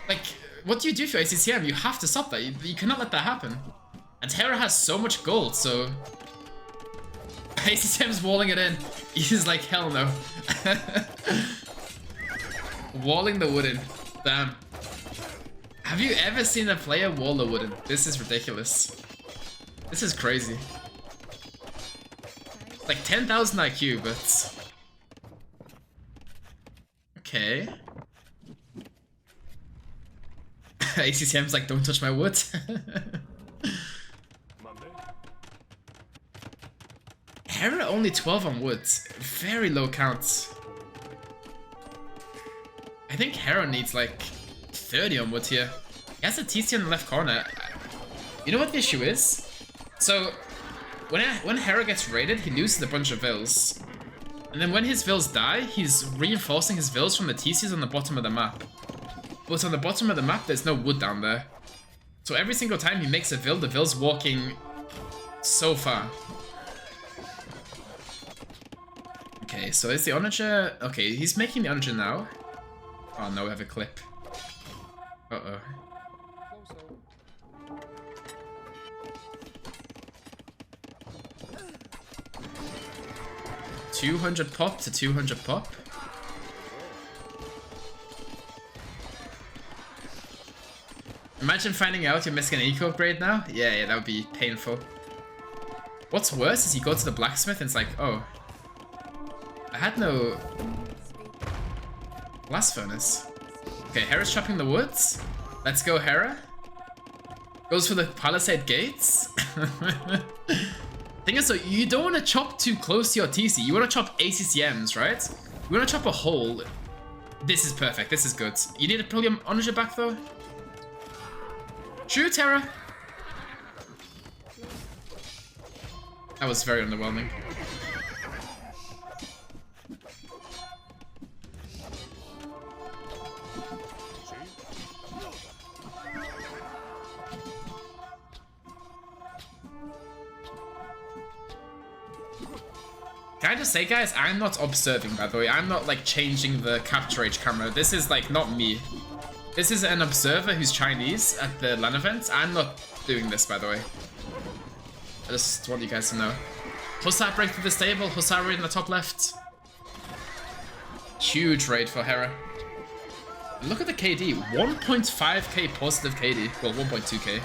Like, what do you do for ACCM? You have to stop that. You cannot let that happen. And Hera has so much gold, so... ACCM's walling it in. He's like, hell no. Walling the wood in. Damn. Have you ever seen a player wall the wood in? This is ridiculous. This is crazy. Like 10,000 IQ, but... Okay. ACCM's like, don't touch my wood. Hera only 12 on wood. Very low counts. I think Hera needs like 30 on wood here. He has a TC in the left corner. You know what the issue is? So, when Hera gets raided, he loses a bunch of vills. And then when his vills die, he's reinforcing his vills from the TCs on the bottom of the map. But on the bottom of the map, there's no wood down there. So every single time he makes a vill, the vill's walking so far. Okay, so is the Onager... Okay, he's making the Onager now. Oh no, we have a clip. Uh-oh. 200 pop to 200 pop. Imagine finding out you're missing an eco upgrade now. Yeah, that would be painful. What's worse is you go to the blacksmith and it's like, oh, I had no blast furnace. Okay, Hera's chopping the woods. Let's go, Hera. Goes for the palisade gates. Thing is, so you don't want to chop too close to your TC. You want to chop ACCMs, right? You want to chop a hole. This is perfect. This is good. You need to pull your Onager back, though. Shoot, Hera. That was very underwhelming. Can I just say, guys, I'm not observing, by the way. I'm not, like, changing the capture age camera. This is, like, not me. This is an observer who's Chinese at the LAN event. I'm not doing this, by the way. I just want you guys to know. Hussar break through the stable. Hussar raid in the top left. Huge raid for Hera. Look at the KD. 1.5k positive KD. Well, 1.2k.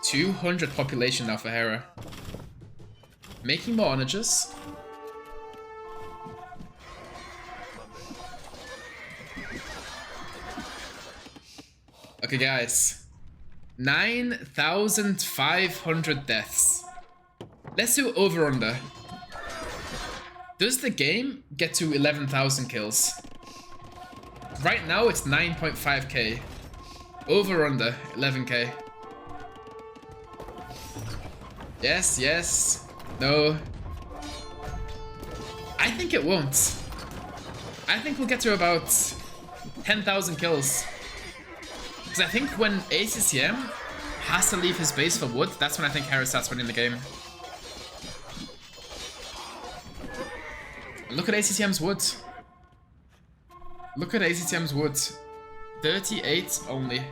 $200 population now for Hera. Making more Onagers. Okay, guys. 9,500 deaths. Let's do over-under. Does the game get to 11,000 kills? Right now, it's 9.5k. Over-under, 11k. Yes, yes. No. I think it won't. I think we'll get to about 10,000 kills. Because I think when ACCM has to leave his base for wood, that's when I think Hera starts winning the game. Look at ACCM's wood. Look at ACCM's wood. 38 only.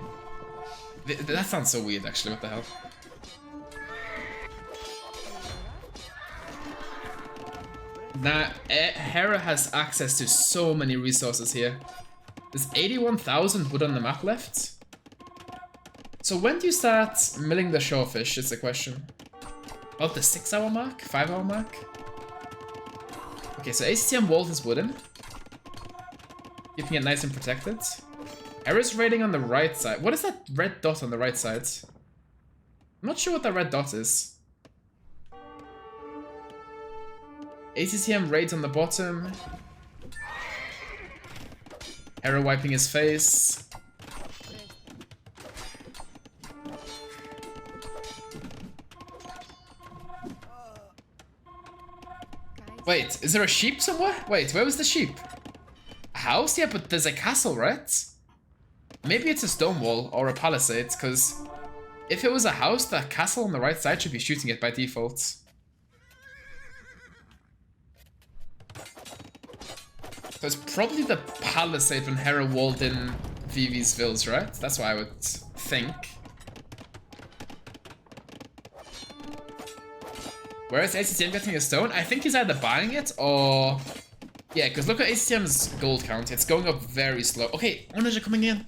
That sounds so weird, actually. What the hell? Now, Hera has access to so many resources here. There's 81,000 wood on the map left. So when do you start milling the shellfish is the question. About the 6-hour mark? 5-hour mark? Okay, so ACCM walled his wood in. Keeping it nice and protected. Hera's raiding on the right side. What is that red dot on the right side? I'm not sure what that red dot is. ACCM raids on the bottom. Hera wiping his face. Wait, is there a sheep somewhere? Wait, where was the sheep? A house? Yeah, but there's a castle, right? Maybe it's a stone wall or a palisade, because if it was a house, that castle on the right side should be shooting it by default. So it's probably the palisade when Hera walled in Vivi's villas, right? That's what I would think. Where is ACCM getting a stone? I think he's either buying it or... Yeah, because look at ACCM's gold count. It's going up very slow. Okay, owners are coming in.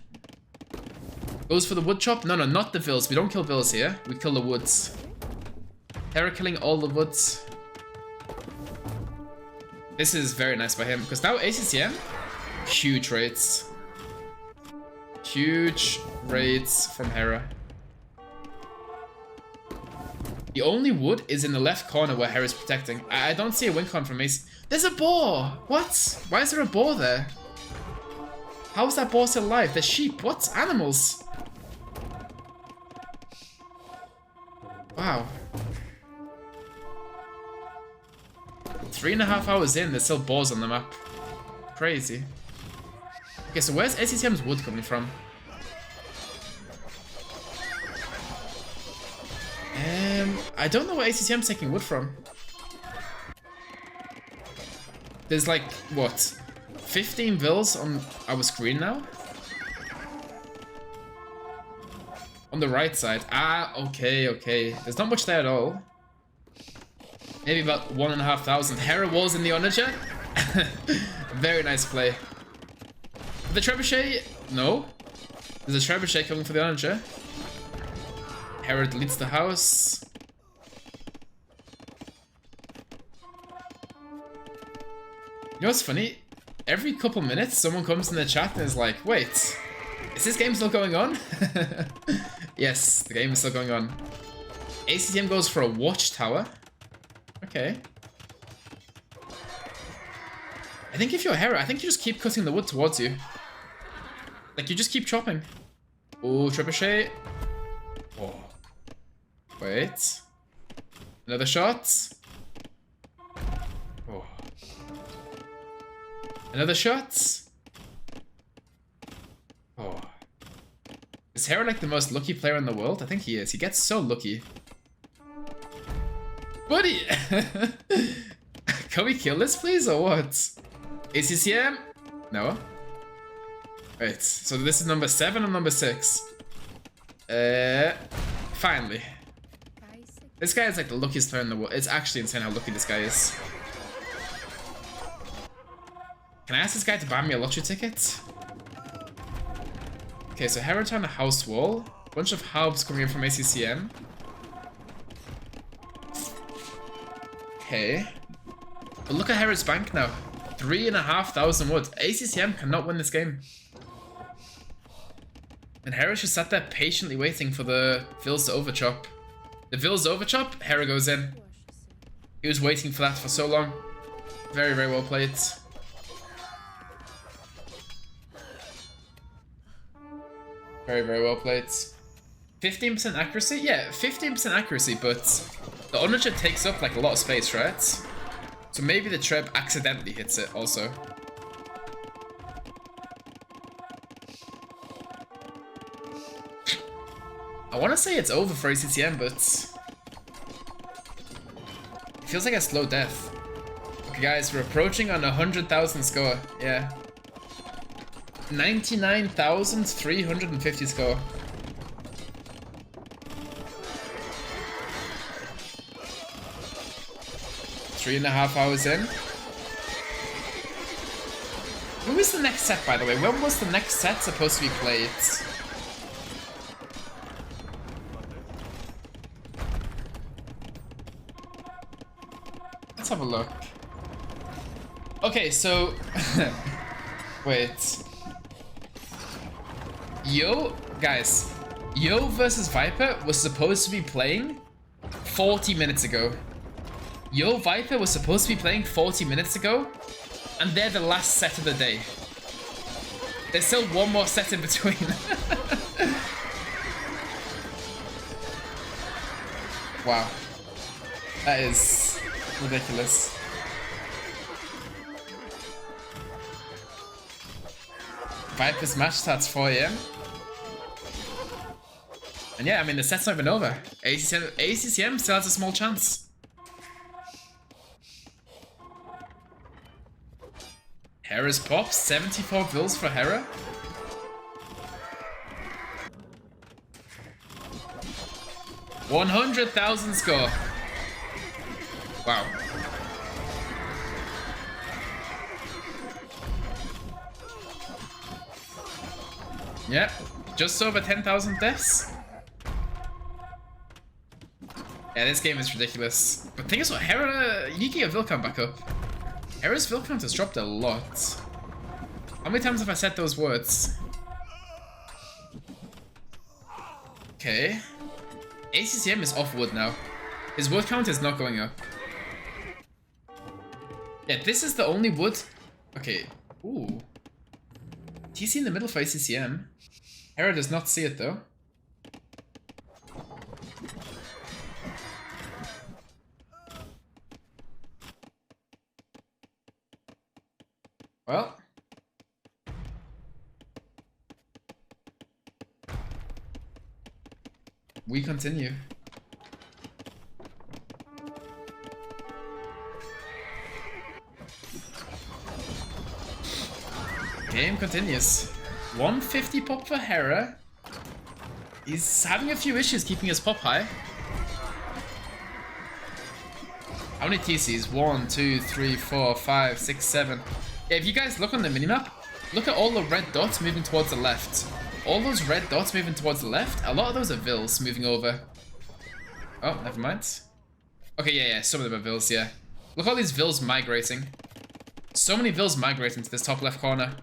Goes for the wood chop? No, no, not the vills. We don't kill vills here. We kill the woods. Hera killing all the woods. This is very nice by him, because now ACCM, huge raids. Huge raids from Hera. The only wood is in the left corner where Hera's protecting. I don't see a win con from Ace. There's a boar! What? Why is there a boar there? How is that boar still alive? There's sheep. What? Animals? Wow. 3.5 hours in, there's still boars on the map. Crazy. Okay, so where's ACCM's wood coming from? I don't know where ACCM's taking wood from. There's like, what? 15 vills on our screen now? On the right side. Ah, okay, okay. There's not much there at all. Maybe about 1,500. Hera walls in the Onager. Very nice play. The trebuchet? No. There's a trebuchet coming for the Onager. Hera deletes the house. You know what's funny? Every couple minutes, someone comes in the chat and is like, wait, is this game still going on? Yes, the game is still going on. ACCM goes for a watchtower. Okay. I think if you're Hera, I think you just keep cutting the wood towards you. Like, you just keep chopping. Oh, trebuchet. Oh. Wait. Another shot. Oh. Another shot. Oh. Is Hera like the most lucky player in the world? I think he is. He gets so lucky. Buddy! Can we kill this, please, or what? ACCM? No. Wait, so this is number 7 or number 6? Finally. This guy is like the luckiest player in the world. It's actually insane how lucky this guy is. Can I ask this guy to buy me a lottery ticket? Okay, so Hera turned a house wall. Bunch of halbs coming in from ACCM. Okay. But look at Hera's bank now. 3,500 wood. ACCM cannot win this game. And Hera just sat there patiently waiting for the Vils to overchop. The Vils overchop, Hera goes in. He was waiting for that for so long. Very, very well played. Very, very well played. 15% accuracy? Yeah, 15% accuracy, but the underchip takes up like a lot of space, right? So maybe the trap accidentally hits it also. I want to say it's over for ACCM, but it feels like a slow death. Okay, guys, we're approaching on 100,000 score. Yeah. 99,350 score. Three and a half hours in. Who is the next set, by the way? When was the next set supposed to be played? Let's have a look. Okay, so... Wait. Yo, guys. Yo versus Viper was supposed to be playing 40 minutes ago. Yo Viper was supposed to be playing 40 minutes ago, and they're the last set of the day. There's still one more set in between. Wow. That is ridiculous. Viper's match starts 4 AM. And yeah, I mean, the set's not even over. ACCM still has a small chance. Hera's pop, 74 Vils for Hera. $100,000 score. Wow. Yep, just over 10,000 deaths. Yeah, this game is ridiculous. But the thing is what, Hera, you need to get your Vil count back up. Hera's Vil count has dropped a lot. How many times have I said those words? Okay. ACCM is off wood now. His wood count is not going up. Yeah, this is the only wood. Okay. Ooh. TC in the middle for ACCM. Hera does not see it though. Well. We continue. Game continues. 150 pop for Hera. He's having a few issues keeping his pop high. How many TCs? 1, 2, 3, 4, 5, 6, 7. Yeah, if you guys look on the minimap, look at all the red dots moving towards the left. All those red dots moving towards the left, a lot of those are Vils moving over. Oh, never mind. Okay, yeah, some of them are Vils, yeah. Look at all these Vils migrating. So many Vils migrating to this top left corner.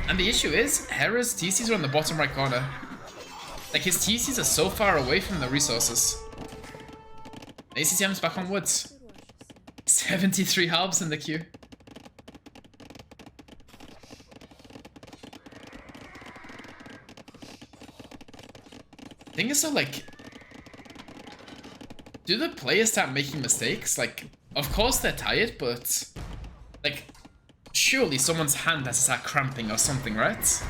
And the issue is, Hera's TCs are on the bottom right corner. Like, his TCs are so far away from the resources. ACCM's back on woods. 73 halves in the queue. Thing is, so like, do the players start making mistakes? Like, of course they're tired, but like, surely someone's hand has to start cramping or something, right?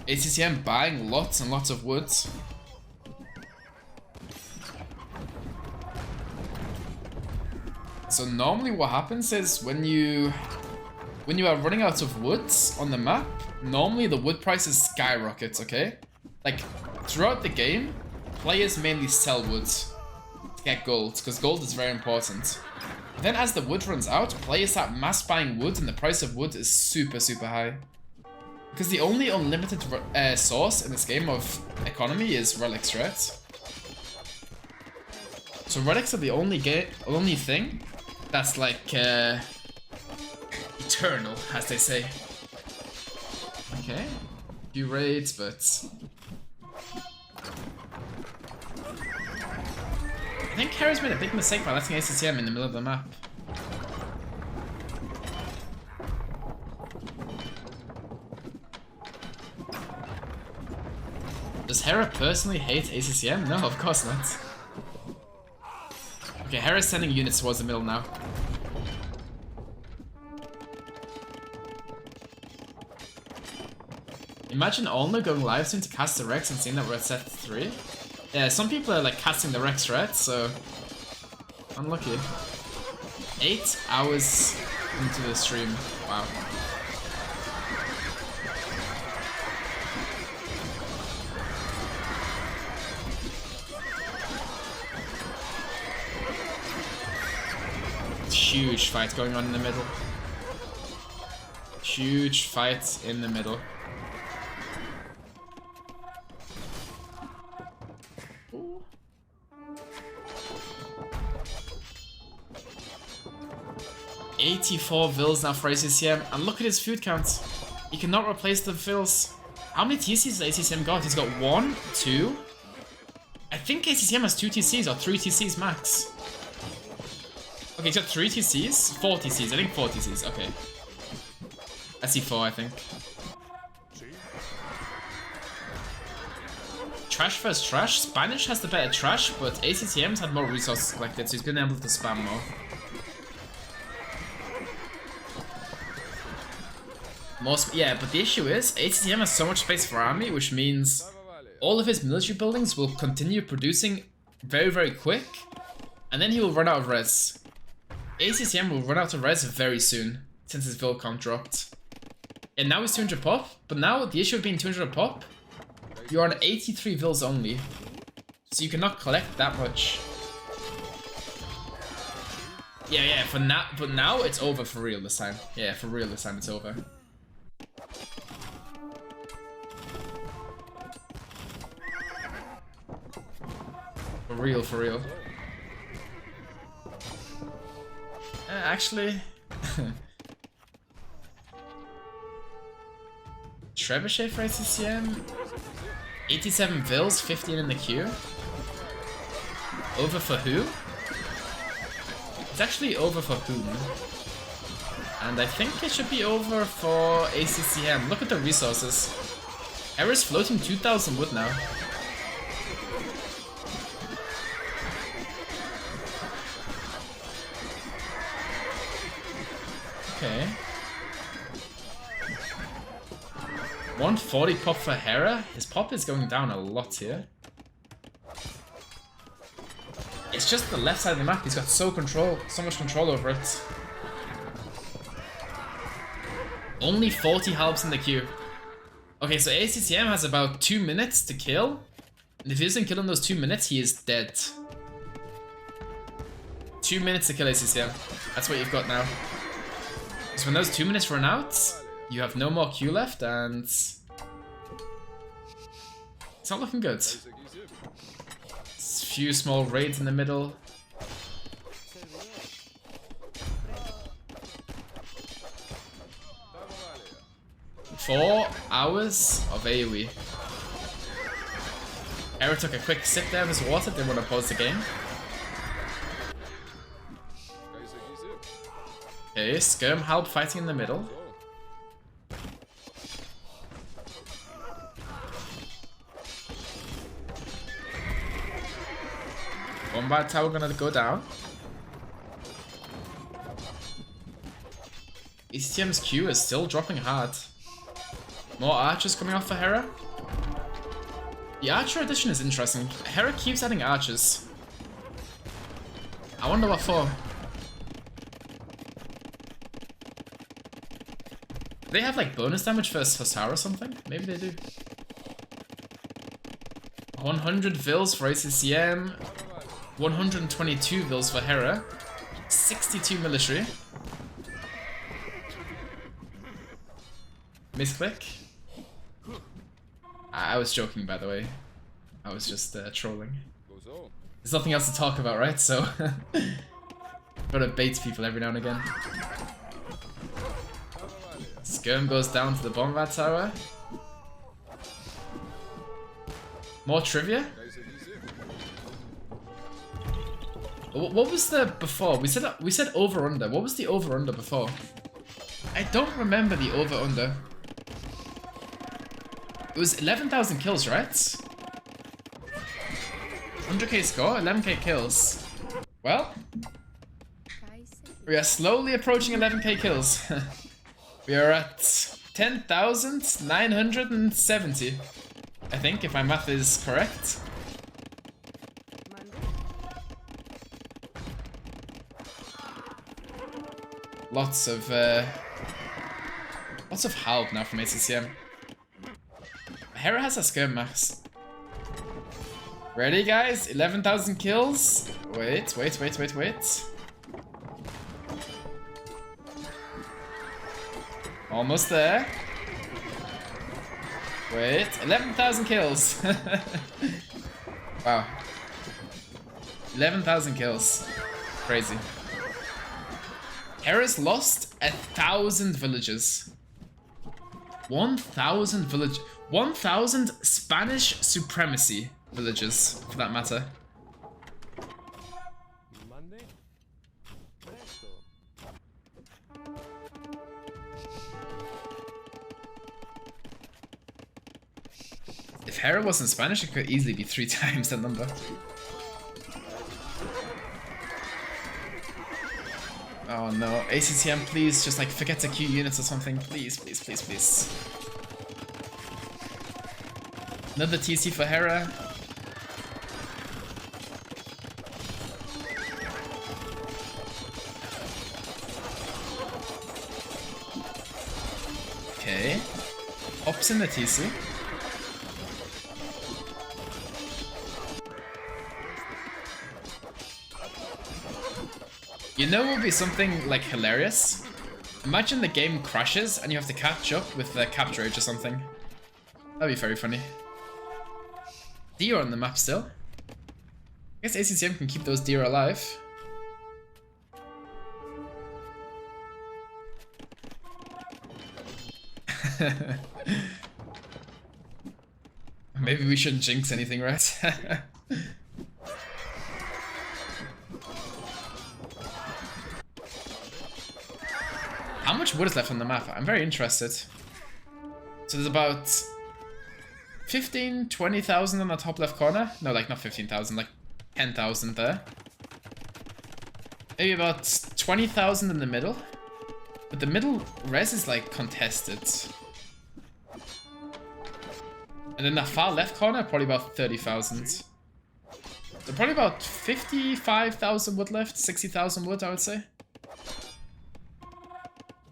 ACCM buying lots and lots of wood. So normally what happens is when you are running out of woods on the map, normally the wood prices skyrockets, okay? Like, throughout the game, players mainly sell wood to get gold, because gold is very important. Then as the wood runs out, players start mass buying wood and the price of wood is super, super high. Because the only unlimited source in this game of economy is relics, right? So relics are the only thing that's like eternal, as they say. Okay, few raids, but I think Hera's made a big mistake by letting ACCM in the middle of the map. Does Hera personally hate ACCM? No, of course not. Okay, Hera's sending units towards the middle now. Imagine Olno going live soon to cast the Rex and seeing that we're at set 3. Yeah, some people are like casting the Rex, right? So, unlucky. 8 hours into the stream. Wow. Huge fight going on in the middle. Huge fight in the middle. Ooh. 84 vills now for ACCM, and look at his food count. He cannot replace the vills. How many TCs has ACCM got? He's got 1, 2. I think ACCM has 2 TCs or 3 TCs max. Okay, he's got 3 TCs? 4 TCs, I think 4 TCs, okay. I see 4, I think. Trash versus trash. Spanish has the better trash, but ACCM's had more resources collected, so he's been able to spam more. Yeah, but the issue is, ACCM has so much space for army, which means all of his military buildings will continue producing very, very quick, and then he will run out of res. ACCM will run out of res very soon, since his vill count dropped. And now he's 200 pop, but now the issue of being 200 pop, you're on 83 vills only, so you cannot collect that much. Yeah, for now, but now it's over for real this time. Yeah, for real this time it's over. For real, for real. Actually... Trebuchet for ACCM? 87 vills, 15 in the queue. Over for who? It's actually over for whom? And I think it should be over for ACCM. Look at the resources. Hera's floating 2,000 wood now. Okay. 140 pop for Hera. His pop is going down a lot here. It's just the left side of the map. He's got so much control over it. Only 40 halbs in the queue. Okay, so ACCM has about 2 minutes to kill. And if he doesn't kill in those 2 minutes, he is dead. 2 minutes to kill ACCM. That's what you've got now. So when those 2 minutes run out, you have no more Q left, and it's not looking good. A few small raids in the middle. Four hours of AoE. Hera took a quick sip there of his water, didn't want to pause the game. Okay, Skirm Halb fighting in the middle. One bad tower gonna go down. ACCM's Q is still dropping hard. More archers coming off for Hera. The archer addition is interesting. Hera keeps adding archers. I wonder what for. Do they have like bonus damage for Sarah or something? Maybe they do. 100 vills for ACCM. 122 vills for Hera. 62 military. Misclick. I was joking, by the way. I was just trolling. There's nothing else to talk about, right? So gotta bait people every now and again. Skirm goes down to the Bombard Tower. More trivia? What was the before? We said over under. What was the over under before? I don't remember the over under. It was 11,000 kills, right? 100k score, 11k kills. Well, we are slowly approaching 11k kills. We are at 10,970. I think, if my math is correct. Lots of help now from ACCM. Hera has a skirm max. Ready, guys? 11,000 kills. Wait. Almost there. Wait, 11,000 kills. Wow. 11,000 kills. Crazy. Hera's lost 1,000 villages. 1,000 village. 1,000 Spanish supremacy villages, for that matter. If Hera wasn't Spanish, it could easily be 3 times that number. Oh no, ACCM, please, just like forget to queue units or something. Please. Another TC for Hera. Okay. Ops in the TC. You know what would be something like hilarious? Imagine the game crashes and you have to catch up with the capture age or something. That'd be very funny. Deer on the map still. I guess ACCM can keep those deer alive. Maybe we shouldn't jinx anything, right? How much wood is left on the map? I'm very interested. So there's about 20,000 on the top left corner. No, like not 15,000, like 10,000 there. Maybe about 20,000 in the middle. But the middle res is like contested. And then the far left corner, probably about 30,000. So probably about 55,000 wood left, 60,000 wood, I would say.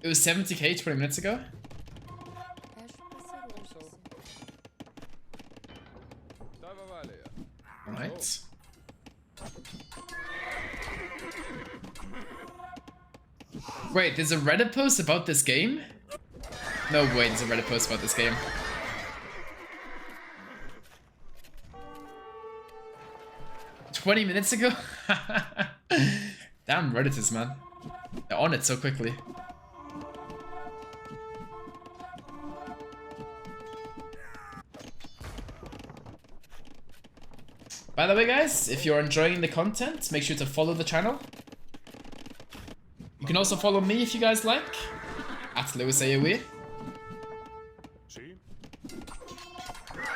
It was 70k 20 minutes ago. Alright. Wait, there's a Reddit post about this game? No, wait, there's a Reddit post about this game. "20 minutes ago?" Damn Redditors, man. They're on it so quickly. By the way, guys, if you're enjoying the content, make sure to follow the channel. You can also follow me if you guys like, at LewisAOE.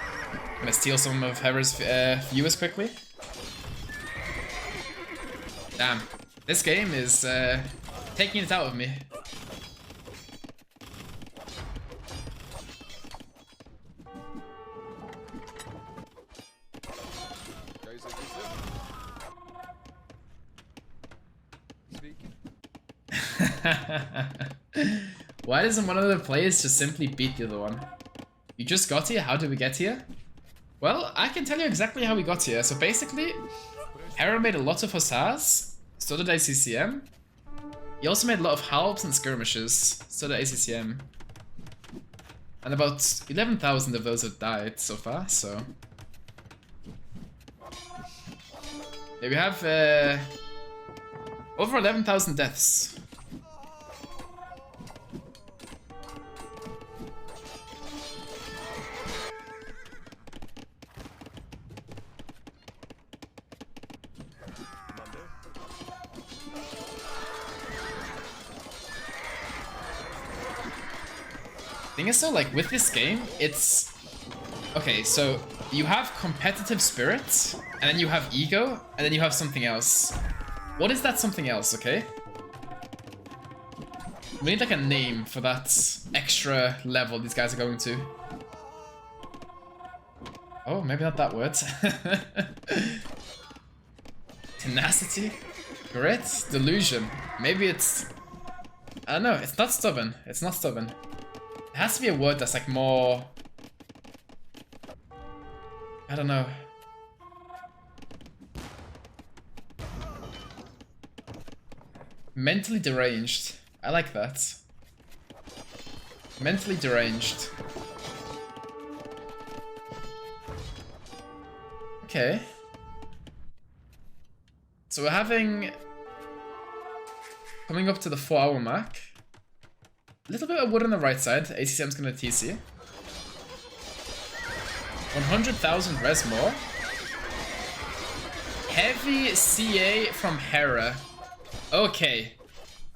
I'm gonna steal some of Hera's viewers quickly. Damn, this game is taking it out of me. Why doesn't one of the players just simply beat the other one? You just got here? How did we get here? Well, I can tell you exactly how we got here. So basically, Hera made a lot of hussars, so did ACCM. He also made a lot of halbs and skirmishes, so did ACCM. And about 11,000 of those have died so far, so... Yeah, we have over 11,000 deaths. Thing is though, like with this game, it's okay, so you have competitive spirit, and then you have ego, and then you have something else. What is that something else, okay? We need like a name for that extra level these guys are going to. Oh, maybe not that word. Tenacity? Grit? Delusion. Maybe it's... I don't know, it's not stubborn. It's not stubborn. It has to be a word that's like more... I don't know. Mentally deranged. I like that. Mentally deranged. Okay. So we're having... Coming up to the 4-hour mark. A little bit of wood on the right side. ACCM's gonna TC. 100,000 res more. Heavy CA from Hera. Okay.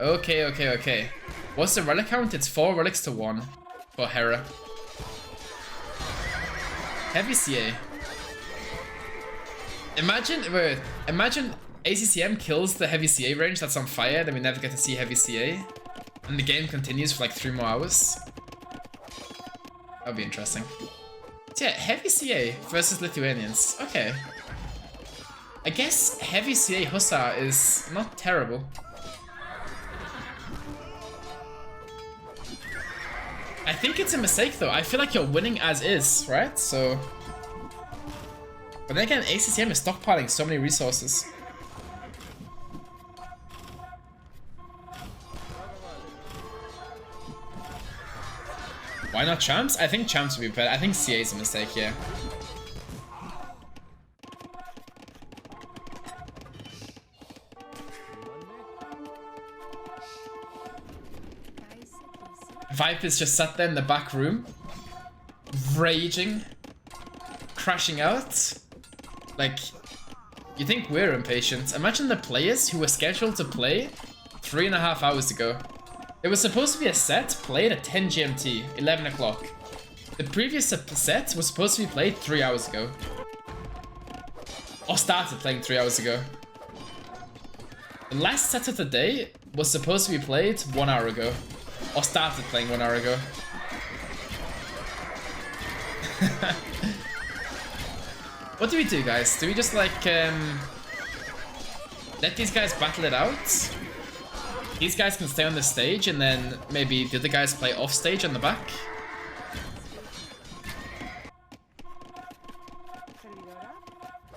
Okay. What's the relic count? It's 4 relics to 1 for Hera. Heavy CA. Imagine ACCM kills the heavy CA range that's on fire, then we never get to see heavy CA. And the game continues for like 3 more hours. That'll be interesting. So yeah, heavy CA versus Lithuanians. Okay. I guess heavy CA Hussar is not terrible. I think it's a mistake though. I feel like you're winning as is, right? So... But then again, ACCM is stockpiling so many resources. Why not champs? I think champs would be better. I think CA is a mistake, yeah. Viper's just sat there in the back room, raging, crashing out. Like, you think we're impatient? Imagine the players who were scheduled to play 3.5 hours ago. It was supposed to be a set played at 10 GMT, 11 o'clock. The previous set was supposed to be played 3 hours ago. Or started playing 3 hours ago. The last set of the day was supposed to be played 1 hour ago. Or started playing 1 hour ago. What do we do, guys? Do we just like let these guys battle it out? These guys can stay on the stage and then maybe the other guys play off stage on the back.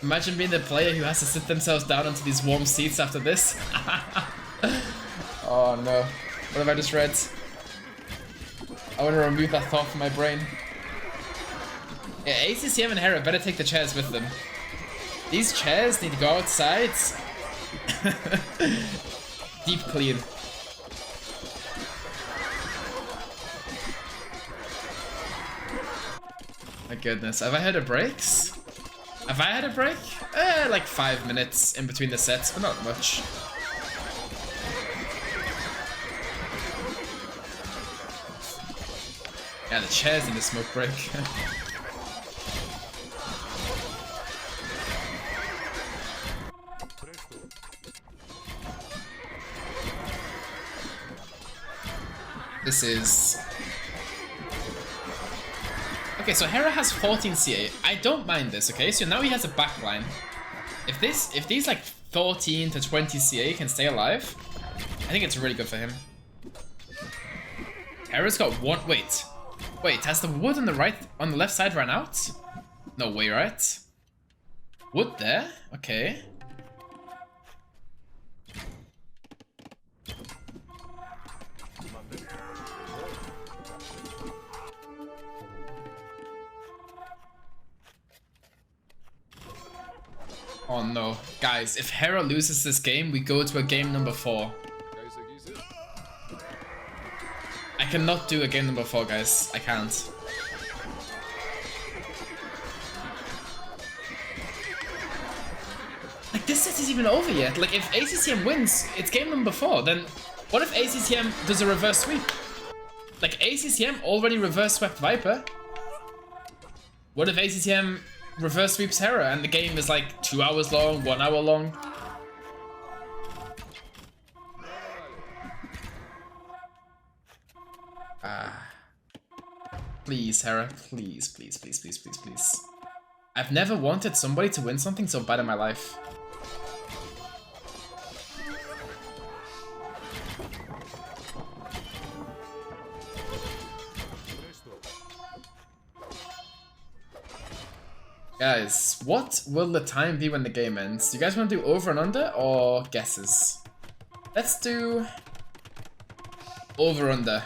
Imagine being the player who has to sit themselves down onto these warm seats after this. Oh no. What have I just read? I want to remove that thought from my brain. Yeah, ACCM and Hera better take the chairs with them. These chairs need to go outside. Deep clean. My goodness, have I had a breaks? Have I had a break? Like 5 minutes in between the sets, but not much. Yeah, the chairs need a smoke break. This is... Okay, so Hera has 14 CA. I don't mind this, okay? So now he has a backline. If these like 14 to 20 CA can stay alive, I think it's really good for him. Hera's got one... Wait, has the wood on the left side run out? No way, right? Wood there? Okay. Oh no. Guys, if Hera loses this game, we go to a game number 4. I cannot do a game number 4, guys. I can't. Like, this set isn't even over yet. Like, if ACCM wins, it's game number 4. Then, what if ACCM does a reverse sweep? Like, ACCM already reverse swept Viper. What if ACCM reverse sweeps Hera and the game is like 2 hours long, 1 hour long? Please, Hera. Please, please, please, please, please, please. I've never wanted somebody to win something so bad in my life. Guys, what will the time be when the game ends? Do you guys want to do over and under or guesses? Let's do over under.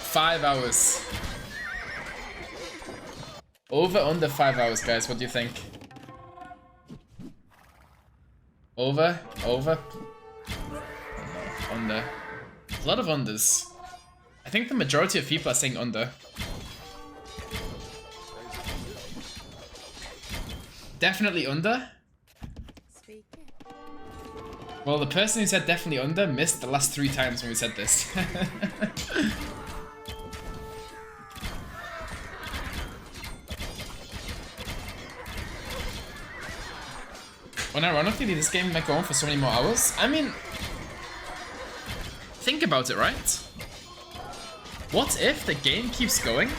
5 hours. Over under 5 hours, guys. What do you think? Over? Over? Under. A lot of unders. I think the majority of people are saying under. Definitely under. Well, the person who said definitely under missed the last 3 times when we said this. When ironically this game might go on for so many more hours. I mean, think about it, right? What if the game keeps going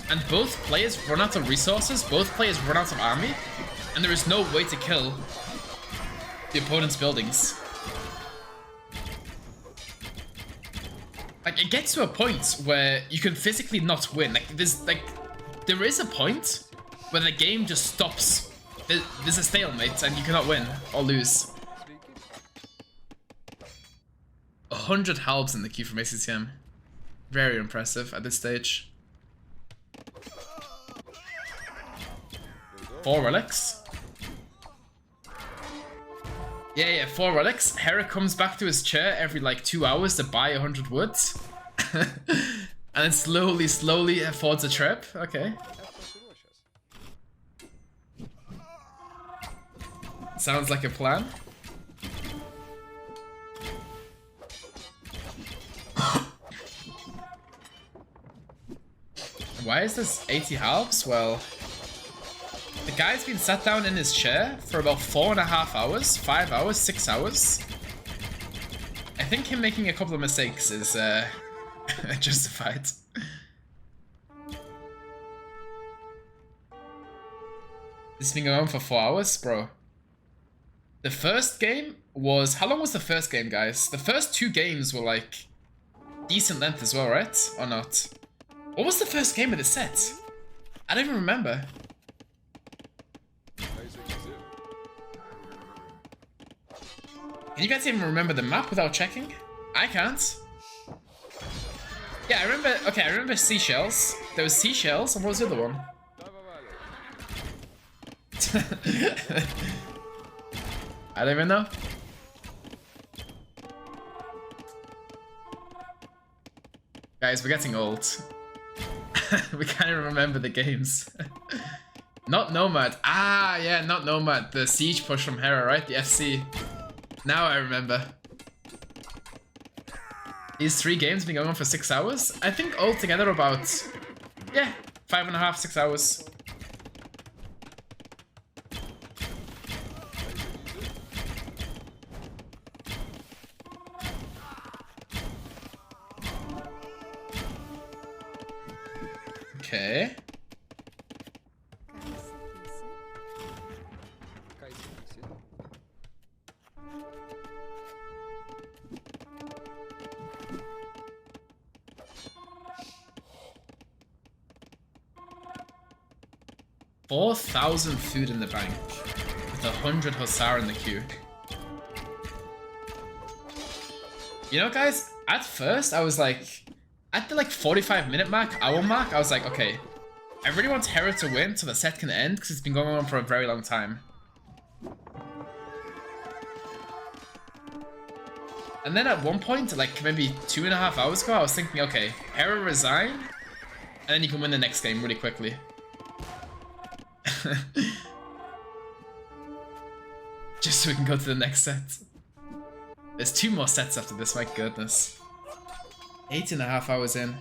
and both players run out of resources, both players run out of army, and there is no way to kill the opponent's buildings? Like, it gets to a point where you can physically not win. Like, there is a point where the game just stops. There's a stalemate and you cannot win or lose. 100 halbs in the queue from ACCM. Very impressive at this stage. 4 relics. Yeah, 4 relics. Hera comes back to his chair every like 2 hours to buy 100 woods. And then slowly affords a trip. Okay. Sounds like a plan. Why is this 80 halves? Well, the guy's been sat down in his chair for about 4.5 hours, 5 hours, 6 hours. I think him making a couple of mistakes is justified. This has been going on for 4 hours, bro. The first game was... How long was the first game, guys? The first 2 games were like decent length as well, right? Or not? What was the first game of the set? I don't even remember. Can you guys even remember the map without checking? I can't. Yeah, I remember... Okay, I remember seashells. There was seashells, and what was the other one? I don't even know. Guys, we're getting old. We can't even remember the games. Not Nomad. Ah, yeah, not Nomad. The siege push from Hera, right? The FC. Now I remember. These 3 games been going on for 6 hours? I think altogether about... Yeah, 5.5, 6 hours. Okay. $4,000 food in the bank with 100 Hussar in the queue. You know, guys, at first I was like, at the like 45-minute mark, hour mark, I was like, okay, I really want Hera to win so the set can end because it's been going on for a very long time. And then at one point, like maybe 2.5 hours ago, I was thinking, okay, Hera resign, and then you can win the next game really quickly. Just so we can go to the next set. There's 2 more sets after this, my goodness. 8.5 hours in.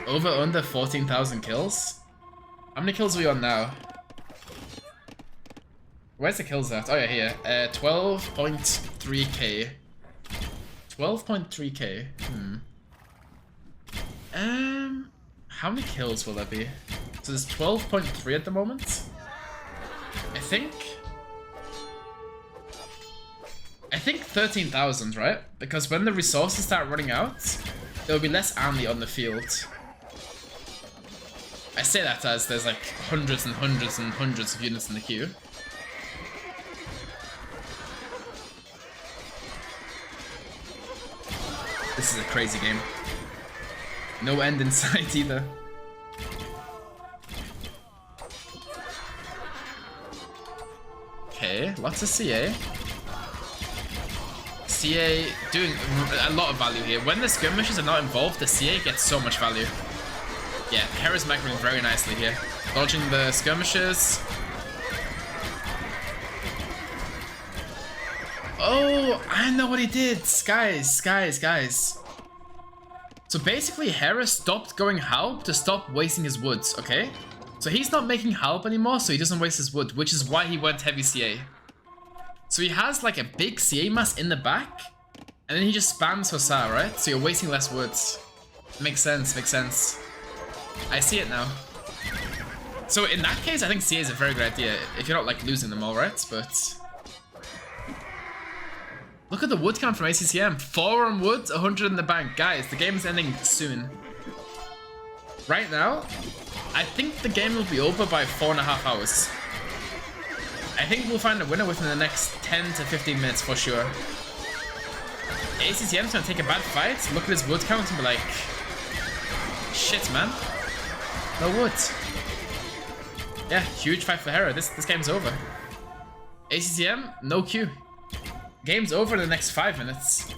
Over under 14,000 kills? How many kills are we on now? Where's the kills at? Oh yeah, here. 12.3k. 12.3k. How many kills will there be? So there's 12.3 at the moment. I think 13,000, right? Because when the resources start running out, there will be less army on the field. I say that as there's like hundreds and hundreds and hundreds of units in the queue. This is a crazy game. No end in sight either. Okay, lots of CA. CA doing a lot of value here. When the skirmishes are not involved, the CA gets so much value. Yeah, Hera's macroing very nicely here. Dodging the skirmishes. Oh, I know what he did. Guys. So basically, Hera stopped going halb to stop wasting his woods, okay? So he's not making halb anymore, so he doesn't waste his wood, which is why he went heavy CA. So he has like a big CA mass in the back, and then he just spams Hussar, right? So you're wasting less woods. Makes sense. I see it now. So in that case, I think CA is a very good idea, if you're not like losing them all, right? But look at the wood count from ACCM. 4 on wood, 100 in the bank. Guys, the game is ending soon. Right now, I think the game will be over by 4.5 hours. I think we'll find a winner within the next 10 to 15 minutes for sure. ACCM's gonna take a bad fight, look at his wood count and be like, shit, man. No wood. Yeah, huge fight for Hera. This game's over. ACCM, no Q. Game's over in the next 5 minutes.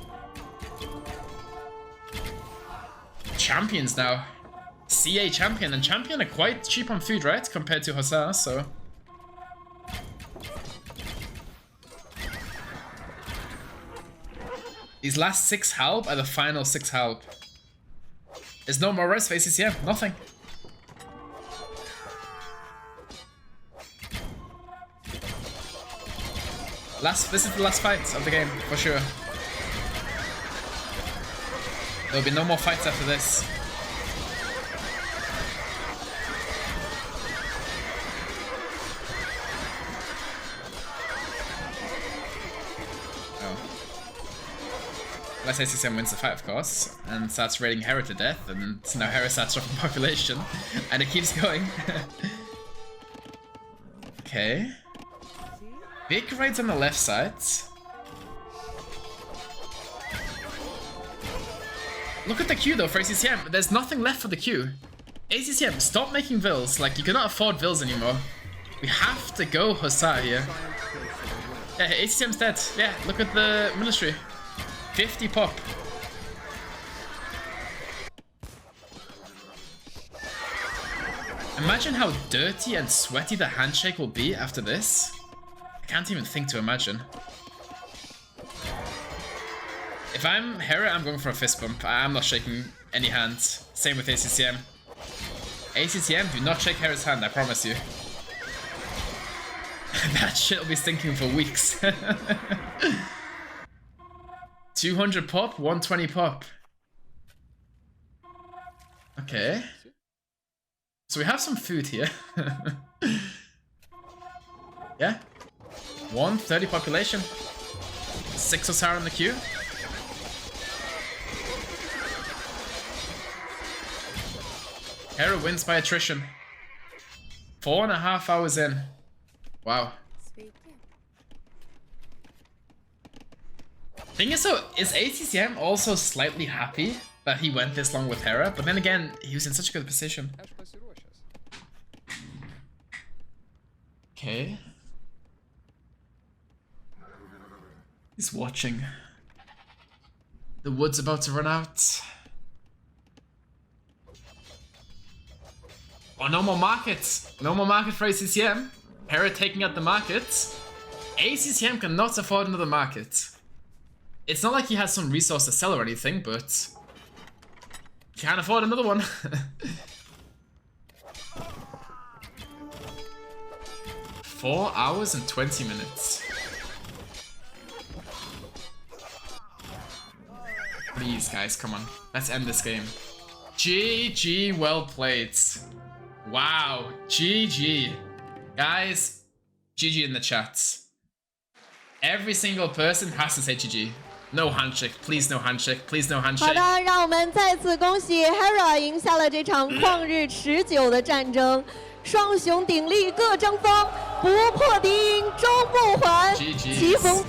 Champions now. CA champion, and champion are quite cheap on food, right? Compared to Hussar, so. These last 6 halb are the final 6 halb. There's no more rest for ACCM, nothing. This is the last fight of the game, for sure. There'll be no more fights after this. Oh. Unless ACCM wins the fight, of course, and starts raiding Hera to death, and now Hera starts dropping population, and it keeps going. Okay. Big raids on the left side. Look at the queue though for ACCM. There's nothing left for the queue. ACCM, stop making vills. Like, you cannot afford vills anymore. We have to go Hussar here. Yeah, ACCM's dead. Yeah, look at the military. 50 pop. Imagine how dirty and sweaty the handshake will be after this. I can't even think to imagine. If I'm Hera, I'm going for a fist bump. I'm not shaking any hand. Same with ACCM. ACCM, do not shake Hera's hand, I promise you. That shit will be stinking for weeks. 200 pop, 120 pop. Okay. So we have some food here. Yeah. 130 population. 6 Osara in the queue. Hera wins by attrition. 4.5 hours in. Wow. Thing is, so is ACCM also slightly happy that he went this long with Hera? But then again, he was in such a good position. Okay. He's watching. The wood's about to run out. Oh, no more markets. No more market for ACCM. Hera taking out the market. ACCM cannot afford another market. It's not like he has some resource to sell or anything, but can't afford another one. 4 hours and 20 minutes. Please, guys, come on. Let's end this game. GG, well played. Wow, GG. Guys, GG in the chat. Every single person has to say GG. No handshake, please no handshake, please no handshake. 好的，让我们再次恭喜 Hera 赢下了这场旷日持久的战争，双雄鼎立各争锋，不破敌营终不还，棋逢。